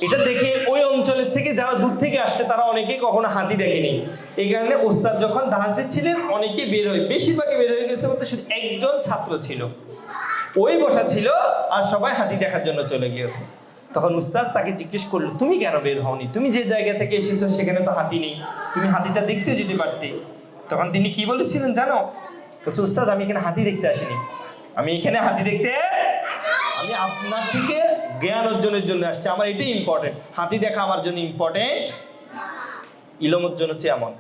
S1: এটা দেখে ওই অঞ্চলের থেকে যারা দূর থেকে আসছে তারা অনেকে কখনো হাতি দেখেনি। এই কারণে ওস্তাদ যখন ধাস দিচ্ছিলেন অনেকে বের হয়ে, বেশিরভাগই বের হয়ে গেছে বলতে শুধু একজন ছাত্র ছিল, ওই বসা ছিল, আর সবাই হাতি দেখার জন্য চলে গিয়েছে। তখন উস্তাদ তাকে জিজ্ঞেস করলো, তুমি কেন বের হওনি? তুমি যে জায়গা থেকে এসেছো সেখানে তো হাতি নেই, তুমি হাতিটা দেখতে যেতে পারতে। তখন তিনি কি বলেছিলেন জানো? বলছে, উস্তাদ আমি এখানে হাতি দেখতে আসিনি, আমি এখানে হাতি দেখতে, আমি আপনার থেকে জ্ঞান অর্জনের জন্য আসছি। আমার এটাই ইম্পর্টেন্ট, হাতি দেখা আমার জন্য ইম্পর্টেন্ট। ইলম অর্জন হচ্ছে এমন,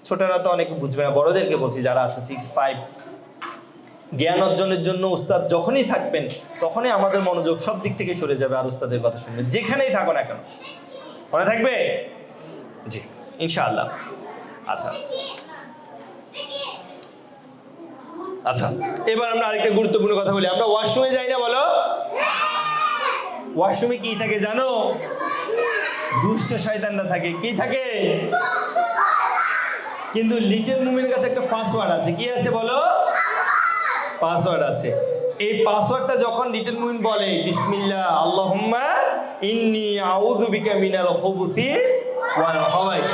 S1: ছোটরা তো অনেকে বুঝবে না, বড়দেরকে বলছি যারা আছে 6-5, জ্ঞান অর্জনের জন্য উস্তাদ যখনই থাকবেন তখনই আমাদের মনোযোগ সব দিক থেকে সরে যাবে আর উস্তাদের কথা শুনবে, যেখানেই থাকো না কেন। মনে থাকবে? জি ইনশাআল্লাহ। আচ্ছা আচ্ছা, এবার আমরা আরেকটা গুরুত্বপূর্ণ কথা বলি। আমরা ওয়াশরুমে যাই না, বলো? ওয়াশরুমে কি থাকে জানো? দুষ্ট শয়তানরা থাকে। কি থাকে? কিন্তু লিটল মুমিনের কাছে একটা পাসওয়ার্ড আছে। কি আছে বলো? পাসওয়ার্ড আছে। এই পাসওয়ার্ডটা যখন লিটল মুমিন বলে বিসমিল্লাহ আল্লাহুম্মা ইন্নী আউযু বিকা মিনাল খুবুতি ওয়াল খাবাইস,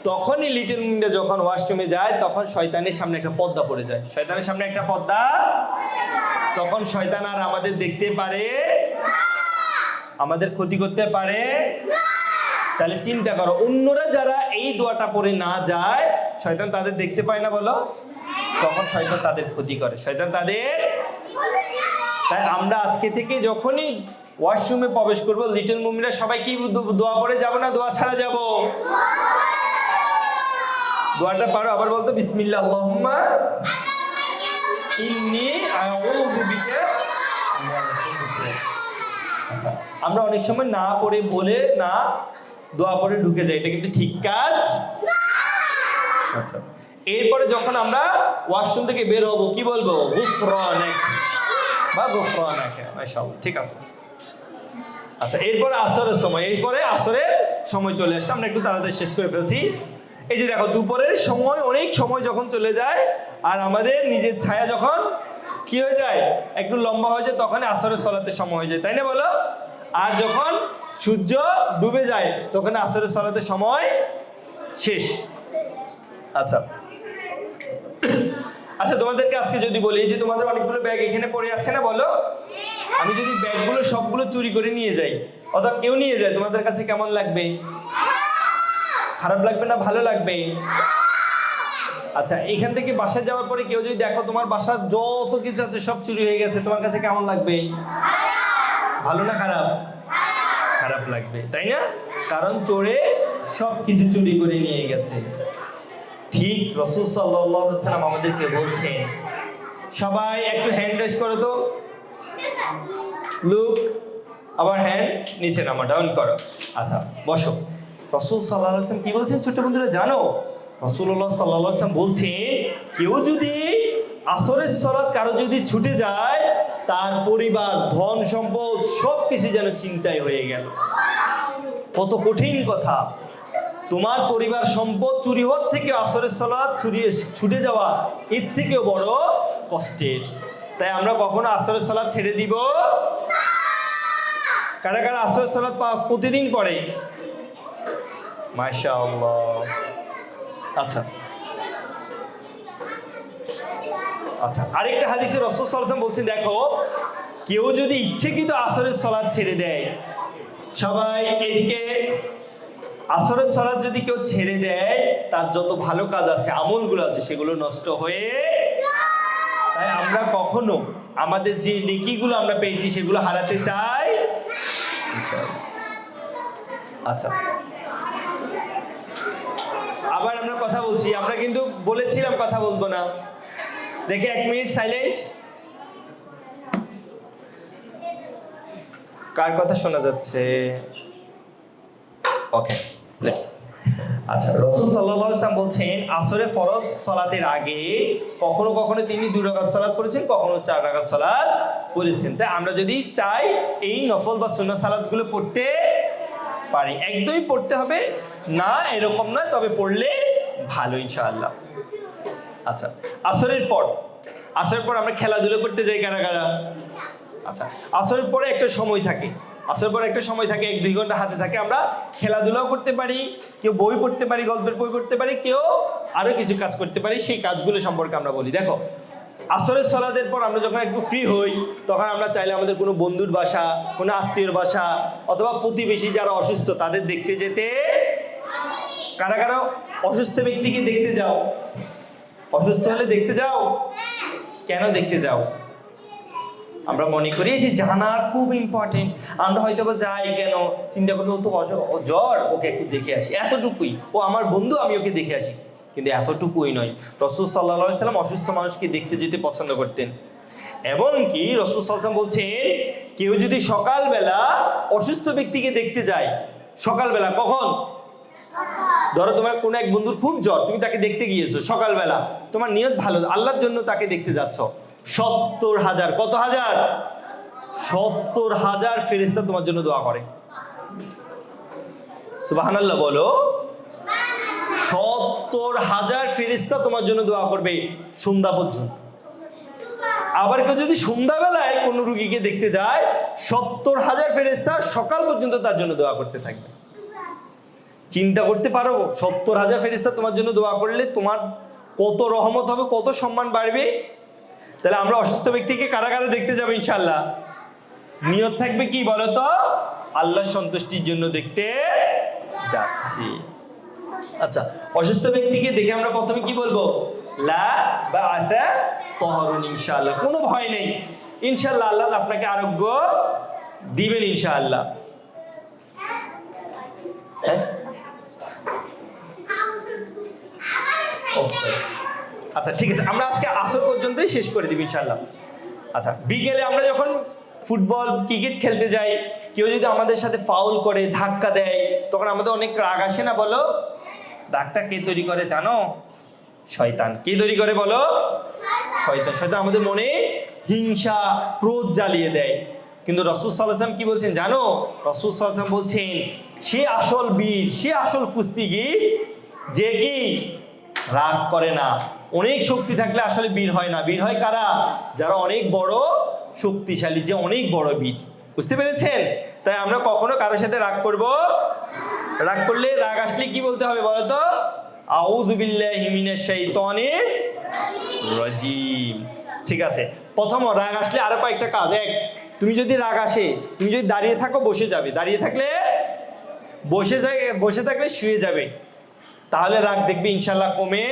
S1: তখনই লিটল মুমিনটা যখন ওয়াশরুমে যায় তখন শয়তানের সামনে একটা পর্দা পড়ে যায়। শয়তানের সামনে একটা পর্দা, তখন শয়তান আর আমাদের দেখতে পারে, আমাদের ক্ষতি করতে পারে। তাহলে চিন্তা করো, অন্যরা যারা এই দোয়াটা পড়ে না যায়, শয়তান তাদের দেখতে পায় না, বলো? তখন শয়তান তাদের ক্ষতি করে, শয়তান তাদের। তাই আমরা আজকে থেকে যখনই ওয়াশরুমে প্রবেশ করব, লিটল মুমিনরা সবাই কি দোয়া পড়ে যাব না দোয়া ছাড়া যাব? দোয়াটা পারো? আবার বলতো, বিসমিল্লাহ আল্লাহুম্মা ইন্নী আউযু বিকা মিনাল খুবুতি। আচ্ছা, আমরা অনেক সময় না পড়ে বলে না দোয়া পড়ে ঢুকে যাই, এটা কিন্তু ঠিক কাজ না। আচ্ছা, এরপরে যখন আমরা ওয়াশরুম থেকে বের হব কি বলবো? গুফরানাক বা গুফরানাক। মাশাআল্লাহ, ঠিক আছে। আচ্ছা, এরপরে আসরের সময়, এরপরে আসরের সময় চলে আসছে, আমরা একটু তাড়াতাড়ি শেষ করে ফেলছি। এই যে দেখো, দুপুরের সময় অনেক সময় যখন চলে যায় আর আমাদের নিজের ছায়া যখন কি হয়ে যায়, একটু লম্বা হয়ে যায়, তখন আসরের সালাতের সময় হয়ে যায়, তাই না বলো? আর যখন সূর্য ডুবে যায় তখন আসরের সালাতের সময় শেষ। আচ্ছা আচ্ছা, তোমাদেরকে আজকে যদি বলি যে তোমাদের অনেকগুলো ব্যাগ এখানে পড়ে আছে না, বলো? আমি যদি ব্যাগগুলো সবগুলো চুরি করে নিয়ে যাই অথবা কেউ নিয়ে যায়, তোমাদের কাছে কেমন লাগবে? খারাপ লাগবে না ভালো লাগবে? আচ্ছা, এখান থেকে বাসায় যাওয়ার পরে কেউ যদি দেখো তোমার বাসার যত কিছু আছে সব চুরি হয়ে গেছে, তোমার কাছে কেমন লাগবে? ভালো না খারাপ? খারাপ লাগবে, তাই না? কারণ চোরে সব কিছু চুরি করে নিয়ে গেছে। ঠিক রাসূল সাল্লাল্লাহু আলাইহি ওয়াসাল্লাম আমাদেরকে বলছেন, সবাই একটু হ্যান্ড রেজ করো তো, লুক, আবার হ্যান্ড নিচে নামা, ডাউন করো। আচ্ছা বসো। রাসূল সাল্লাল্লাহু আলাইহি ওয়াসাল্লাম কি বলছেন ছোট বন্ধুরা জানো? রাসূলুল্লাহ সাল্লাল্লাহু আলাইহি ওয়াসাল্লাম বলছেন, কেউ যদি আসরের সালাত কারো যদি ছুটে যায়, তার পরিবার, ধন সম্পদ সবকিছু যেন চিন্তায় হয়ে গেল। কত কঠিন কথা! তোমার পরিবার সম্পদ চুরি হওয়ার থেকে আসরের সালাত ছুটে যাওয়া এর থেকেও বড় কষ্টের। তাই আমরা কখনো আসরের সালাত ছেড়ে দিব না। কারা কারা আসরের সালাত প্রতিদিন পড়ে? মাশাআল্লাহ। আচ্ছা আচ্ছা, আরেকটা হাদিসে রাসূল সাল্লাল্লাহু আলাইহি ওয়াসাল্লাম বলছেন, দেখো, কেউ যদি ইচ্ছাকৃত আসরের সালাত ছেড়ে দেয়, সবাই এদিকে, আসরের সালাত যদি কেউ ছেড়ে দেয়, তার যত ভালো কাজ আছে, আমলগুলো আছে, সেগুলো নষ্ট হয়ে। তাই আমরা কখনো আমাদের যে নেকিগুলো আমরা পেয়েছি সেগুলো হারাতে চাই। আচ্ছা, আবার আমরা কথা বলছি, আমরা কিন্তু বলেছিলাম কথা বলবো না। দেখে 1 মিনিট সাইলেন্ট। কার কথা শোনা যাচ্ছে? ওকে, লেটস আচ্ছা, রাসূল সাল্লাল্লাহু আলাইহি ওয়াসাল্লাম বলছেন আসরে ফরজ সালাতের আগে কখনো কখনো তিনি 2 রাকাত সালাত পড়েছেন, কখনো 4 রাকাত সালাত পড়েছেন। তাই আমরা যদি চাই এই নফল বা সুন্নাত সালাতগুলো পড়তে পারি, একদমই পড়তে হবে না এরকম নয়, তবে পড়লে ভালো ইনশাআল্লাহ। আচ্ছা, আসরের পর আমরা খেলাধুলা করতে যাই কারা কারা? আচ্ছা, আসরের পরে একটা সময় থাকে, আসরের পরে একটা সময় থাকে, 1-2 ঘন্টা হাতে থাকে, আমরা খেলাধুলাও করতে পারি, কেউ বই পড়তে পারি, গল্পের বই পড়তে পারি, কেউ আরো কিছু কাজ করতে পারি। সেই কাজগুলো সম্পর্কে আমরা বলি। দেখো, আসরের সালাতের পর আমরা যখন একটু ফ্রি হই, তখন আমরা চাইলে আমাদের কোনো বন্ধুর বাসা, কোনো আত্মীয়র বাসা অথবা প্রতিবেশী যারা অসুস্থ তাদের দেখতে যেতে। কারা কারা অসুস্থ ব্যক্তিকে দেখতে যাও? অসুস্থ হলে দেখতে যাও? কেন দেখতে যাও? আমরা মনে করি যে জানা খুব ইম্পর্টেন্ট, আমরা হয়তো বা যাই কেন চিন্তা করি ও তো জ্বর, ওকে একটু দেখে আসি, এতটুকুই, ও আমার বন্ধু, আমি ওকে দেখে আসি। কিন্তু এতটুকুই নয়, রাসূল সাল্লাল্লাহু আলাইহি সাল্লাম অসুস্থ মানুষকে দেখতে যেতে পছন্দ করতেন। এমনকি রাসূল সাল্লাল্লাহু আলাইহি সাল্লাম বলছেন, কেউ যদি সকালবেলা অসুস্থ ব্যক্তিকে দেখতে যায়, সকালবেলা কখন? ধরো তোমার কোনো এক বন্ধুর খুব জ্বর, তুমি তাকে দেখতে গিয়েছো সকালবেলা, তোমার নিয়ত ভালো, আল্লাহর জন্য তাকে দেখতে যাচ্ছ, 70,000, কত হাজার? 70,000 ফেরেশতা তোমার জন্য দোয়া করে। সুবহানাল্লাহ বলো। 70,000 ফেরেশতা তোমার জন্য দোয়া করবে সন্ধ্যা পর্যন্ত। আবার কেউ যদি সন্ধ্যাবেলায় কোনো রুগীকে দেখতে যায়, 70,000 ফেরেশতা সকাল পর্যন্ত তার জন্য দোয়া করতে থাকবে। চিন্তা করতে পারো 70,000 ফেরেশতা তোমার জন্য দোয়া করলে তোমার কত রহমত হবে, কত সম্মান বাড়বে। তাহলে আমরা অসুস্থ ব্যক্তিকে কারা কারা দেখতে যাবো ইনশাআল্লাহ? নিয়ত থাকবে কি বলতো? আল্লাহর সন্তুষ্টির জন্য দেখতে যাচ্ছি। আচ্ছা, অসুস্থ ব্যক্তিকে দেখে আমরা প্রথমে কি বলবো? লা বা'সা তাহরুন, ইনশাআল্লাহ, কোনো ভয় নেই, ইনশাআল্লাহ আল্লাহ আপনাকে আরোগ্য দিবেন ইনশাআল্লাহ। হ্যাঁ, আচ্ছা ঠিক আছে, আমরা আজকে আসর পর্যন্তই শেষ করে দিব ইনশাআল্লাহ। আচ্ছা, বিকেলে আমরা যখন ফুটবল ক্রিকেট খেলতে যাই, কেউ যদি আমাদের সাথে ফাউল করে, ধাক্কা দেয়, তখন আমাদের অনেক রাগ আসে না বলো? রাগটা কে তৈরি করে জানো? শয়তান। কে তৈরি করে বলো? শয়তান। শয়তান আমাদের মনে হিংসা, ক্রোধ জ্বালিয়ে দেয়। কিন্তু রাসূল সাল্লাল্লাহু আলাইহি ওয়াসাল্লাম কি বলছেন জানো? রাসূল সাল্লাল্লাহু আলাইহি ওয়াসাল্লাম বলছেন, সে আসল বীর, সে আসল কুস্তিগীর যে কি রাগ করে না। অনেক শক্তি থাকলে আসলে বীর হয় না, বীর হয় কারা? যারা অনেক বড় শক্তিশালী, যে অনেক বড় বীর। বুঝতে পেরেছেন? তাই আমরা কখনো কারোর সাথে রাগ করব? রাগ করলে, রাগ আসলে কি বলতে হবে বলতো? আউযু বিল্লাহি মিনাশ শাইতানির রাজিম। ঠিক আছে, প্রথম রাগ আসলে আরো কয়েকটা কাজ। এক, তুমি যদি রাগ আসে, তুমি যদি দাঁড়িয়ে থাকো বসে যাবে, দাঁড়িয়ে থাকলে বসে থাকলে শুয়ে যাবে, তাহলে রাগ দেখবে ইনশাআল্লাহ কমে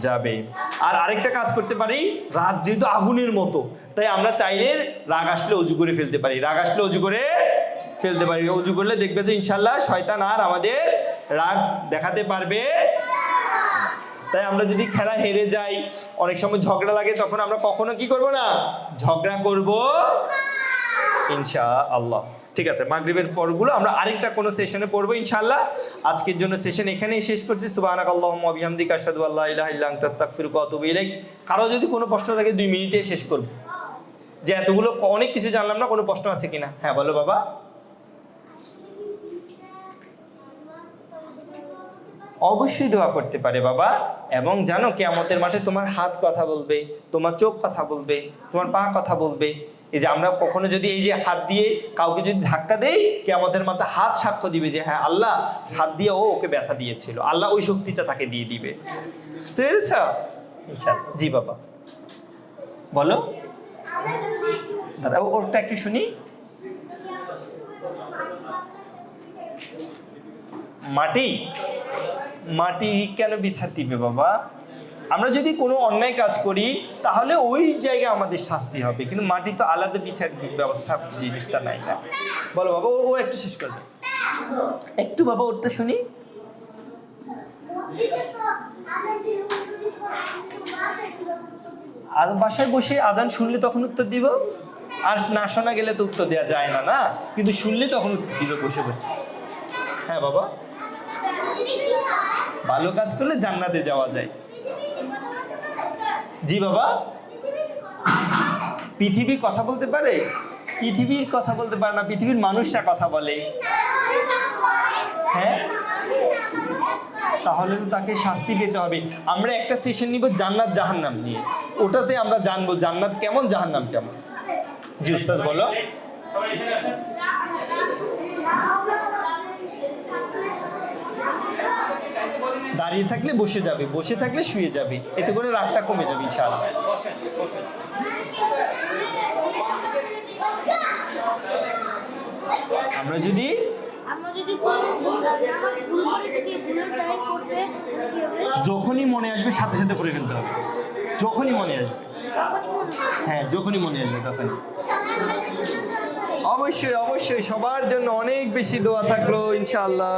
S1: যাবে। আর আরেকটা কাজ করতে পারি, রাগ যেহেতু আগুনের মতো, তাই আমরা চাইলে রাগ আসলে অজু করে ফেলতে পারি, রাগ আসলে অজু করে ফেলতে পারি। অজু করলে দেখবে যে ইনশাআল্লাহ শয়তান আর আমাদের রাগ দেখাতে পারবে। তাই আমরা যদি খেলা হেরে যাই, অনেক সময় ঝগড়া লাগে, তখন আমরা কখনো কি করব না? ঝগড়া করব ইনশাআল্লাহ। ঠিক আছে, মাগরিবের পরগুলো আমরা আরেকটা কোনো সেশনে পড়বো ইনশাআল্লাহ। আজকের জন্য সেশন এখানেই শেষ করছি। সুবহানাকাল্লাহুম্মা ওয়া বিহামদিকা আশহাদু আল্লা ইলাহা ইল্লা আনতা আস্তাগফিরুকা ওয়া আতুবু ইলাইক। কারো যদি কোনো প্রশ্ন থাকে 2 মিনিটে শেষ করব, যে এতগুলো অনেক কিছু জানলাম না, কোনো প্রশ্ন আছে কিনা? হ্যাঁ বলো বাবা। অবশ্যই দোয়া করতে পারে বাবা। এবং জানো, কিয়ামতের মাঠে তোমার হাত কথা বলবে, তোমার চোখ কথা বলবে, তোমার পা কথা বলবে। এই যে আমরা কখনো যদি এই যে হাত দিয়ে কাউকে যদি ধাক্কা দেই, কিয়ামতের মাঠে হাত সাক্ষ্য দিবে যে হ্যাঁ আল্লাহ হাত দিয়ে ওকে ব্যথা দিয়েছিল, আল্লাহ ওই শক্তিটা তাকে দিয়ে দিবে। বুঝতে পেরেছ? ইনশাআল্লাহ। জি বাবা বলো। দাদা ওরটা একটু শুনি। মাটি কেন বিছাতে দিবে বাবা? আমরা যদি কোনো অন্যায় কাজ করি তাহলে ওই জায়গায় আমাদের শাস্তি হবে, কিন্তু মাটি তো আলাদা বিচার ব্যবস্থা জিনিসটা নাই না। বলো বাবা, ও একটু শেষ করবে একটু বাবা, ওরটা শুনি। বাসায় বসে আজান শুনলে তখন উত্তর দিব, আর না শোনা গেলে তো উত্তর দেওয়া যায় না, না কিন্তু শুনলে তখন উত্তর দিবে বসে বসে। হ্যাঁ বাবা। ভালো কাজ করলে জান্নাতে যাওয়া যায়। জি বাবা, পৃথিবী কথা বলতে পারে? পৃথিবীর কথা বলতে পারে না, পৃথিবীর মানুষরা কথা বলে। হ্যাঁ, তাহলে তো তাকে শাস্তি পেতে হবে। আমরা একটা সেশন নিব জান্নাত জাহান্নাম নিয়ে, ওটাতে আমরা জানবো জান্নাত কেমন জাহান্নাম কেমন। জি উস্তাদ বলো। দাঁড়িয়ে থাকলে বসে যাবে, বসে থাকলে শুয়ে যাবে, এতে করে রাগটা কমে যাবে ইনশাআল্লাহ। আমরা যদি
S3: ভুল করে যদি ভুলে যাই করতে তাহলে কি হবে?
S1: যখনই মনে আসবে সাথে সাথে পড়ে ফেলতে হবে, যখনই মনে আসবে। হ্যাঁ, যখনই মনে আসবে তখনই। অবশ্যই অবশ্যই সবার জন্য অনেক বেশি দোয়া থাকলো ইনশাআল্লাহ।